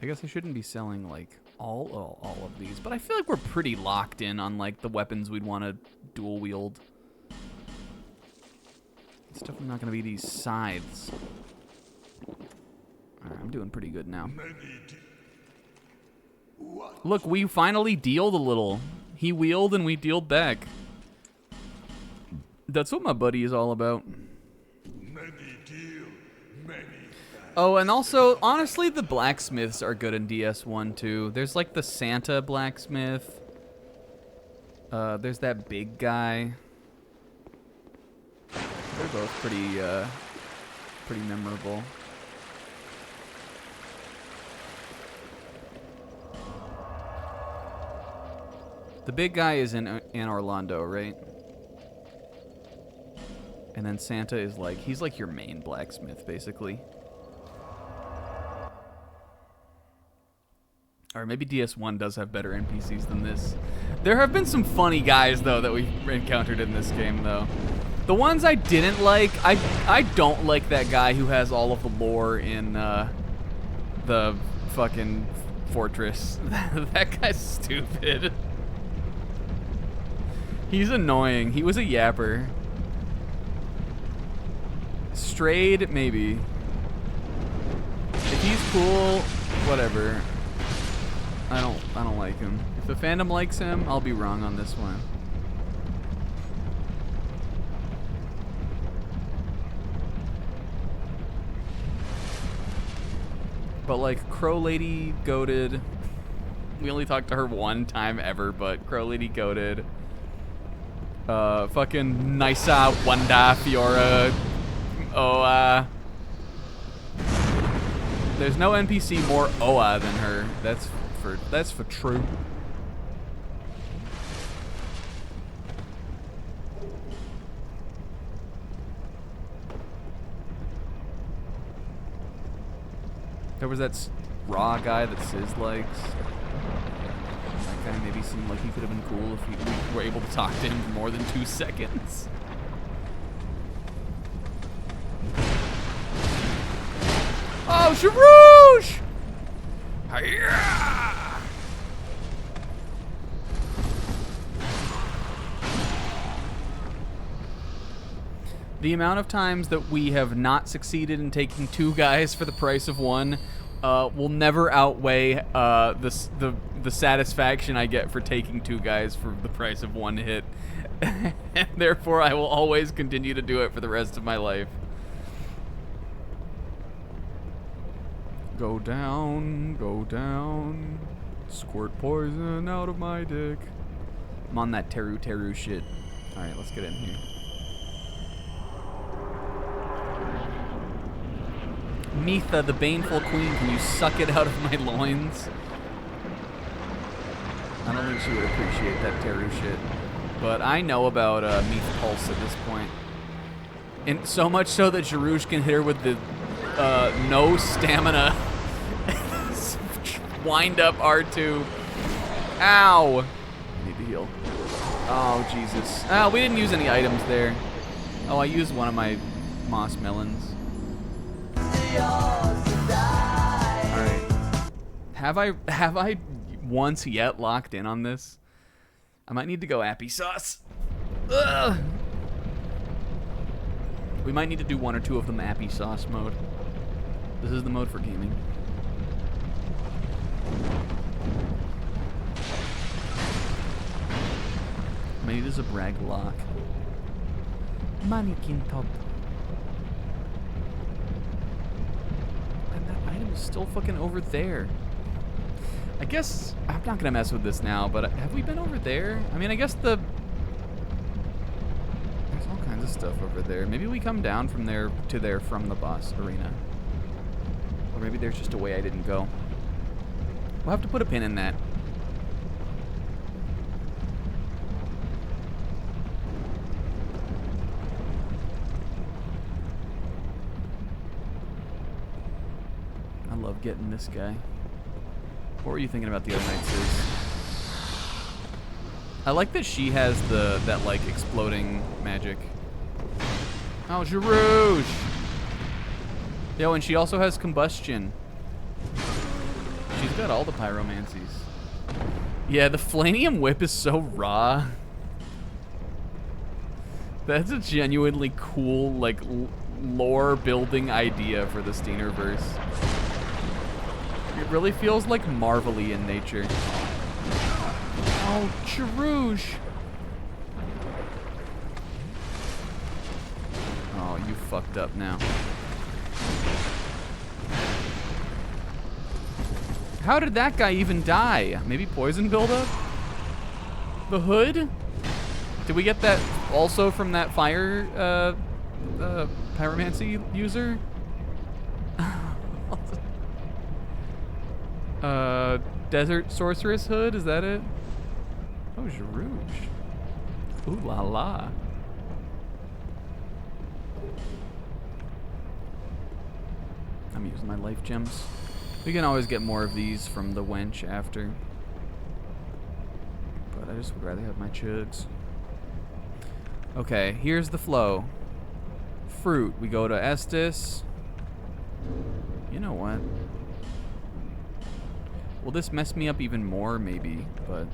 I guess I shouldn't be selling like all of these, but I feel like we're pretty locked in on like the weapons we'd want to dual wield. It's definitely not going to be these scythes. Alright, I'm doing pretty good now. Look, we finally dealed a little. He wheeled and we dealed back. That's what my buddy is all about. Oh, and also, honestly, the blacksmiths are good in DS1 too. There's like the Santa blacksmith. There's that big guy. They're both pretty memorable. The big guy is in Orlando, right? And then Santa is like, he's like your main blacksmith, basically. Or maybe DS1 does have better NPCs than this. There have been some funny guys, though, that we've encountered in this game, though. The ones I didn't like, I don't like that guy who has all of the lore in the fucking fortress. That guy's stupid. He's annoying. He was a yapper. Strayed, maybe. If he's cool, whatever. I don't like him. If the fandom likes him, I'll be wrong on this one. But like Crow Lady goated. We only talked to her one time ever, but Crow Lady goated. Fucking Nisa Wanda Fiora. There's no NPC more Oa than her. That's for true. There was that raw guy that Sizz likes. That guy maybe seemed like he could have been cool if we were able to talk to him for more than 2 seconds. Oh, Sharouche! Hi-ya! The amount of times that we have not succeeded in taking 2 guys for the price of 1 will never outweigh the satisfaction I get for taking 2 guys for the price of 1 hit. And therefore, I will always continue to do it for the rest of my life. Go down, squirt poison out of my dick. I'm on that teru shit. Alright, let's get in here. Mitha, the baneful queen, can you suck it out of my loins? I don't think she would appreciate that teru shit. But I know about Mitha Pulse at this point. And so much so that Jarouge can hit her with the no stamina wind up R2. Ow! I need to heal. Oh, Jesus. Oh, we didn't use any items there. Oh, I used one of my moss melons. Alright. Have I once yet locked in on this? I might need to go appy sauce. Ugh. We might need to do 1 or 2 of them appy sauce mode. This is the mode for gaming. Maybe there's a brag lock. Mannequin top. And that item is still fucking over there. I guess I'm not gonna mess with this now, but have we been over there? I mean, I guess there's all kinds of stuff over there. Maybe we come down from there to there from the boss arena. Or maybe there's just a way I didn't go. We'll have to put a pin in that. I love getting this guy. What were you thinking about the other night, Sis? I like that she has that like exploding magic. Oh, Jarouge! Yo, and she also has combustion. She's got all the pyromancies. Yeah, the Flanium Whip is so raw. That's a genuinely cool, like, lore-building idea for the Steinerverse. It really feels like Marvel-y in nature. Oh, Jarouge! Oh, you fucked up now. How did that guy even die? Maybe poison buildup? The hood? Did we get that also from that fire pyromancy user? Desert sorceress hood, is that it? Oh, Jarouge. Ooh la la. I'm using my life gems. We can always get more of these from the wench after. But I just would rather have my chugs. Okay, here's the flow. Fruit. We go to Estes. You know what? Will this mess me up even more? Maybe, but...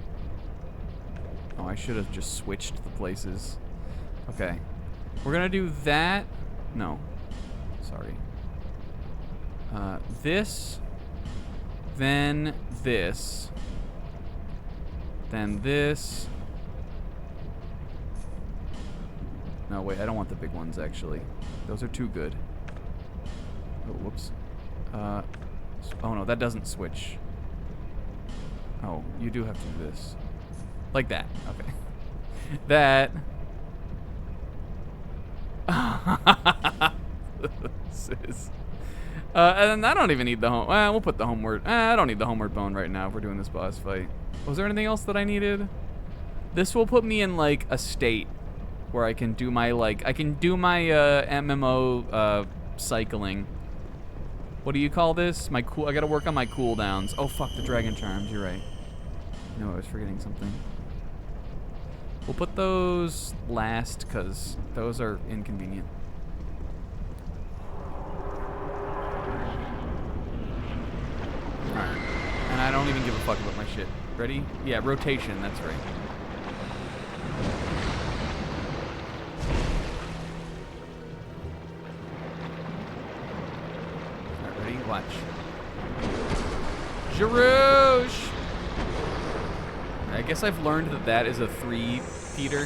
Oh, I should have just switched the places. Okay. We're gonna do that. No. Sorry. This. Then this. Then this. No, wait, I don't want the big ones, actually. Those are too good. Oh, whoops. Oh, no, that doesn't switch. Oh, you do have to do this. Like that. Okay. That. And then I don't even need the home. We'll put the homeward. I don't need the homeward bone right now if we're doing this boss fight. Was there anything else that I needed? This will put me in like a state where I can do my MMO cycling. What do you call this? I gotta work on my cooldowns. Oh fuck, the dragon charms. You're right. No, I was forgetting something. We'll put those last because those are inconvenient. Alright. And I don't even give a fuck about my shit. Ready? Yeah, rotation, that's right. watch. Jarouche! I guess I've learned that that is a 3-peater.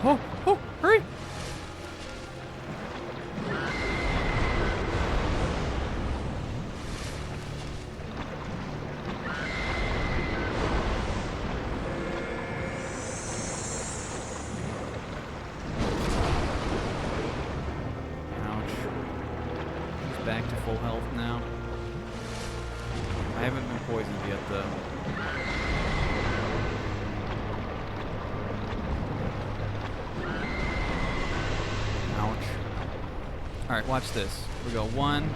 Oh, oh, hurry! Ouch. He's back to full health now. I haven't been poisoned yet, though. All right, watch this. We go 1,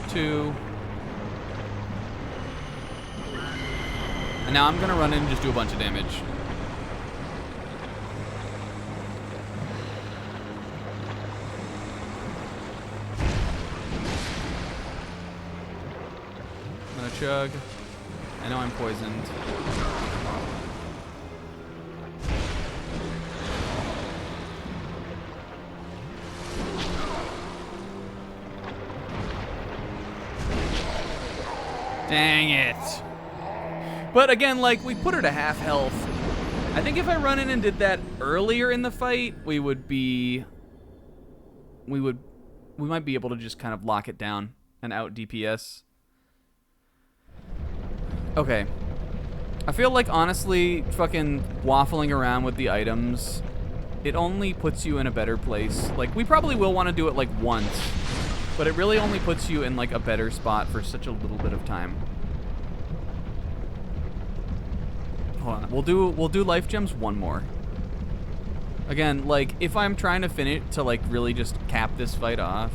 2, and now I'm gonna run in and just do a bunch of damage. I'm gonna chug. I know I'm poisoned. Dang it. But again, like, we put her to half health. I think if I run in and did that earlier in the fight, we might be able to just kind of lock it down and out DPS. Okay. I feel like, honestly, fucking waffling around with the items, it only puts you in a better place. Like, we probably will want to do it, like, once. But it really only puts you in, like, a better spot for such a little bit of time. Hold on. We'll do life gems one more. Again, like, if I'm trying to finish to, like, really just cap this fight off,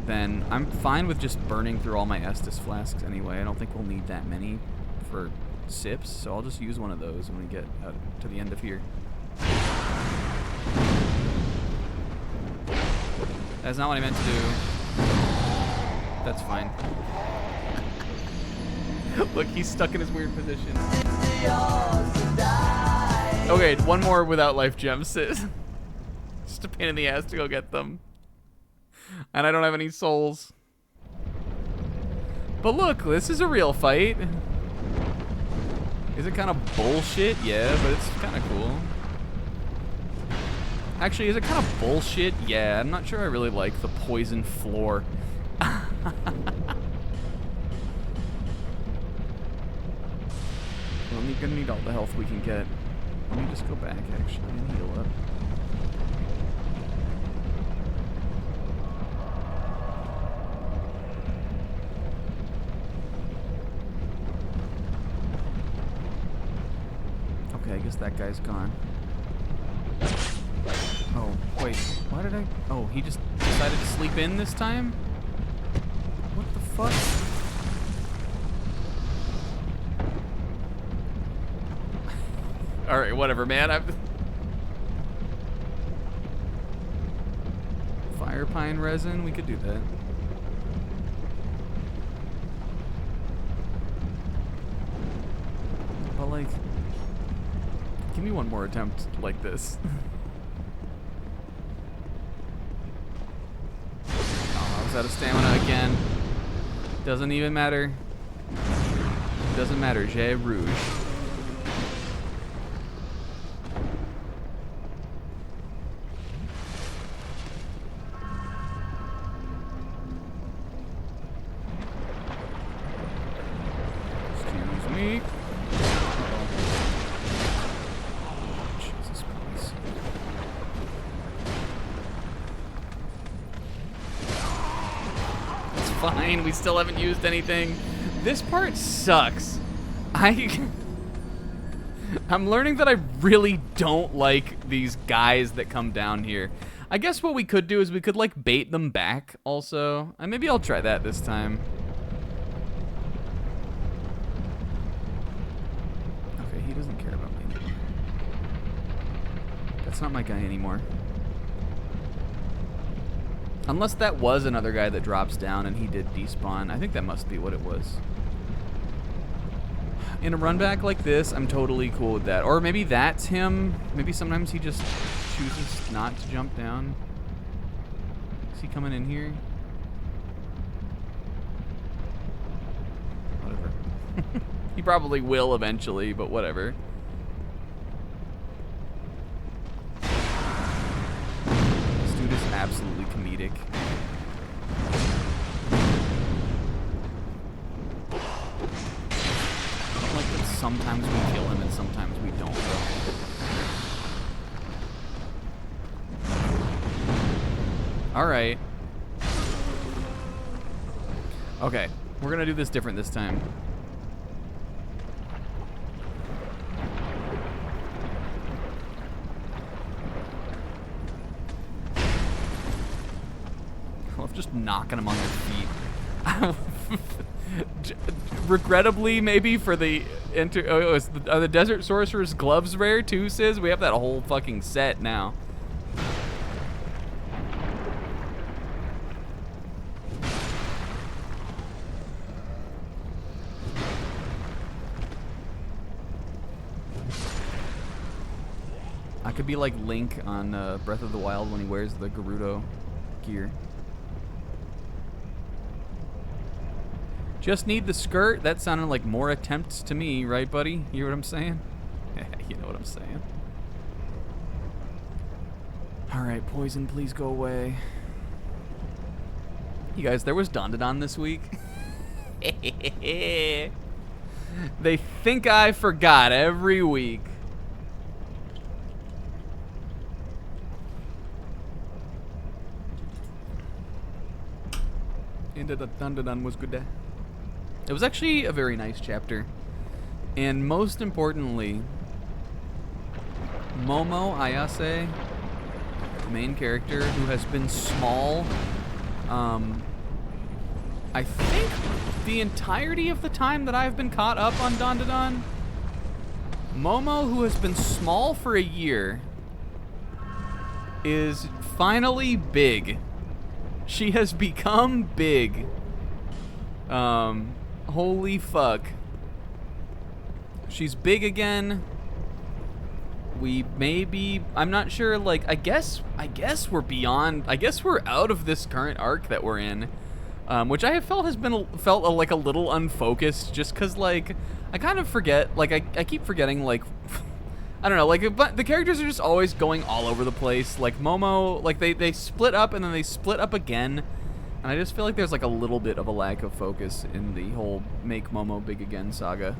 then I'm fine with just burning through all my Estus flasks anyway. I don't think we'll need that many for sips, so I'll just use one of those when we get out to the end of here. That's not what I meant to do. That's fine. Look, he's stuck in his weird position. Okay, one more without life gems, sis. Just a pain in the ass to go get them. And I don't have any souls. But look, this is a real fight. Is it kind of bullshit? Yeah, but it's kind of cool. Actually, is it kind of bullshit? Yeah, I'm not sure I really like the poison floor. We're gonna need all the health we can get. Let me just go back, actually, and heal up. Okay, I guess that guy's gone. Oh, wait, why did I... Oh, he just decided to sleep in this time? What the fuck? Alright, whatever, man. Fire pine resin? We could do that. But, like... Give me one more attempt like this. Oh, I was out of stamina again. Doesn't even matter. Doesn't matter. J'ai Rouge. Excuse me. Jesus Christ. It's fine. We still haven't used anything. This part sucks. I'm learning that I really don't like these guys that come down here. I guess what we could do is we could, like, bait them back also. And maybe I'll try that this time. Okay, he doesn't care about me That's not my guy anymore. Unless that was another guy that drops down and he did despawn. I think that must be what it was. In a run back like this, I'm totally cool with that. Or maybe that's him. Maybe sometimes he just chooses not to jump down. Is he coming in here? Whatever. He probably will eventually, but whatever. This dude is absolutely comedic. I don't like that sometimes we kill him and sometimes we don't, though. Alright. Okay, we're gonna do this different this time. I love just knocking them on their feet. Regrettably, maybe for the are the Desert Sorcerer's gloves rare too, Sis? We have that whole fucking set now. I could be like Link on Breath of the Wild when he wears the Gerudo gear. Just need the skirt? That sounded like more attempts to me, right, buddy? You know what I'm saying? You know what I'm saying. Alright, poison, please go away. You guys, there was Dondodon this week. They think I forgot every week. And the Dondodon was good. It was actually a very nice chapter. And most importantly, Momo Ayase, the main character, who has been small, I think the entirety of the time that I've been caught up on Dondodon, Momo, who has been small for a year, is finally big. She has become big. Holy fuck. She's big again. We maybe, I'm not sure, like, I guess we're beyond, I guess we're out of this current arc that we're in. Which I have felt has been, like a little unfocused, just cause like, I kind of forget, like, I keep forgetting, like, I don't know, like, but the characters are just always going all over the place. Like Momo, like they split up and then they split up again. And I just feel like there's like a little bit of a lack of focus in the whole Make Momo Big Again saga.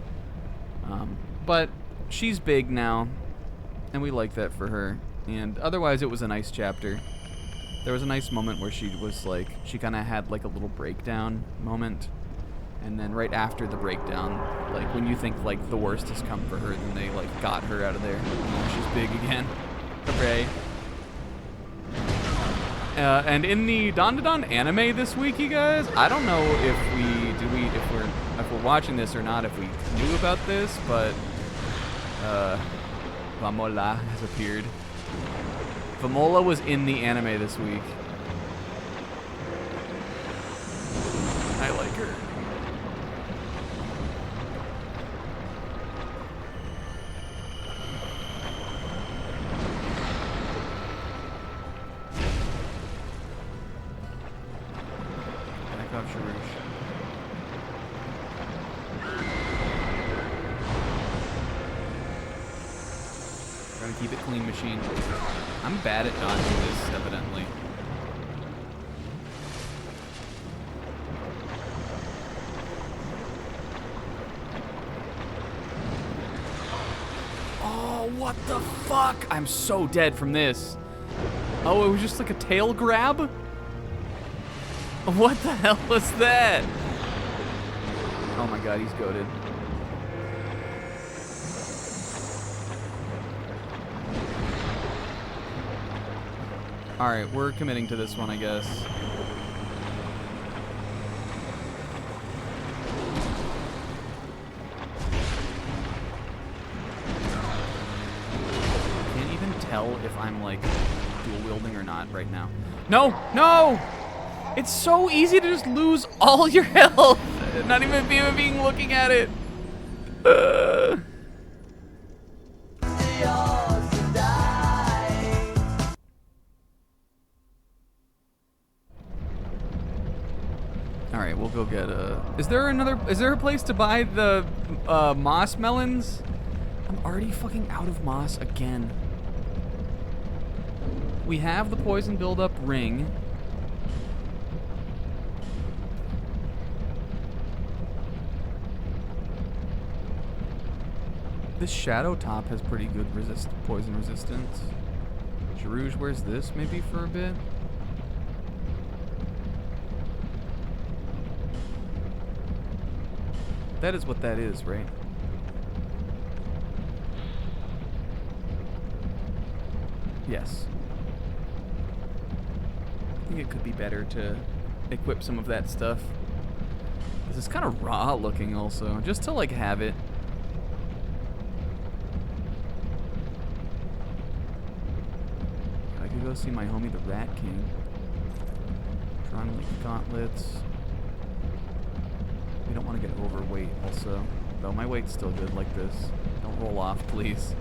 But she's big now, and we like that for her. And otherwise, it was a nice chapter. There was a nice moment where she was like, she kind of had like a little breakdown moment. And then right after the breakdown, like when you think like the worst has come for her, then they like got her out of there. And she's big again. Hooray. And in the Dondodon anime this week, you guys, I don't know if we're watching this or not, if we knew about this, but Vamola has appeared. Vamola was in the anime this week. I like her. Gotta keep it clean, machine. I'm bad at dodging this, evidently. Oh, what the fuck? I'm so dead from this. Oh, it was just like a tail grab? What the hell was that? Oh my god, he's goated. Alright, we're committing to this one, I guess. Can't even tell tell if I'm like dual wielding or not right now. No, no! It's so easy to just lose all your health. Not even being looking at it. All right, we'll go get a. Is there a place to buy the moss melons? I'm already fucking out of moss again. We have the poison buildup ring. This shadow top has pretty good poison resistance. Jarouge wears this maybe for a bit. That is what that is, right? Yes. I think it could be better to equip some of that stuff. This is kind of raw looking also, just to like have it. I could go see my homie the Rat King. Tron Leaf Gauntlets. We don't want to get overweight also. Though my weight's still good like this. Don't roll off, please.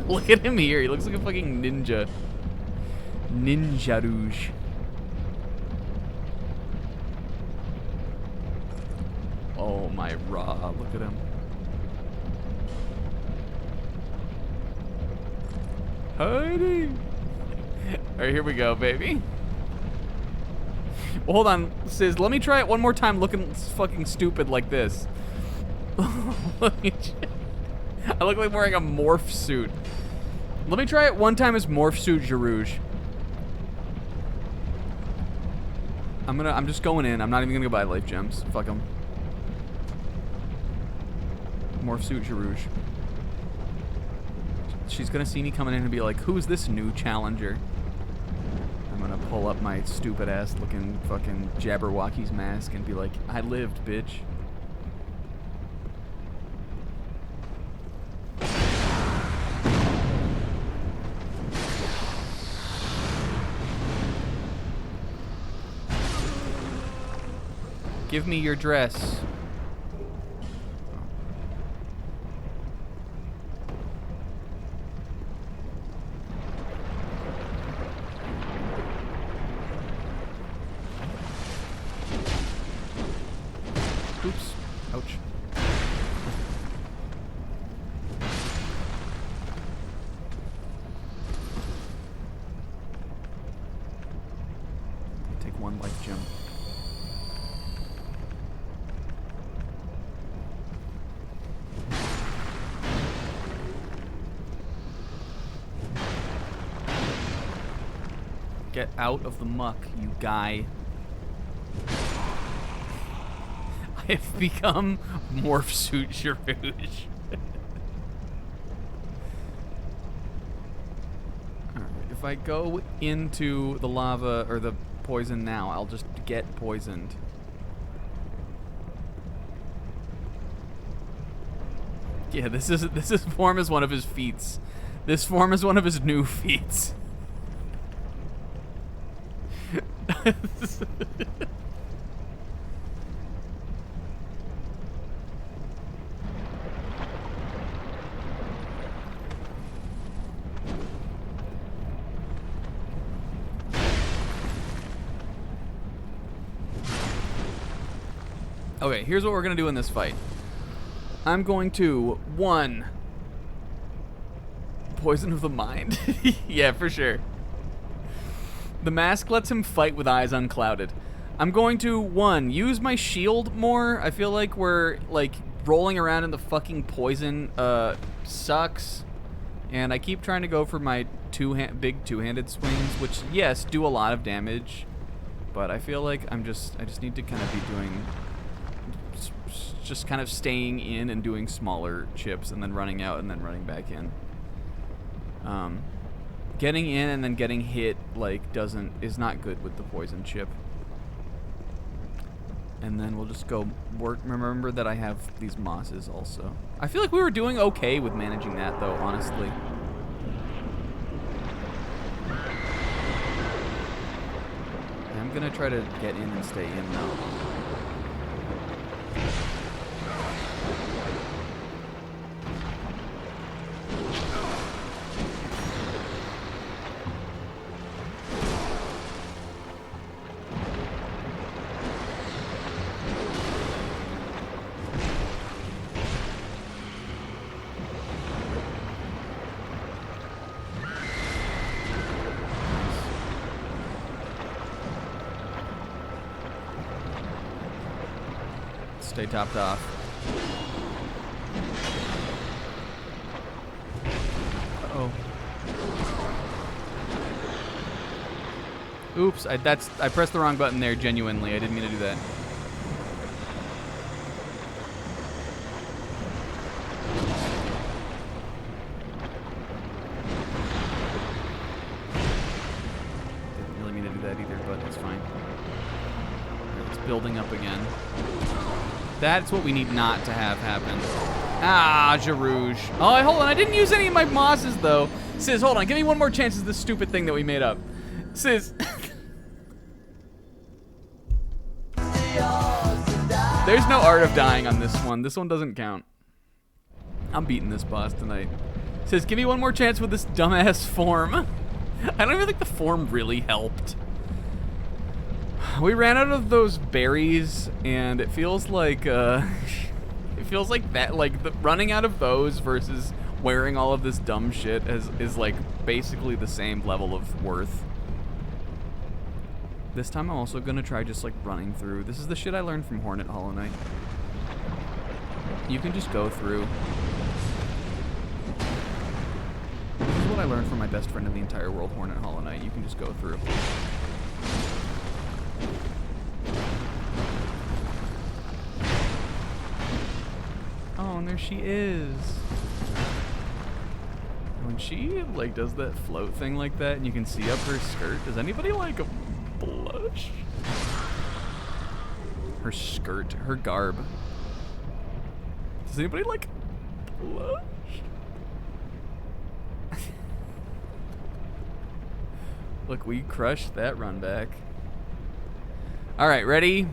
Look at him here. He looks like a fucking ninja. Ninja Rouge. Oh my raw. Look at him. Heidi. Alright, here we go, baby. Well, hold on, Sis. Let me try it one more time looking fucking stupid like this. I look like I'm wearing a morph suit. Let me try it one time as morph suit Jarouge. I'm just going in. I'm not even gonna go buy life gems. Fuck them. Morph suit Jarouge. She's gonna see me coming in and be like, who's this new challenger? I'm gonna pull up my stupid ass looking fucking Jabberwocky's mask and be like, I lived, bitch. Give me your dress. Oops. Ouch. Take one life gem. Get out of the muck, you guy. I have become Morph Suit Jarouge. Alright, if I go into the lava or the poison now, I'll just get poisoned. Yeah, this form is one of his feats. This form is one of his new feats. Okay, here's what we're gonna do in this fight. I'm going to, 1, poison of the mind. Yeah, for sure. The mask lets him fight with eyes unclouded. I'm going to, 1, use my shield more. I feel like we're, like, rolling around in the fucking poison, sucks. And I keep trying to go for my big two-handed swings, which, yes, do a lot of damage. But I feel like I just need to kind of be doing... just kind of staying in and doing smaller chips and then running out and then running back in. Getting in and then getting hit like is not good with the poison chip. And then we'll just go work. Remember that I have these mosses also. I feel like we were doing okay with managing that though, honestly. gonna try to get in and stay in now. Stay topped off. Uh-oh. Oops, I pressed the wrong button there, genuinely. I didn't mean to do that. Didn't really mean to do that either, but it's fine. It's building up again. That's what we need not to have happen. Ah, Jarouge. Oh, hold on. I didn't use any of my mosses, though. Sis, hold on. Give me one more chance of this stupid thing that we made up. Sis. There's no art of dying on this one. This one doesn't count. I'm beating this boss tonight. Sis, give me one more chance with this dumbass form. I don't even think the form really helped. We ran out of those berries, and it feels like that, like the running out of those versus wearing all of this dumb shit is like basically the same level of worth. This time I'm also gonna try just like running through. This is the shit I learned from Hornet Hollow Knight. You can just go through. This is what I learned from my best friend in the entire world, Hornet Hollow Knight. You can just go through. Oh, and there she is. When she like does that float thing like that, and you can see up her skirt. Does anybody like a blush? Her skirt, her garb. Does anybody like blush? Look, we crushed that run back. All right, ready?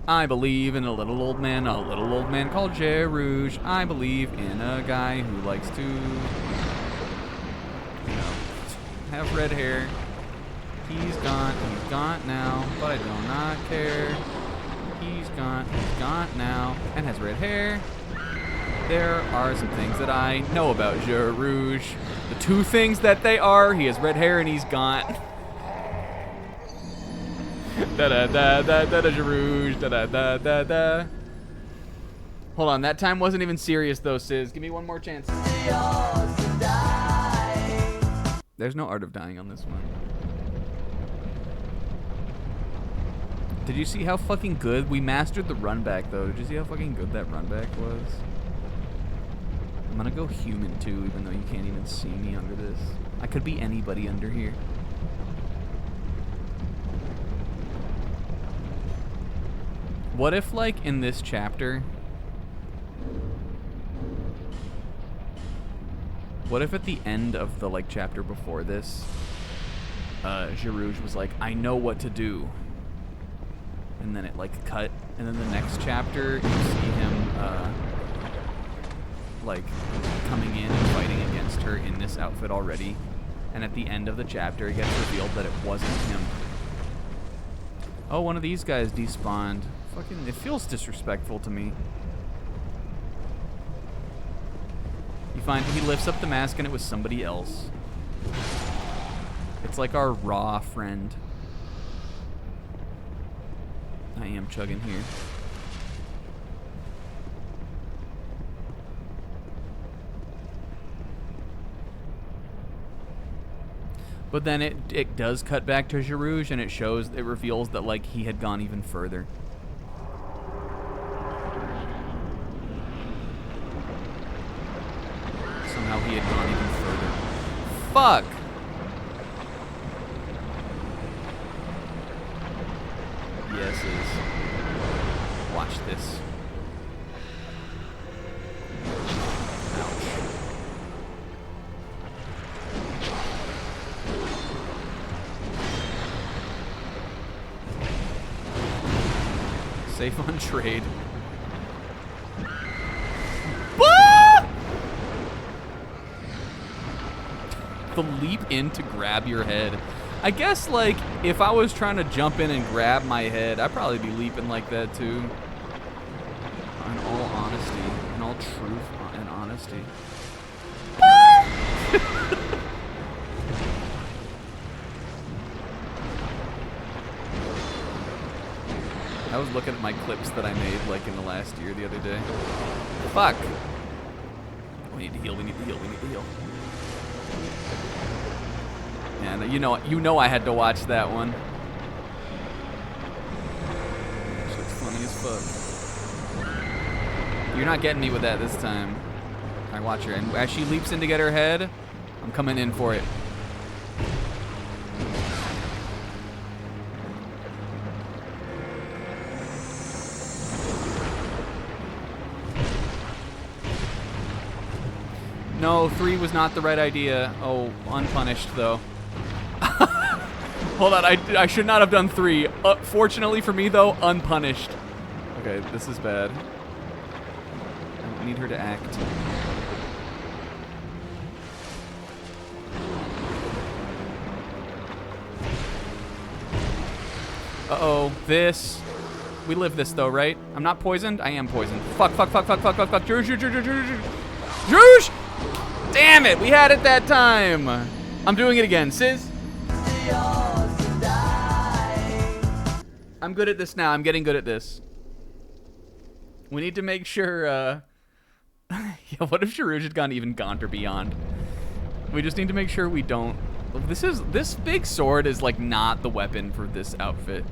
I believe in a little old man called Jarouge. I believe in a guy who likes to, you know, have red hair. He's gone now, but I do not care. He's gone now, and has red hair. There are some things that I know about Jarouge. The two things that they are, he has red hair and he's gone. Da da da da da da Jarouge, da da da da da. Hold on, that time wasn't even serious though, Sis. Give me one more chance. There's no art of dying on this one. Did you see how fucking good we mastered the run back though? Did you see how fucking good that run back was? I'm gonna go human too, even though you can't even see me under this. I could be anybody under here. What if, like, in this chapter, what if at the end of the, like, chapter before this, Jarouge was like, I know what to do. And then it, like, cut. And then the next chapter, you see him, like, coming in and fighting against her in this outfit already. And at the end of the chapter, it gets revealed that it wasn't him. Oh, one of these guys despawned. Fucking, it feels disrespectful to me. You find he lifts up the mask and it was somebody else. It's like our raw friend. I am chugging here. But then it does cut back to Jarouge and it reveals that like he had gone even further. Somehow he had gone even further. Fuck! Yes, is. Watch this. Ouch. Safe on trade. Ah! The leap in to grab your head. I guess, like, if I was trying to jump in and grab my head, I'd probably be leaping like that, too. In all honesty. In all truth and honesty. I was looking at my clips that I made, like, in the last year the other day. Fuck. We need to heal, we need to heal, we need to heal. And you know I had to watch that one. Shit's funny as fuck. You're not getting me with that this time. I watch her, and as she leaps in to get her head, I'm coming in for it. No, 3 was not the right idea. Oh, unpunished though. Hold on, I should not have done 3. Fortunately for me though, unpunished. Okay, this is bad. I need her to act. Uh-oh, this. We live this though, right? I'm not poisoned? I am poisoned. Fuck, fuck, fuck, fuck, fuck, fuck, fuck. Juice! Damn it, we had it that time. I'm doing it again, Sis. I'm good at this now. I'm getting good at this. We need to make sure, yeah, what if Sharouj had gone or beyond? We just need to make sure we don't. This big sword is like not the weapon for this outfit.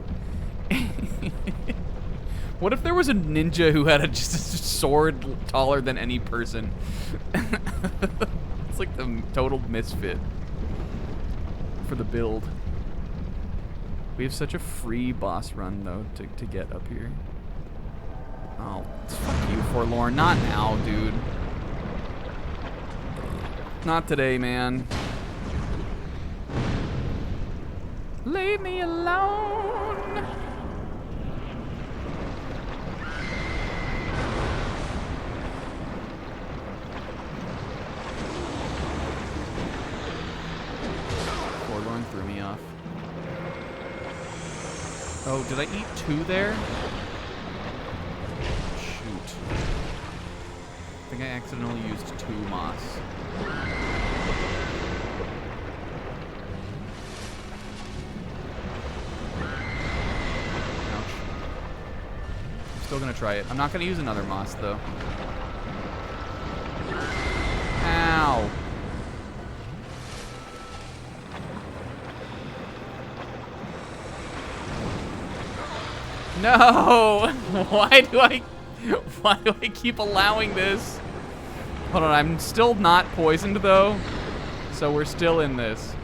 What if there was a ninja who had just a sword taller than any person? It's like the total misfit for the build. We have such a free boss run though to get up here. Oh, fuck you, Forlorn. Not now, dude. Not today, man. Leave me alone. Forlorn threw me off. Oh, did I eat 2 there? Shoot. I think I accidentally used 2 moss. Ouch. I'm still gonna try it. I'm not gonna use another moss though. Ow. No! Why do I keep allowing this? Hold on, I'm still not poisoned though, so we're still in this.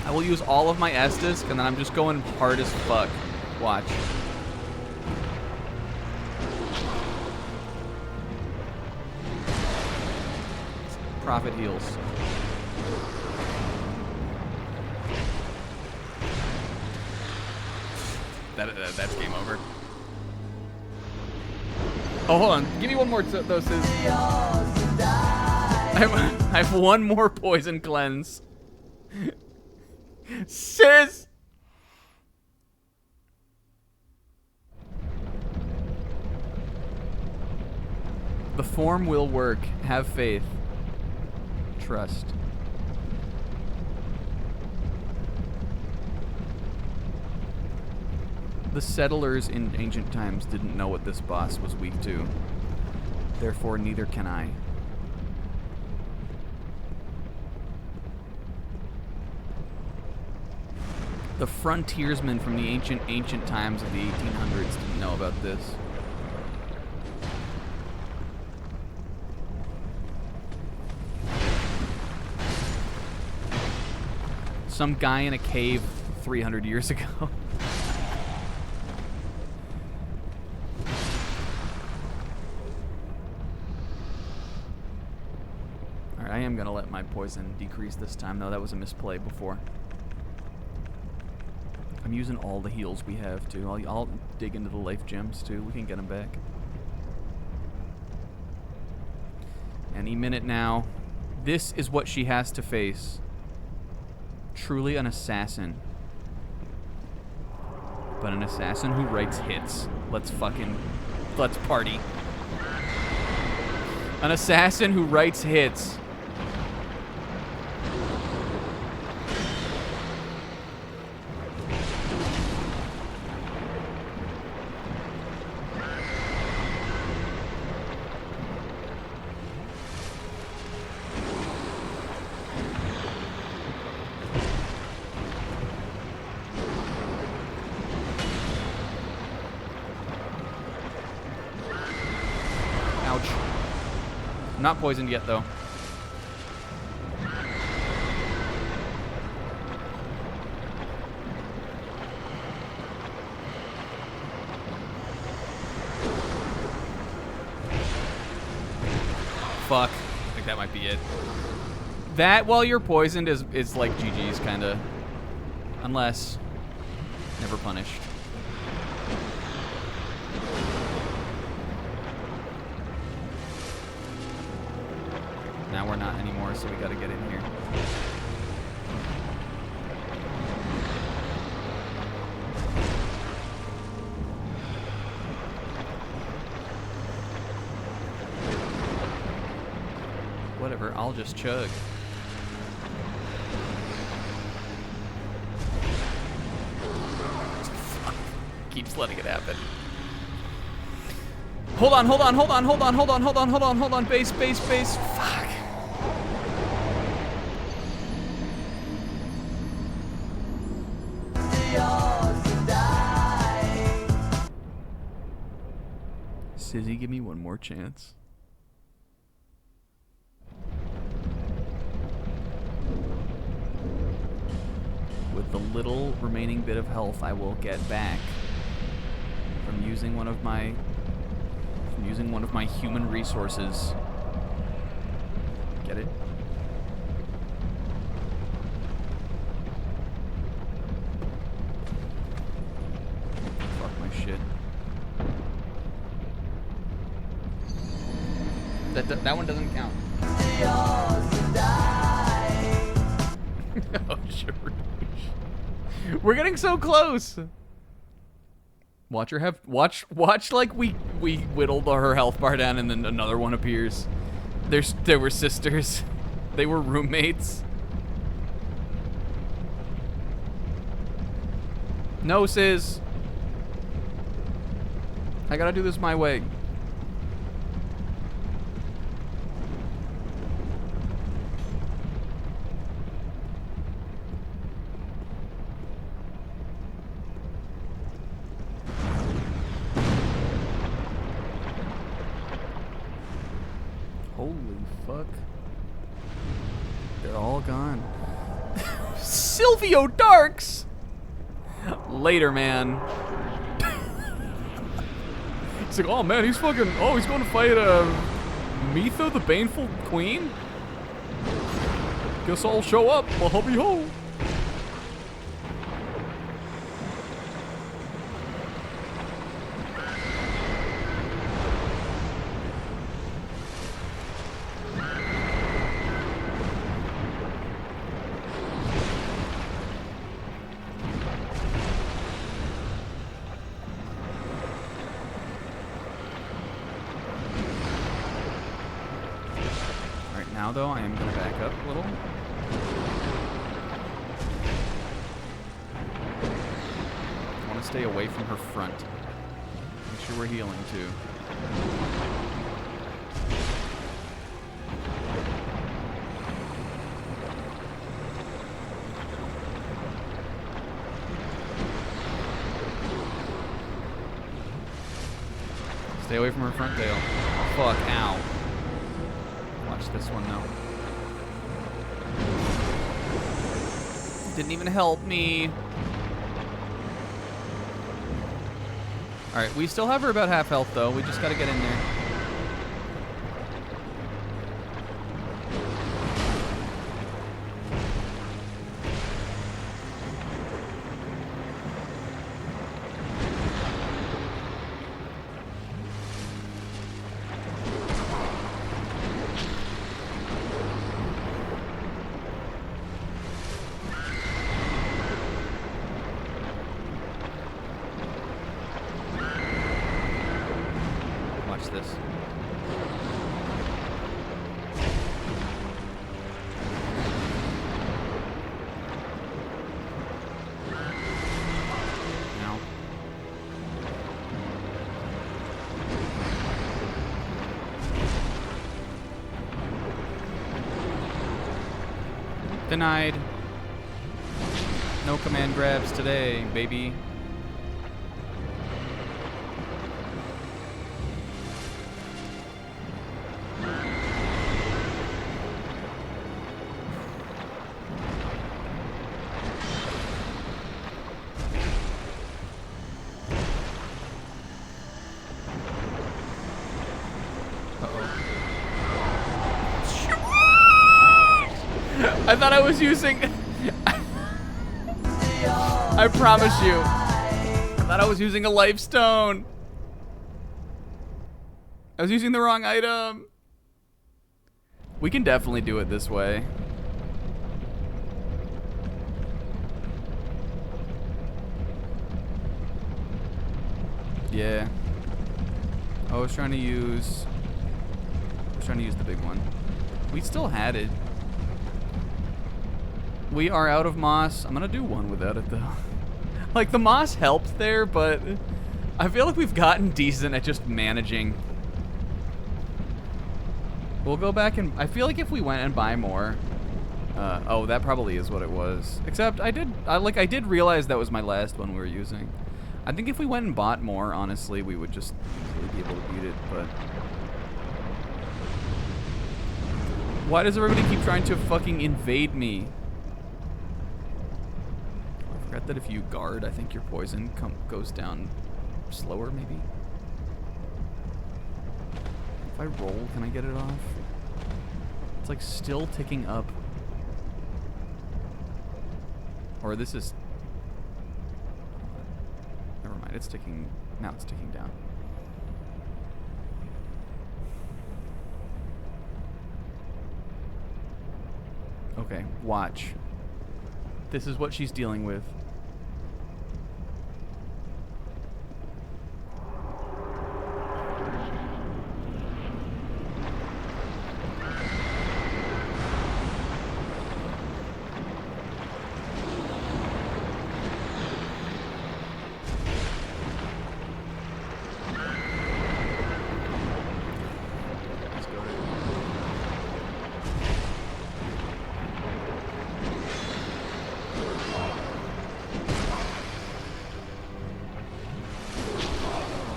I will use all of my Estus, and then I'm just going hard as fuck. Watch. Prophet heals. That's game over. Oh, hold on. Give me one more though, Sis. I have one more poison cleanse. Sis! The form will work. Have faith. Trust. The settlers in ancient times didn't know what this boss was weak to. Therefore, neither can I. The frontiersmen from the ancient times of the 1800s didn't know about this. Some guy in a cave 300 years ago. I am gonna let my poison decrease this time, though. That was a misplay before. I'm using all the heals we have, too. I'll dig into the life gems, too. We can get them back. Any minute now. This is what she has to face. Truly an assassin. But an assassin who writes hits. Let's party. An assassin who writes hits. Ouch. I'm not poisoned yet, though. Fuck. I think that might be it. That, while you're poisoned, is like GG's, kinda. Unless... never punished. Now we're not anymore, so we gotta get in here. Whatever, I'll just chug. Fuck. Keeps letting it happen. Hold on. Base. Fuck. Sizzy, give me one more chance. With the little remaining bit of health I will get back from using one of my human resources. Get it? Fuck my shit. That one doesn't count. Oh, sure. We're getting so close. Watch her have watch like we whittled her health bar down and then another one appears. They were sisters. They were roommates. No, Sis. I gotta do this my way. Holy fuck. They're all gone. Silvio Darks! Later, man. It's like, oh man, he's going to fight Metha, the Baneful Queen? Guess I'll show up, well, hubby ho. Now, though, I am going to back up a little. I want to stay away from her front. Make sure we're healing, too. Stay away from her front, Dale. Fuck, ow. Watch this one now. Didn't even help me. Alright, we still have her about half health though. We just gotta get in there. this. No. Denied. No command grabs today, baby. I thought I was using... I promise you. I thought I was using a life stone. I was using the wrong item. We can definitely do it this way. Yeah. I was trying to use the big one. We still had it. We are out of moss. I'm gonna do one without it though. Like the moss helped there, but I feel like we've gotten decent at just managing. We'll go back and I feel like if we went and buy more, oh, that probably is what it was. Except I did realize that was my last one we were using. I think if we went and bought more, honestly, we would just easily be able to beat it, but why does everybody keep trying to fucking invade me? I forgot that if you guard, I think your poison goes down slower, maybe? If I roll, can I get it off? It's like still ticking up. Or this is... Never mind, it's ticking... Now it's ticking down. Okay, watch. This is what she's dealing with.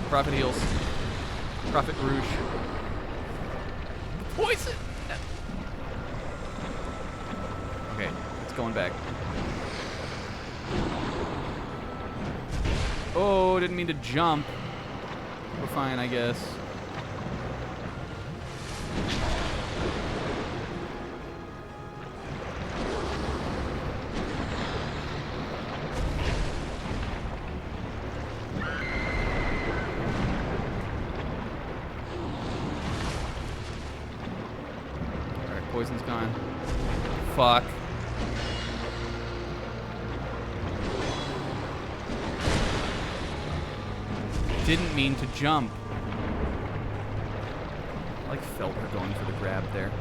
Prophet heals. Prophet Rouge. Poison! Okay, it's going back. Oh, didn't mean to jump. We're fine, I guess. Poison's gone. Fuck. Didn't mean to jump. I like felt her going for the grab there.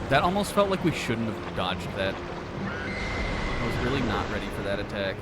That almost felt like we shouldn't have dodged that. I was really not ready for that attack.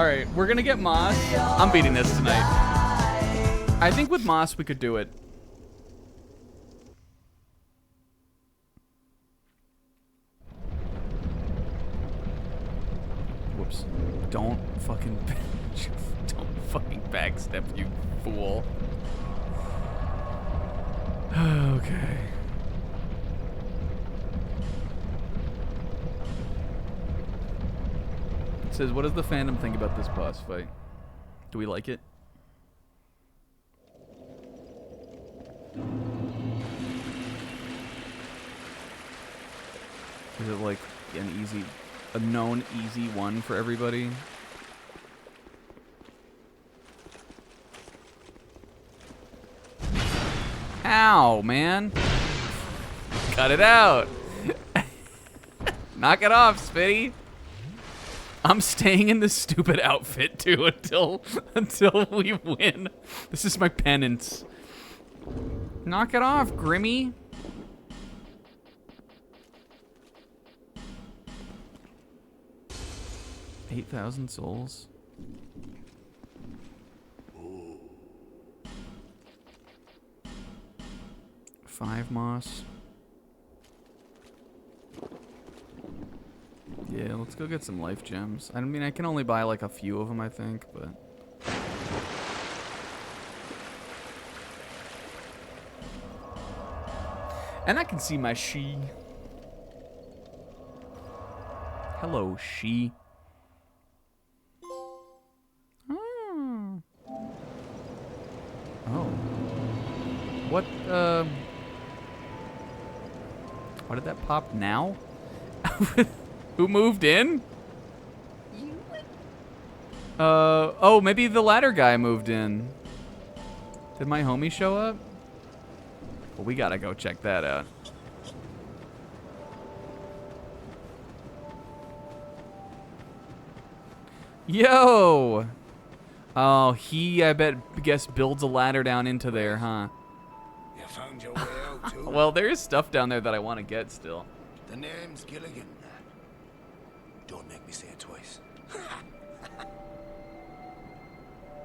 All right, we're gonna get Moss. I'm beating this tonight. I think with Moss we could do it. Whoops. Don't fucking backstep, you fool. Okay. It says, what does the fandom think about this boss fight? Do we like it? Is it like a known easy one for everybody? Ow, man. Cut it out. Knock it off, Spitty. I'm staying in this stupid outfit too until we win. This is my penance. Knock it off, Grimmy. $8,000 souls. Five moss. Yeah, let's go get some life gems. I mean, I can only buy like a few of them, I think, but... And I can see my she. Hello, she. Oh. Oh. What, Why did that pop now? Who moved in? Oh, maybe the ladder guy moved in. Did my homie show up? Well, we gotta go check that out. Yo! Oh, I guess builds a ladder down into there, huh? You found your way out too. Well, there is stuff down there that I want to get still. The name's Gilligan. Don't make me say it twice.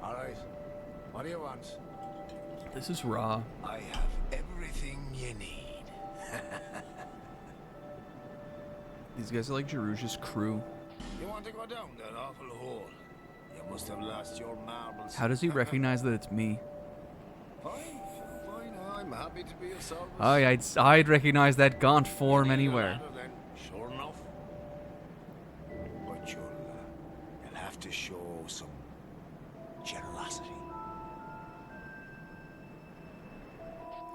All right. What do you want? This is raw. I have everything you need. These guys are like Jeruzha's crew. You want to go down that awful hole? You must have lost your marbles. How does he recognize that it's me? Fine. I'm happy to be of service. I'd recognize that gaunt form anywhere. Then, sure enough. But you'll have to show some generosity.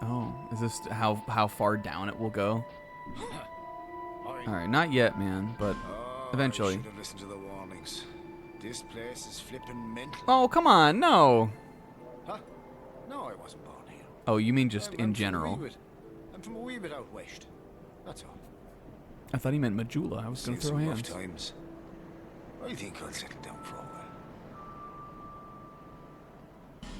Oh, is this how far down it will go? All right, not yet, man, but eventually. I should have listened to the warnings. This place is flipping mental. Oh, come on, no. Huh? No, I wasn't born here. Oh, you mean just I'm in from general? I'm from a wee bit out west. That's all. I thought he meant Majula. I was gonna Seen throw some rough hands. times. I think I'll settle down for a while.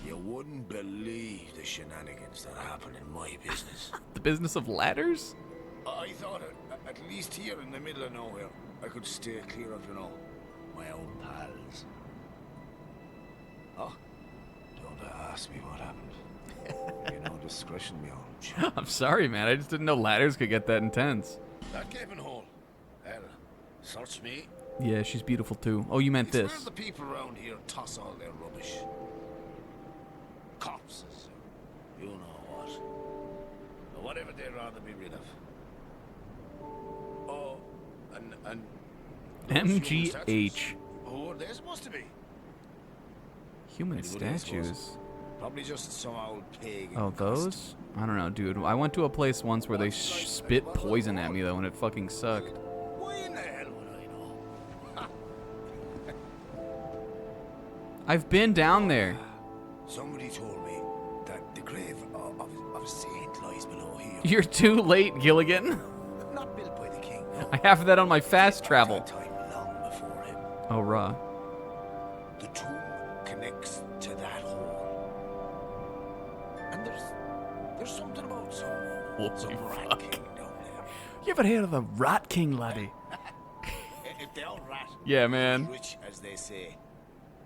You wouldn't believe the shenanigans that happen in my business. The business of ladders? I thought at least here in the middle of nowhere, I could stay clear of, my own pals. Oh, don't ask me what happened. Discretion, me own chap. I'm sorry, man. I just didn't know ladders could get that intense. That gaping hole. Hell, search me. Yeah, she's beautiful too. Oh, you meant It's where this. the people around here toss all their rubbish. Corpses, you know what. Or whatever they'd rather be rid of. Oh, and MGH. Who are they supposed to be? Human Pretty good, I suppose. statues. Probably just some old pig. in Oh, costume. those? I don't know, dude. I went to a place once where they spit poison at me, though, and it fucking sucked. Why in the hell would I know? I've been down there. Somebody told me that the grave of a saint lies below here. You're too late, Gilligan. Not built by the king. I have that on my fast travel. Time long before him. Oh, raw. The tomb connects to that hole. And there's something about some rat fuck. king down there. You ever heard of the Rat King, laddie? If they all rat, Yeah, man. rich as they say,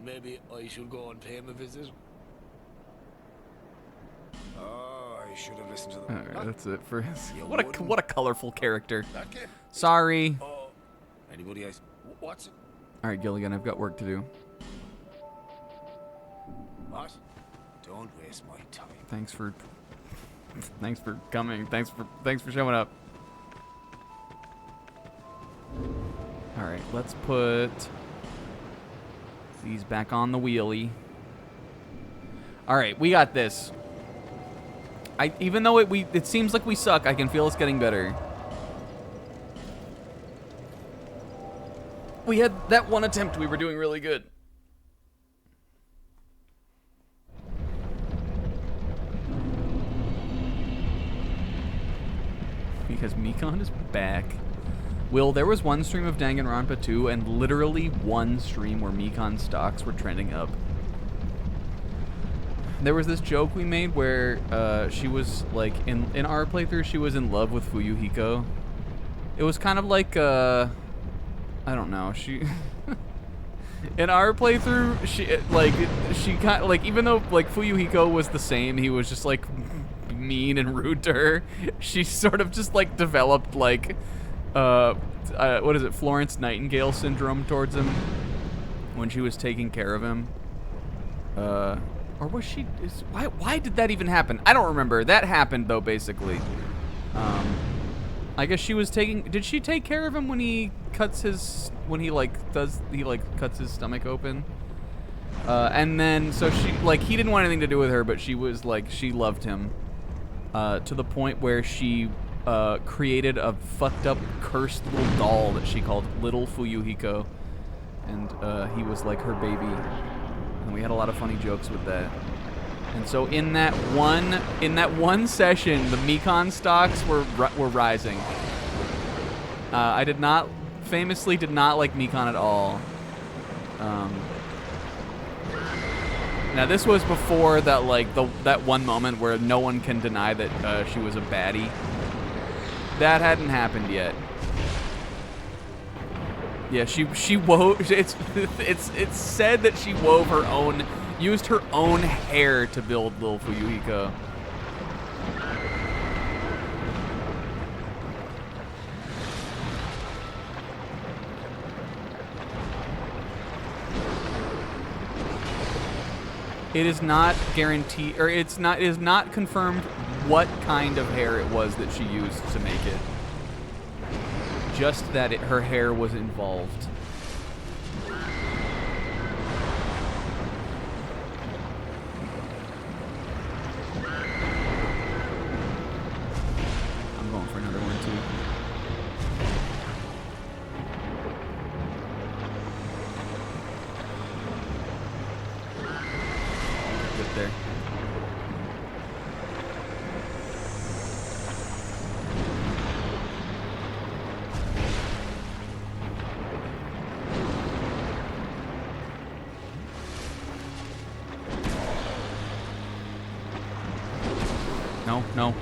Maybe I should go and pay him a visit. Oh, I should have listened to them. All right, that's it for his. You What a wouldn't. what a colorful character. That kid? Sorry. Oh, anybody else? What's it? All right, Gilligan, I've got work to do. What? Don't waste my time. Thanks for coming. Thanks for showing up. All right, let's put these back on the wheelie. All right, we got this. Even though it seems like we suck, I can feel it's getting better. We had that one attempt, we were doing really good. Because Mikon is back. Will, there was one stream of Danganronpa 2 and literally one stream where Mikon stocks were trending up. There was this joke we made where she was like in our playthrough she was in love with Fuyuhiko. It was kind of like I don't know, she in our playthrough she kind of like, even though like Fuyuhiko was the same, he was just like mean and rude to her. She sort of just like developed like what is it, Florence Nightingale syndrome towards him when she was taking care of him. Or was she? Why did that even happen? I don't remember. That happened though, basically. I guess she was taking. Did she take care of him when he cuts his? When he cuts his stomach open? And then so she he didn't want anything to do with her, but she was like, she loved him. To the point where she created a fucked up cursed little doll that she called Little Fuyuhiko, and he was like her baby. And we had a lot of funny jokes with that. And so in that one session, the Mikon stocks were rising. I famously did not like Mikon at all. Now this was before that that one moment where no one can deny that she was a baddie. That hadn't happened yet. Yeah, she wove. It's said that she used her own hair to build Lil Fuyuhiko. It is not guaranteed, or it is not confirmed what kind of hair it was that she used to make it. Just that her hair was involved. I'm going for another one too. Good there. No.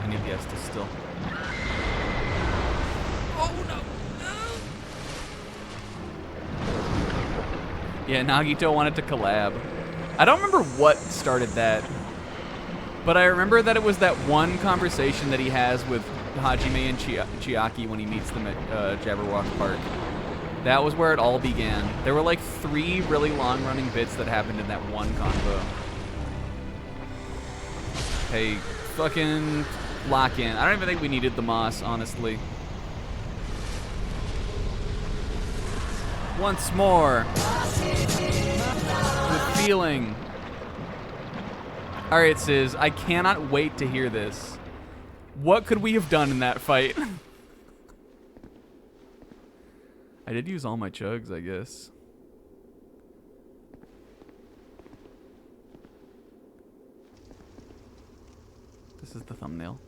I need the Estus still. Oh, no. Yeah, Nagito wanted to collab. I don't remember what started that, but I remember that it was that one conversation that he has with Hajime and Chiaki when he meets them at Jabberwock Park. That was where it all began. There were like 3 really long-running bits that happened in that one convo. Hey, fucking lock in. I don't even think we needed the moss, honestly. Once more. With feeling. Alright, Sis, I cannot wait to hear this. What could we have done in that fight? I did use all my chugs, I guess. This is the thumbnail.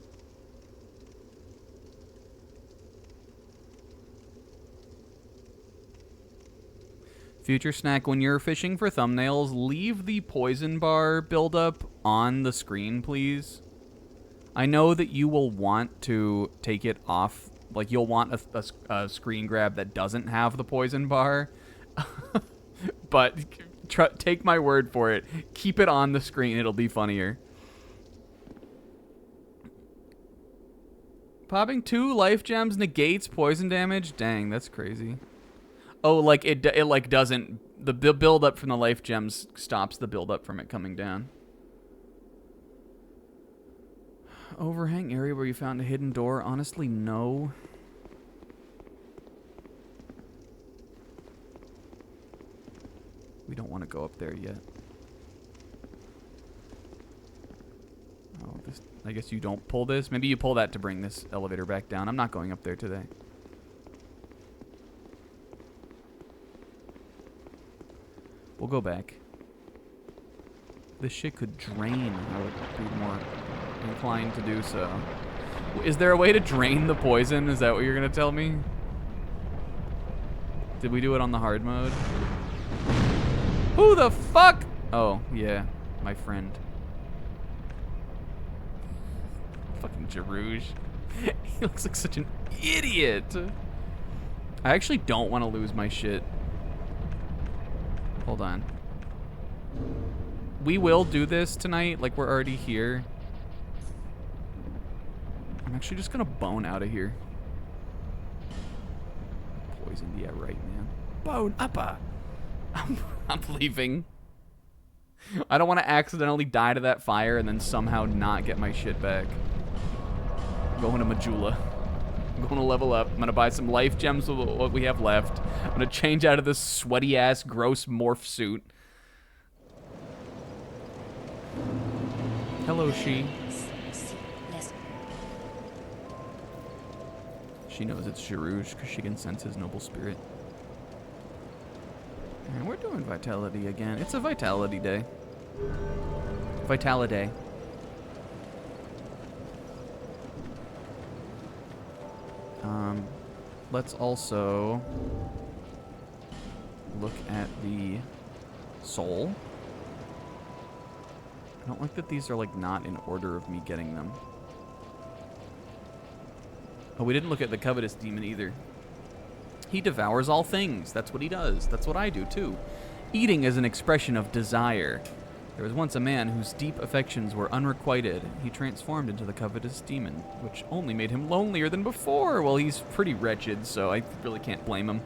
Future snack, when you're fishing for thumbnails, leave the poison bar buildup on the screen, please. I know that you will want to take it off. Like, you'll want a screen grab that doesn't have the poison bar. but take my word for it. Keep it on the screen. It'll be funnier. Popping 2 life gems negates poison damage? Dang, that's crazy. Oh, like it like doesn't... The build-up from the life gems stops the build-up from it coming down. Overhang area where you found a hidden door? Honestly, no. We don't want to go up there yet. Oh, this... I guess you don't pull this? Maybe you pull that to bring this elevator back down. I'm not going up there today. We'll go back. This shit could drain. I would be more inclined to do so. Is there a way to drain the poison? Is that what you're going to tell me? Did we do it on the hard mode? Who the fuck? Oh, yeah. My friend. Fucking Jarouge. He looks like such an idiot. I actually don't want to lose my shit. Hold on. We will do this tonight, like we're already here. I'm actually just gonna bone out of here. Poisoned, yeah, right, man. Bone upper. I'm leaving. I don't want to accidentally die to that fire and then somehow not get my shit back. I'm going to Majula. I'm going to level up. I'm going to buy some life gems with what we have left. I'm going to change out of this sweaty-ass, gross morph suit. Hello, she. She knows it's Jarouge because she can sense his noble spirit. And we're doing Vitality again. It's a Vitality day. Vitality. Let's also look at the soul. I don't like that these are like not in order of me getting them. Oh, we didn't look at the covetous demon either. He devours all things. That's what he does. That's what I do too. Eating is an expression of desire. There was once a man whose deep affections were unrequited. He transformed into the covetous demon, which only made him lonelier than before. Well, he's pretty wretched, so I really can't blame him.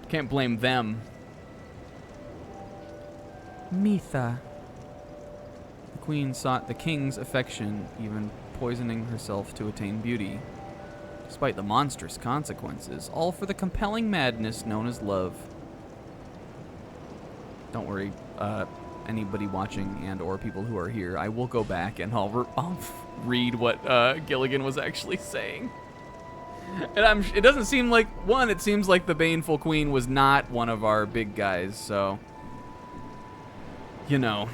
Can't blame them. Mitha. The queen sought the king's affection, even poisoning herself to attain beauty. Despite the monstrous consequences, all for the compelling madness known as love. Don't worry, anybody watching and or people who are here, I will go back and I'll read what Gilligan was actually saying. And it doesn't seem like, it seems like the Baneful Queen was not one of our big guys, so, you know.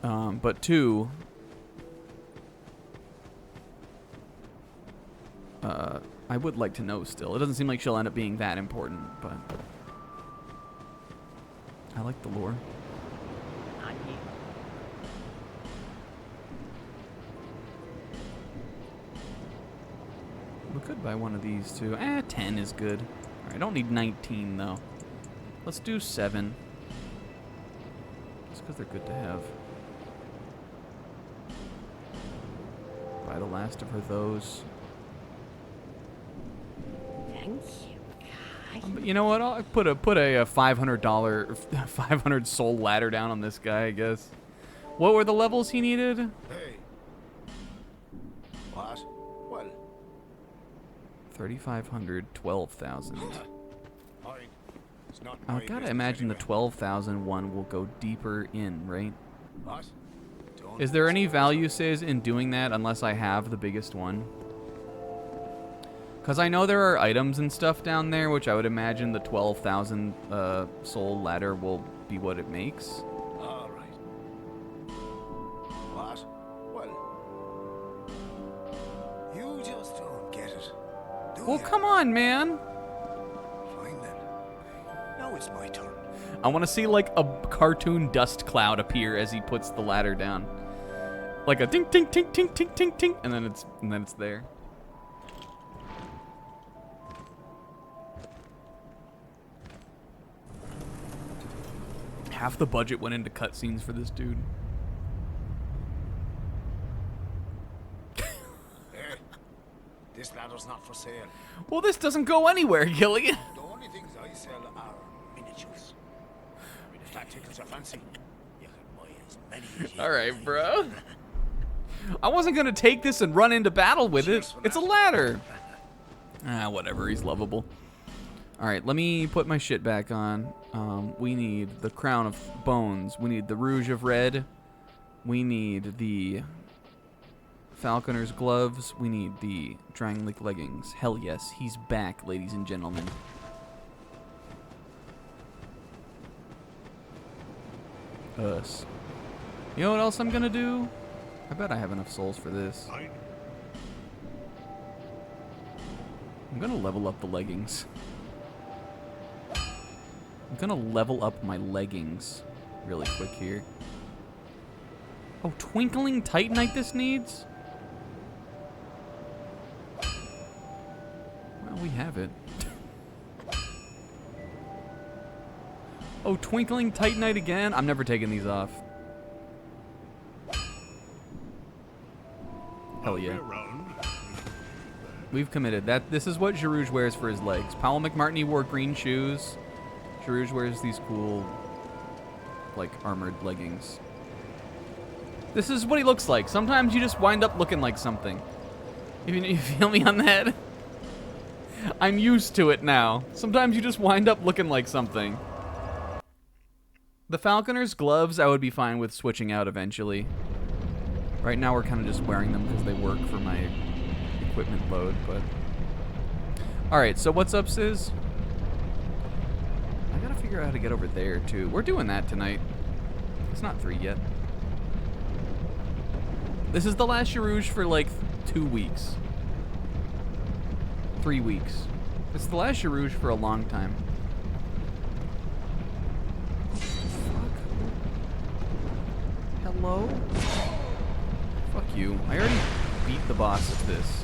But 2, I would like to know still. It doesn't seem like she'll end up being that important, but I like the lore. We could buy one of these too. 10 is good. Alright, I don't need 19 though. Let's do 7. Just because they're good to have. Buy the last of her those. Thank you, guys. But you know what? I'll put a $500 500 soul ladder down on this guy, I guess. What were the levels he needed? Hey. What? Well. 3,500, 12,000. Fine. It's not I my gotta business imagine the anyway. 12,000 one will go deeper in, right? What? Don't Is there any say value, Sis, in doing that unless I have the biggest one? Because I know there are items and stuff down there, which I would imagine the 12,000 soul ladder will be what it makes. All right. What? Well. You just don't get it. Do Well, ya? come on, man. Fine then. Now it's my turn. I want to see like a cartoon dust cloud appear as he puts the ladder down, like a tink tink tink tink tink tink tink, and then it's there. half the budget went into cutscenes for this dude. Hey, this ladder's not for sale. Well, this doesn't go anywhere, Gilligan. The only things I sell are miniatures. I mean, if that tickles your fancy, you can buy as many as you All right, like. bro. I wasn't gonna take this and run into battle with it. Cheers for It's a that. ladder. Ah, whatever. He's lovable. All right, let me put my shit back on. We need the crown of bones. We need the rouge of red. We need the falconer's gloves. We need the drying leak leggings. Hell yes, he's back, ladies and gentlemen. Us. You know what else I'm gonna do? I bet I have enough souls for this. I'm gonna level up the leggings. I'm gonna level up my leggings really quick here. Oh, Twinkling Titanite this needs? Well, we have it. Oh, Twinkling Titanite again? I'm never taking these off. Hell yeah. We've committed. This is what Girouge wears for his legs. Powell McMartney wore green shoes. Girouge wears these cool, like, armored leggings. This is what he looks like. Sometimes you just wind up looking like something. You feel me on that? I'm used to it now. Sometimes you just wind up looking like something. The Falconer's gloves, I would be fine with switching out eventually. Right now we're kind of just wearing them because they work for my equipment load, but... Alright, so what's up, Sis? I gotta figure out how to get over there, too. We're doing that tonight. It's not 3 yet. This is the last Girouge for, like, 2 weeks. 3 weeks. It's the last Girouge for a long time. Fuck. Hello? Fuck you. I already beat the boss of this.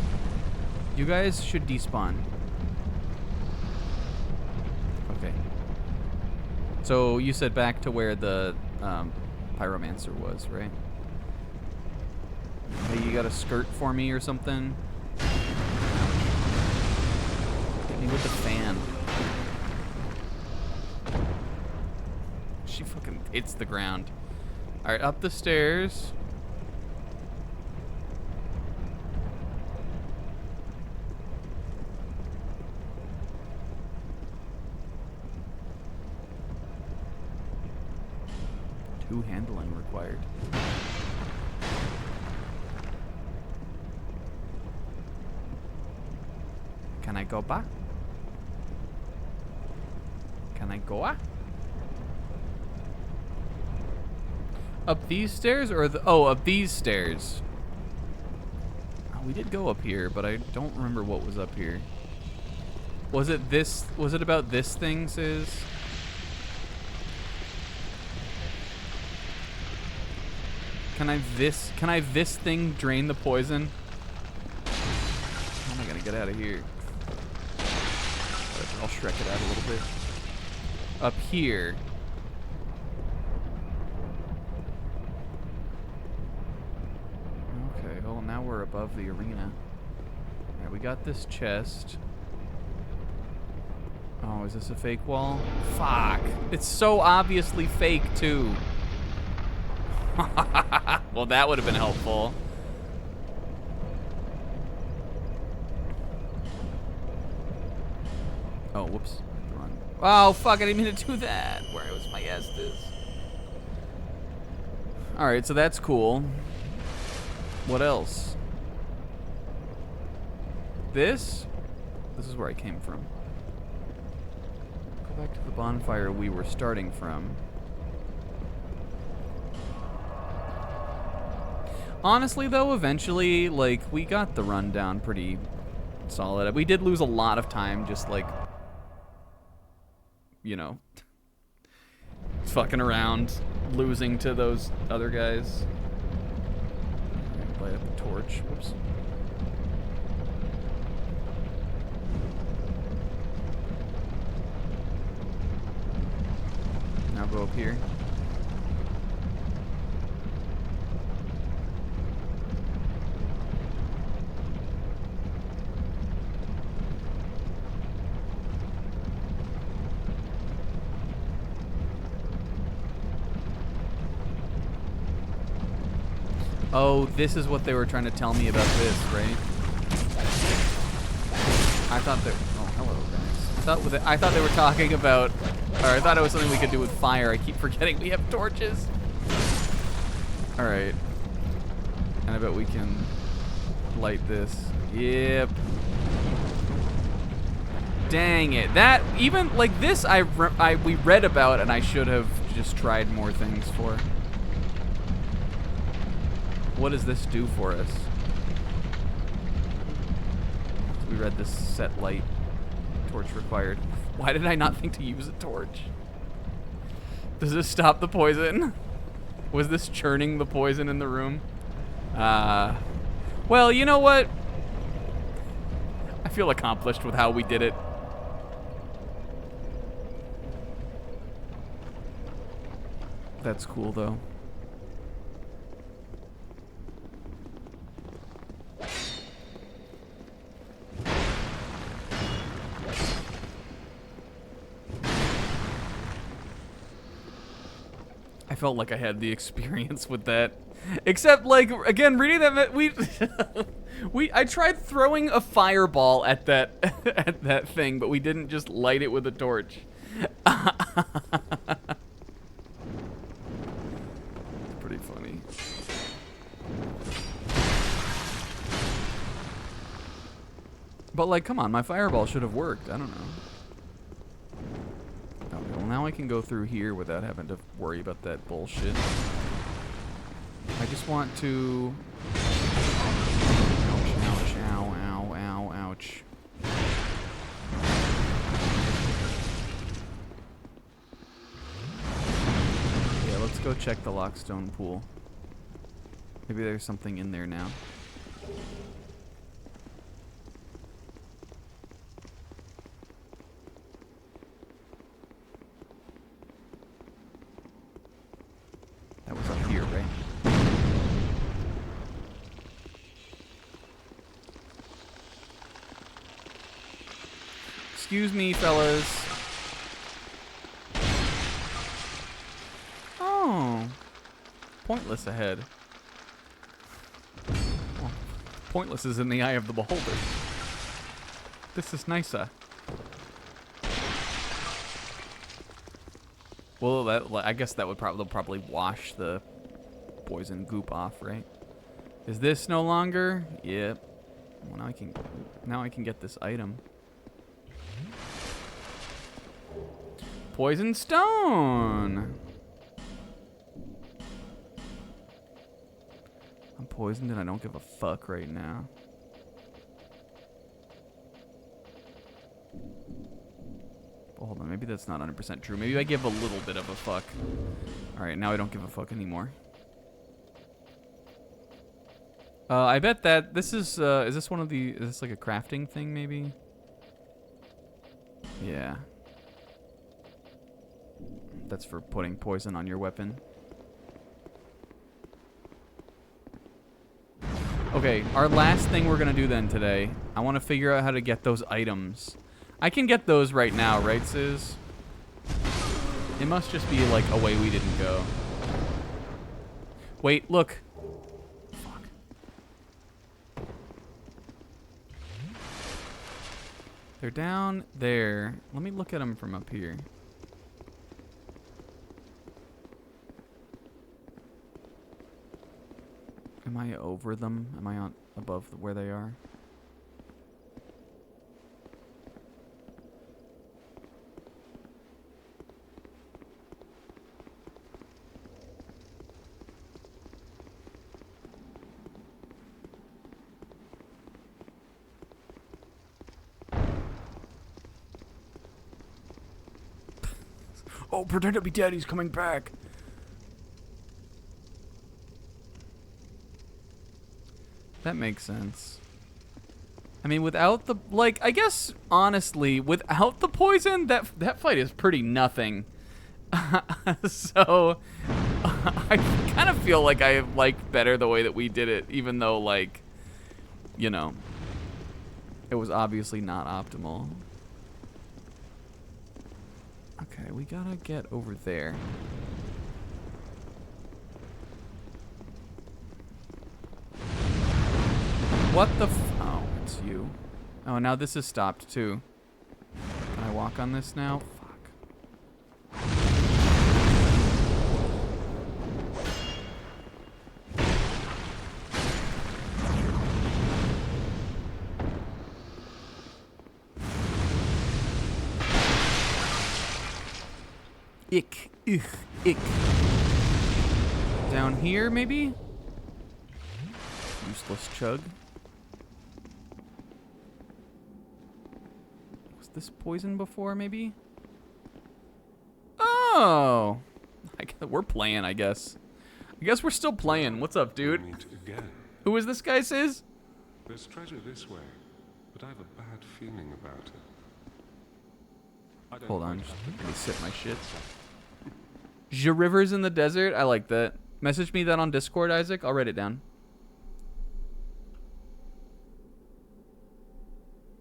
You guys should despawn. Okay. So you said back to where the pyromancer was, right? Hey, you got a skirt for me or something? Hit me with the fan. She fucking hits the ground. Alright, up the stairs. Two handling required. Can I go back? Can I go up? Up these stairs or the... Oh, up these stairs. Oh, we did go up here, but I don't remember what was up here. Was it this... Was it about this thing, Sis? Can I this thing drain the poison? How am I gonna get out of here? I'll Shrek it out a little bit. Up here. Okay, well now we're above the arena. Alright, we got this chest. Oh, is this a fake wall? Fuck! It's so obviously fake, too. Well, that would have been helpful. Oh, whoops. Wrong. Oh, fuck, I didn't mean to do that. Where was my Estes? Alright, so that's cool. What else? This? This is where I came from. Go back to the bonfire we were starting from. Honestly, though, eventually, like, we got the rundown pretty solid. We did lose a lot of time just, like, you know, fucking around, losing to those other guys. Light up the torch. Whoops. Now go up here. Oh, this is what they were trying to tell me about this, right? I thought that. Oh, hello, guys. I thought they were talking about, or I thought it was something we could do with fire. I keep forgetting we have torches. All right, and I bet we can light this. Yep. Dang it! That even like this, we read about, and I should have just tried more things for. What does this do for us? We read this set light. Torch required. Why did I not think to use a torch? Does this stop the poison? Was this churning the poison in the room? Well, you know what? I feel accomplished with how we did it. That's cool, though. I felt like I had the experience with that. Except, like, again, reading that, I tried throwing a fireball at that at that thing, but we didn't just light it with a torch. Pretty funny. But, like, come on, my fireball should have worked. I don't know. Okay, well, now I can go through here without having to worry about that bullshit. I just want to... Ouch, ouch, ow, ow, ow, ouch. Yeah, let's go check the lockstone pool. Maybe there's something in there now. That was up here, right? Excuse me, fellas. Oh. Pointless ahead. Well, pointless is in the eye of the beholder. This is nicer. Well, I guess that would probably wash the poison goop off, right? Is this no longer? Yep. Well, now I can get this item. Poison stone. I'm poisoned and I don't give a fuck right now. Well, hold on, maybe that's not 100% true. Maybe I give a little bit of a fuck. Alright, now I don't give a fuck anymore. I bet that this is this one of the, is this like a crafting thing maybe? Yeah. That's for putting poison on your weapon. Okay, our last thing we're gonna do then today, I wanna figure out how to get those items. I can get those right now, right, Sis? It must just be like a way we didn't go. Wait, look. Fuck. They're down there. Let me look at them from up here. Am I over them? Am I on above where they are? Oh, pretend to be dead. He's coming back. That makes sense. I mean, without the, like, I guess, honestly, without the poison, that fight is pretty nothing. So, I kind of feel like I like better the way that we did it, even though, like, you know, it was obviously not optimal. Okay, we gotta get over there. What the oh, it's you. Oh, now this is stopped too. Can I walk on this now? Fuck. Ick. Ugh. Ick. Down here, maybe? Useless chug. Was this poison before, maybe? Oh! We're playing, I guess. I guess we're still playing. What's up, dude? Meet again. Who is this guy, Sis? There's treasure this way, but I have a bad feeling about it. I don't Hold on, quite just have the let me sip my shit. guts. Rivers in the desert? I like that. Message me that on Discord, Isaac. I'll write it down.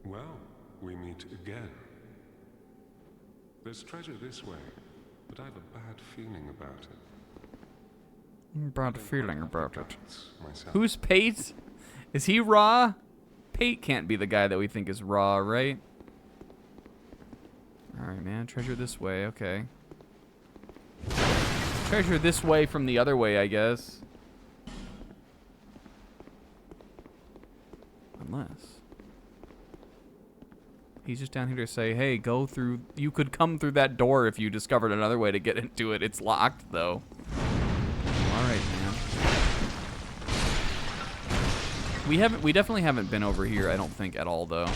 Well, we meet again. There's treasure this way, but I have a bad feeling about it. Bad feeling about it. Guts myself. Who's Pate? Is he Raw? Pate can't be the guy that we think is Raw, right? Alright, man. Treasure this way. Okay. Treasure this way from the other way, I guess. Unless. He's just down here to say, hey, go through. You could come through that door if you discovered another way to get into it. It's locked, though. Alright, man. We definitely haven't been over here, I don't think, at all, though.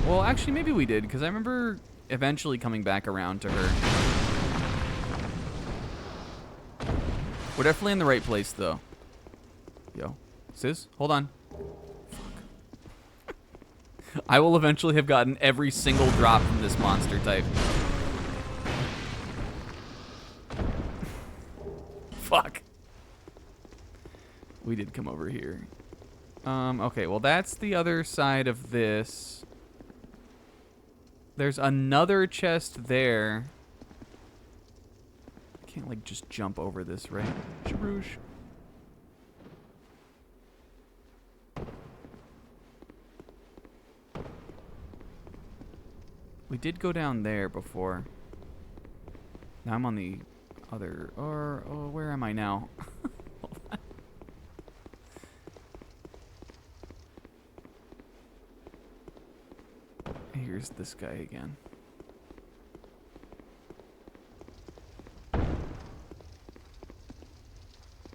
Well, actually, maybe we did, because I remember eventually coming back around to her. We're definitely in the right place, though. Yo. Sis, hold on. Fuck. I will eventually have gotten every single drop from this monster type. Fuck. We did come over here. Okay, well, that's the other side of this. There's another chest there. I can't, like, just jump over this, right? Sharouche. We did go down there before. Now I'm on the other... Or, oh, where am I now? Here's this guy again.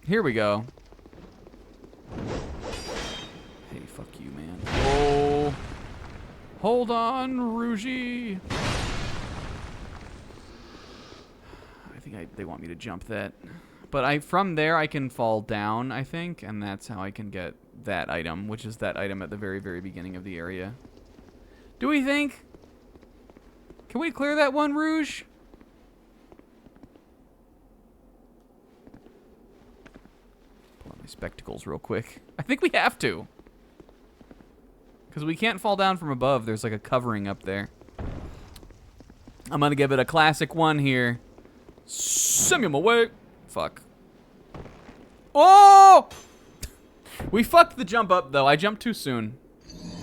Here we go. Hey, fuck you, man. Oh. Hold on, Rougie. I think they want me to jump that. But from there I can fall down, I think, and that's how I can get that item, which is that item at the very, very beginning of the area. Do we think? Can we clear that one, Rouge? Pull out my spectacles real quick. I think we have to. Because we can't fall down from above. There's like a covering up there. I'm going to give it a classic one here. Send him away. Fuck. Oh! We fucked the jump up, though. I jumped too soon.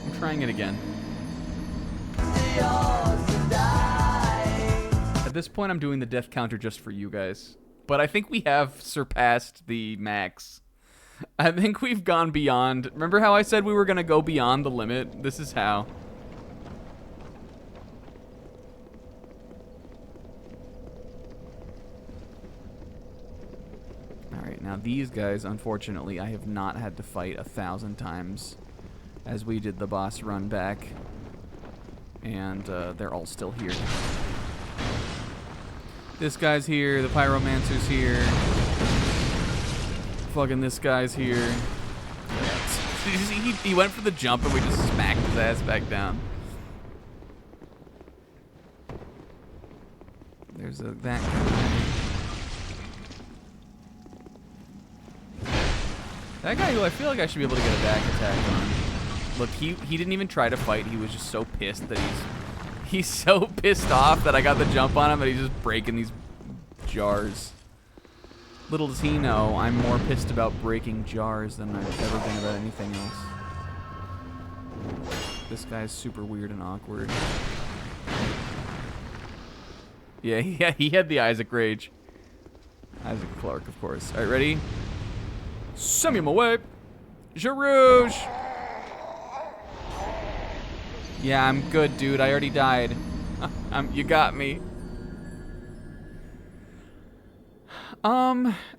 I'm trying it again. At this point, I'm doing the death counter just for you guys. But I think we have surpassed the max. I think we've gone beyond. Remember how I said we were going to go beyond the limit? This is how. Alright, now these guys, unfortunately, I have not had to fight 1,000 times as we did the boss run back. And they're all still here. This guy's here. The pyromancer's here. Fucking this guy's here. He went for the jump and we just smacked his ass back down. There's that guy. That guy who I feel like I should be able to get a back attack on. Look, he didn't even try to fight. He was just so pissed that he's so pissed off that I got the jump on him that he's just breaking these jars. Little does he know, I'm more pissed about breaking jars than I've ever been about anything else. This guy's super weird and awkward. Yeah, he had the Isaac rage. Isaac Clarke, of course. All right, ready? Send him away. Jarouge. Yeah, I'm good, dude. I already died. You got me.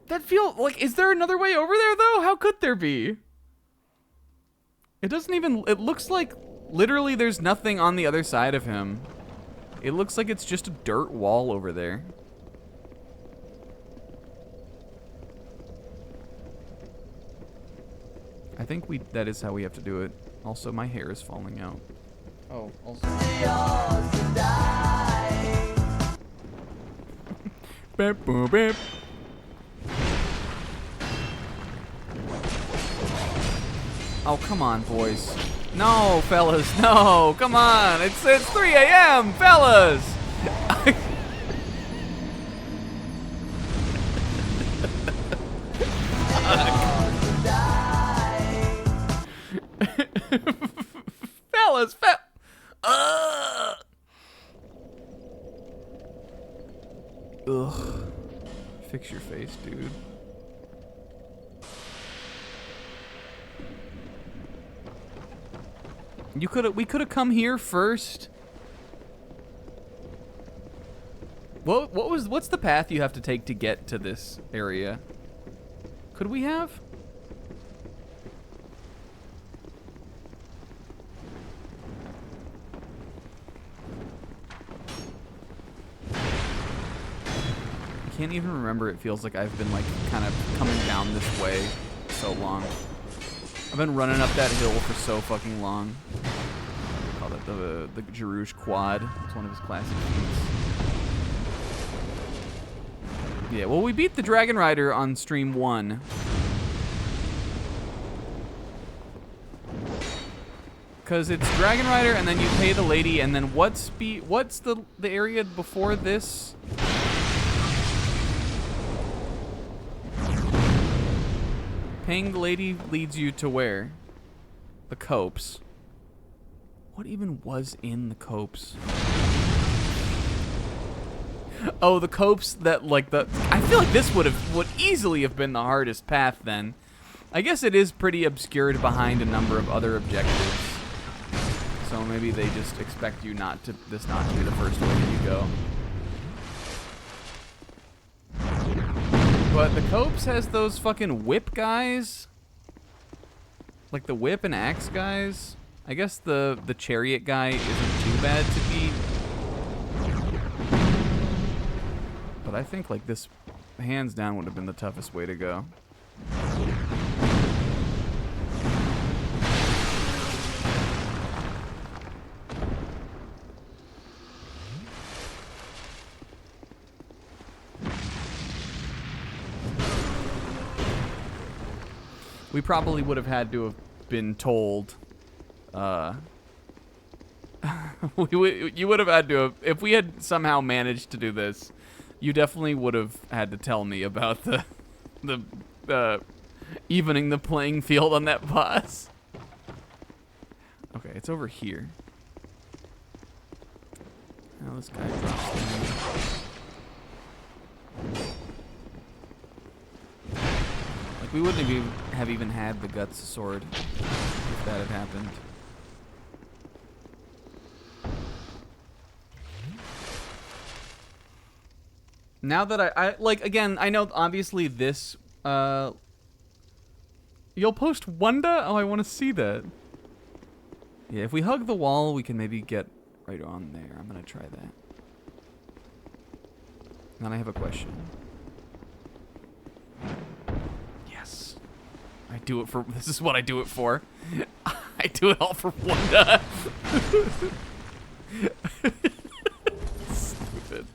That feel like, is there another way over there though? How could there be? It doesn't even, it looks like literally there's nothing on the other side of him. It looks like it's just a dirt wall over there. I think that is how we have to do it. Also, my hair is falling out. Oh, also. Beep, boop, beep. Oh, come on, boys. No, fellas, no, come on. It's 3 a.m., fellas. Fellas, ugh. Fix your face, dude. We could have come here first. What's the path you have to take to get to this area? Could we have? I can't even remember. It feels like I've been like kind of coming down this way so long. I've been running up that hill for so fucking long. I call it the Jarouge Quad. It's one of his classic feats. Yeah, well, we beat the Dragon Rider on stream 1. Cause it's Dragon Rider, and then you pay the lady, and then what's the area before this? Paying the lady leads you to where? The copse. What even was in the copse? Oh, the copse that I feel like this would easily have been the hardest path then. I guess it is pretty obscured behind a number of other objectives. So maybe they just expect you not to be the first way that you go. But the copse has those fucking whip guys. Like the whip and axe guys. I guess the chariot guy isn't too bad to beat. But I think like this, hands down, would have been the toughest way to go. We probably would have had to have been told. You would have had to have, if we had somehow managed to do this, you definitely would have had to tell me about the evening the playing field on that boss. Okay, it's over here. Now this guy drops down. We wouldn't have even had the Guts sword if that had happened. Now that I like, again, I know obviously this, you'll post Wanda? Oh, I want to see that. Yeah, if we hug the wall, we can maybe get right on there. I'm going to try that. Then I have a question. I do it for, this is what I do it for. I do it all for Wanda. Stupid.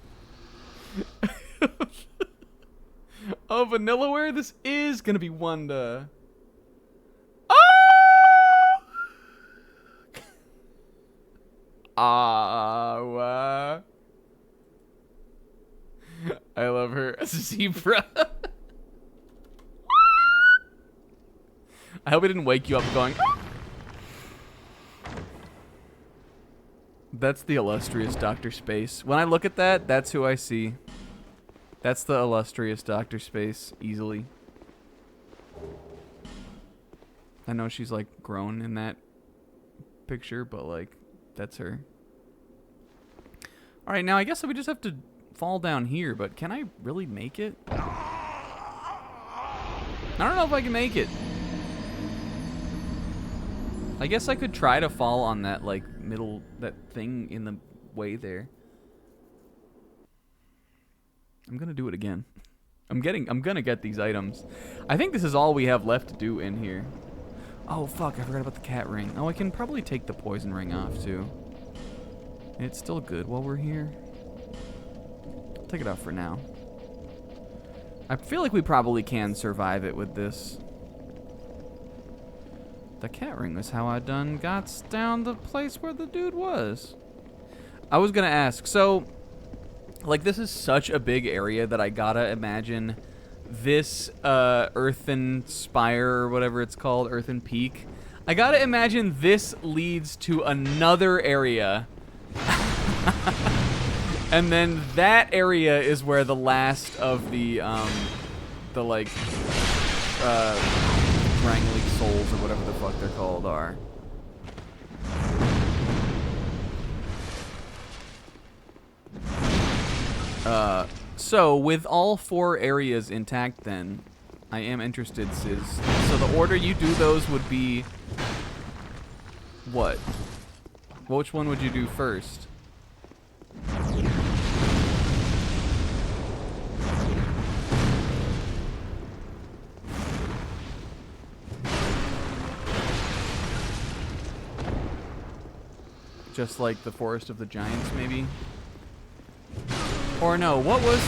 Oh, Vanillaware, this is gonna be Wanda. Oh! I love her as a zebra. I hope it didn't wake you up going. That's the illustrious Dr. Space. When I look at that, that's who I see. That's the illustrious Dr. Space, easily. I know she's like grown in that picture, but like, that's her. Alright, now I guess we just have to fall down here, but can I really make it? I don't know if I can make it. I guess I could try to fall on that like middle, that thing in the way there. I'm gonna do it again. I'm gonna get these items. I think this is all we have left to do in here. Oh fuck, I forgot about the cat ring. Oh, I can probably take the poison ring off too. It's still good while we're here. I'll take it off for now. I feel like we probably can survive it with this. The cat ring was how I done got down the place where the dude was. I was gonna ask, so, like, this is such a big area that I gotta imagine this earthen spire or whatever it's called, earthen peak. I gotta imagine this leads to another area. And then that area is where the last of the like, Wrangling souls or whatever the fuck they're called are. So with all 4 areas intact then, I am interested, Sis. So the order you do those would be what? Which one would you do first? Just like the Forest of the Giants, maybe? Or no, what was,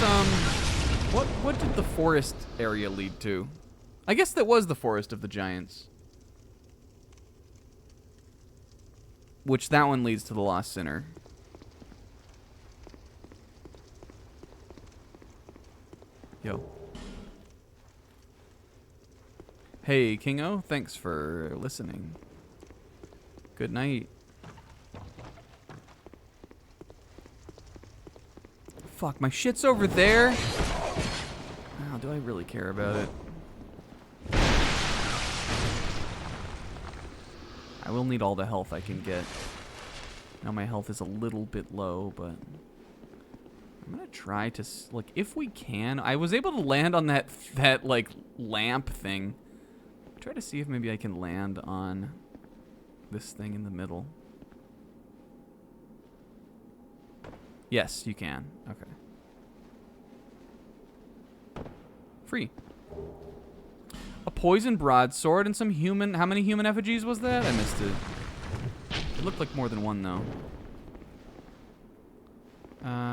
what did the forest area lead to? I guess that was the Forest of the Giants. Which that one leads to the Lost Sinner. Yo. Hey, Kingo, thanks for listening. Good night. Fuck, my shit's over there. Oh, do I really care about it? I will need all the health I can get. Now my health is a little bit low, but I'm gonna try to, like, if we can. I was able to land on that like lamp thing. Try to see if maybe I can land on this thing in the middle. Yes, you can. Okay. Free. A poison broadsword and some human... How many human effigies was that? I missed it. It looked like more than one, though.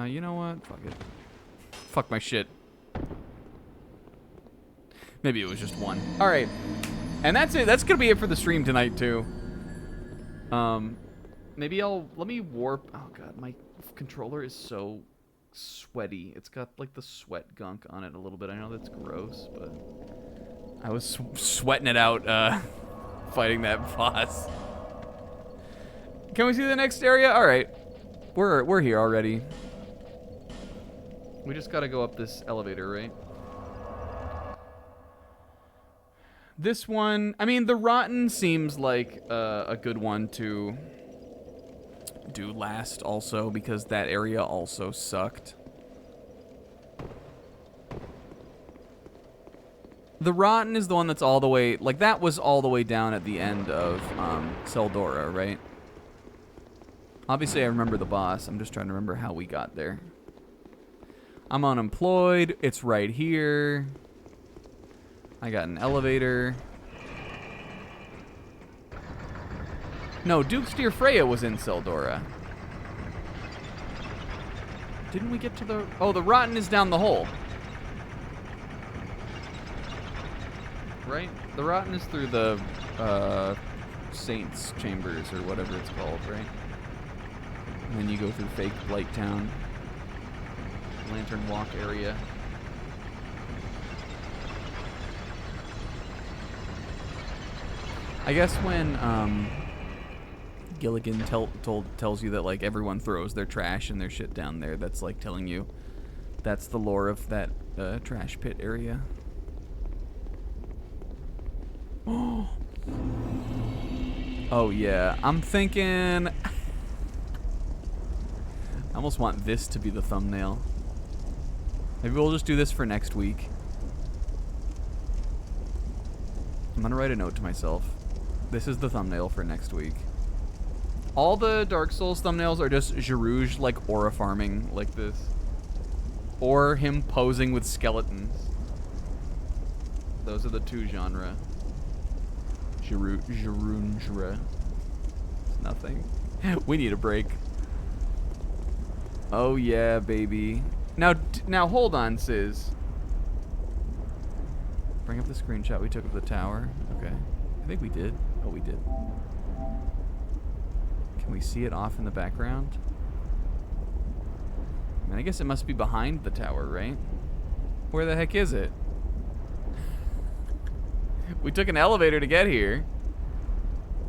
You know what? Fuck it. Fuck my shit. Maybe it was just one. Alright. And that's it. That's gonna be it for the stream tonight, too. Maybe let me warp... Oh, God. My controller is so sweaty. It's got, like, the sweat gunk on it a little bit. I know that's gross, but... I was sweating it out, fighting that boss. Can we see the next area? Alright. We're here already. We just gotta go up this elevator, right? This one... I mean, the Rotten seems like a good one to... do last also, because that area also sucked. The Rotten is the one that's all the way, like, that was all the way down at the end of Seldora, right? Obviously I remember the boss. I'm just trying to remember how we got there. I'm unemployed. It's right here. I got an elevator. No, Duke's Dear Freya was in Seldora. Didn't we get to the... Oh, the Rotten is down the hole. Right? The Rotten is through the Saints Chambers or whatever it's called, right? And then you go through fake Blight Town. Lantern Walk area. I guess when Gilligan tells you that like everyone throws their trash and their shit down there, that's like telling you that's the lore of that trash pit area. Oh yeah, I'm thinking. I almost want this to be the thumbnail. Maybe we'll just do this for next week. I'm gonna write a note to myself. This is the thumbnail for next week. All the Dark Souls thumbnails are just Girouge like aura farming like this. Or him posing with skeletons. Those are the two genre. Girounge. It's nothing. We need a break. Oh yeah, baby. Now hold on, Sis. Bring up the screenshot we took of the tower. Okay. I think we did. Oh, we did. Can we see it off in the background? I mean, I guess it must be behind the tower, right? Where the heck is it? We took an elevator to get here.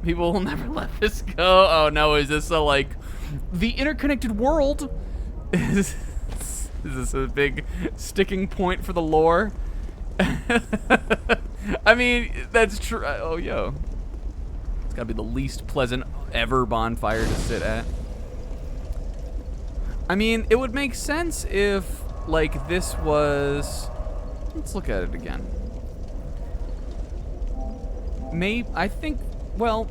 People will never let this go. Oh no, is this a like the interconnected world? Is this a big sticking point for the lore? I mean, that's true. Oh, yo. It's gotta be the least pleasant ever bonfire to sit at. I mean, it would make sense if, like, this was... Let's look at it again. I think, well...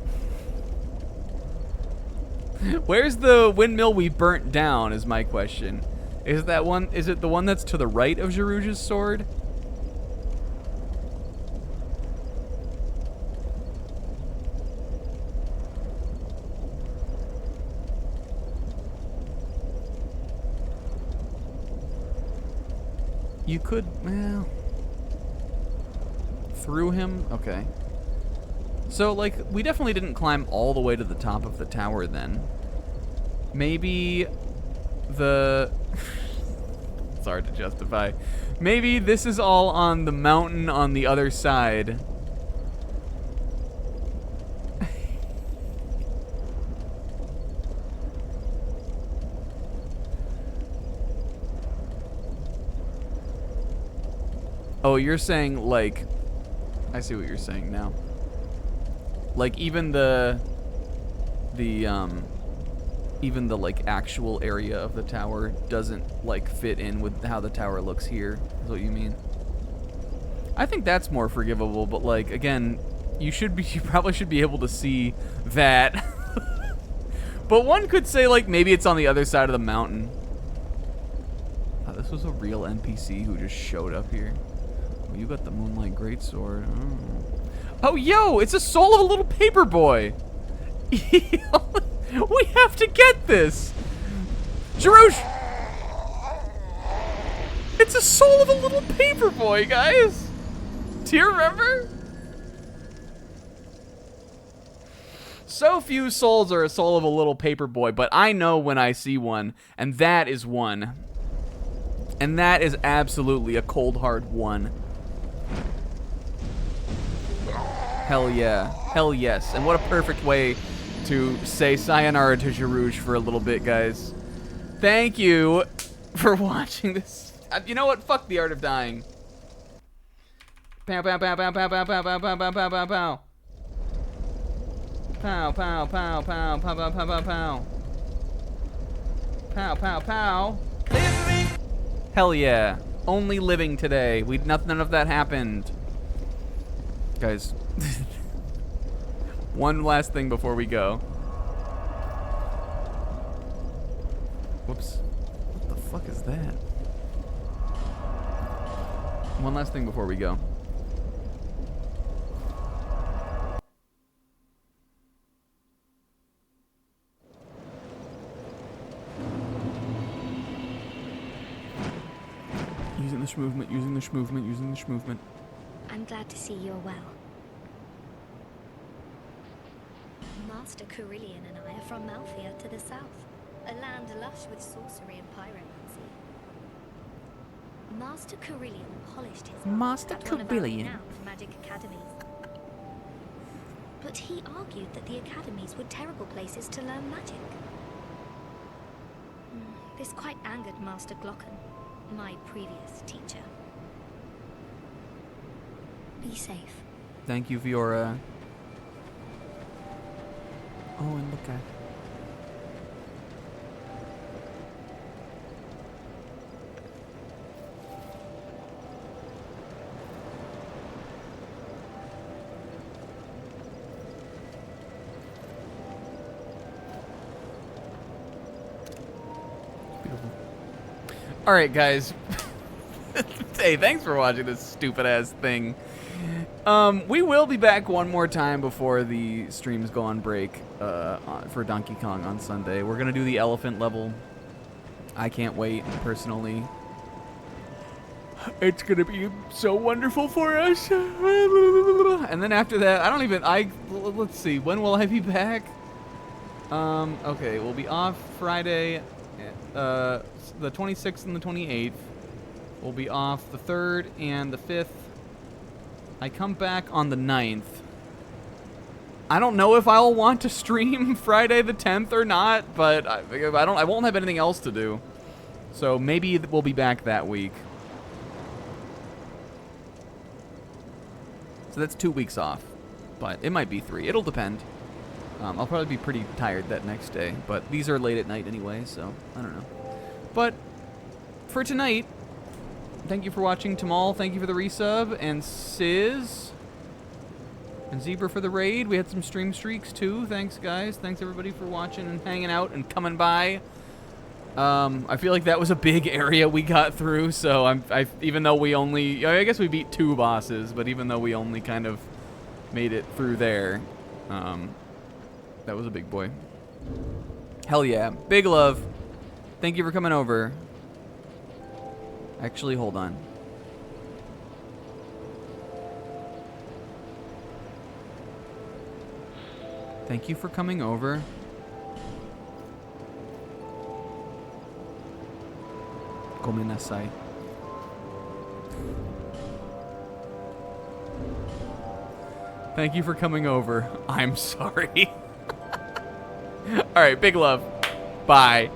Where's the windmill we burnt down is my question. Is it the one that's to the right of Girouge's sword? You could, well... Through him? Okay. So, like, we definitely didn't climb all the way to the top of the tower then. Maybe the... It's hard to justify. Maybe this is all on the mountain on the other side. Oh, you're saying, like... I see what you're saying now. Like, even the like, actual area of the tower doesn't, like, fit in with how the tower looks here, is what you mean. I think that's more forgivable, but, like, again, you probably should be able to see that. But one could say, like, maybe it's on the other side of the mountain. Oh, this was a real NPC who just showed up here. Oh, you got the Moonlight Greatsword. Oh, yo, it's a soul of a little paper boy. We have to get this. Girouge! It's a soul of a little paper boy, guys. Do you remember? So few souls are a soul of a little paper boy, but I know when I see one, and that is one. And that is absolutely a cold hard one. Hell yeah. Hell yes. And what a perfect way to say sayonara to Girouge for a little bit, guys. Thank you for watching this. You know what? Fuck the art of dying. Pow, pow, pow, pow, pow, pow, pow, pow, pow, pow, pow, pow, pow. Pow, pow, pow, pow, pow, pow, pow, pow, pow. Pow, pow, pow. Hell yeah. Only living today. None of that happened. Guys. One last thing before we go. Whoops. What the fuck is that? One last thing before we go. Using this movement, using this movement, using this movement. I'm glad to see you're well. Master Carillion and I are from Malphia to the south, a land lush with sorcery and pyromancy. Master Carillion polished his Master at one of our Carillion. renowned magic academies. but he argued that the academies were terrible places to learn magic. This quite angered Master Glocken, my previous teacher. Be safe. Thank you, Fiora. Oh, and look at. Beautiful. All right, guys. Hey, thanks for watching this stupid ass thing. We will be back one more time before the streams go on break for Donkey Kong on Sunday. We're gonna do the elephant level. I can't wait, personally. It's gonna be so wonderful for us. And then after that, let's see, when will I be back? Okay, we'll be off Friday, the 26th and the 28th. We'll be off the 3rd and the 5th. I come back on the 9th. I don't know if I'll want to stream Friday the 10th or not, but I won't have anything else to do. So maybe we'll be back that week. So that's 2 weeks off, but it might be 3. It'll depend. I'll probably be pretty tired that next day, but these are late at night anyway, so I don't know. But for tonight, thank you for watching, Tamal. Thank you for the resub, and Sizz and Zebra for the raid. We had some stream streaks too. Thanks, guys. Thanks everybody for watching and hanging out and coming by. I feel like that was a big area we got through. So even though we only, I guess we beat 2 bosses, but even though we only kind of made it through there, that was a big boy. Hell yeah, big love. Thank you for coming over. Actually, hold on. Thank you for coming over. Gomenasai. Thank you for coming over. I'm sorry. All right, big love. Bye.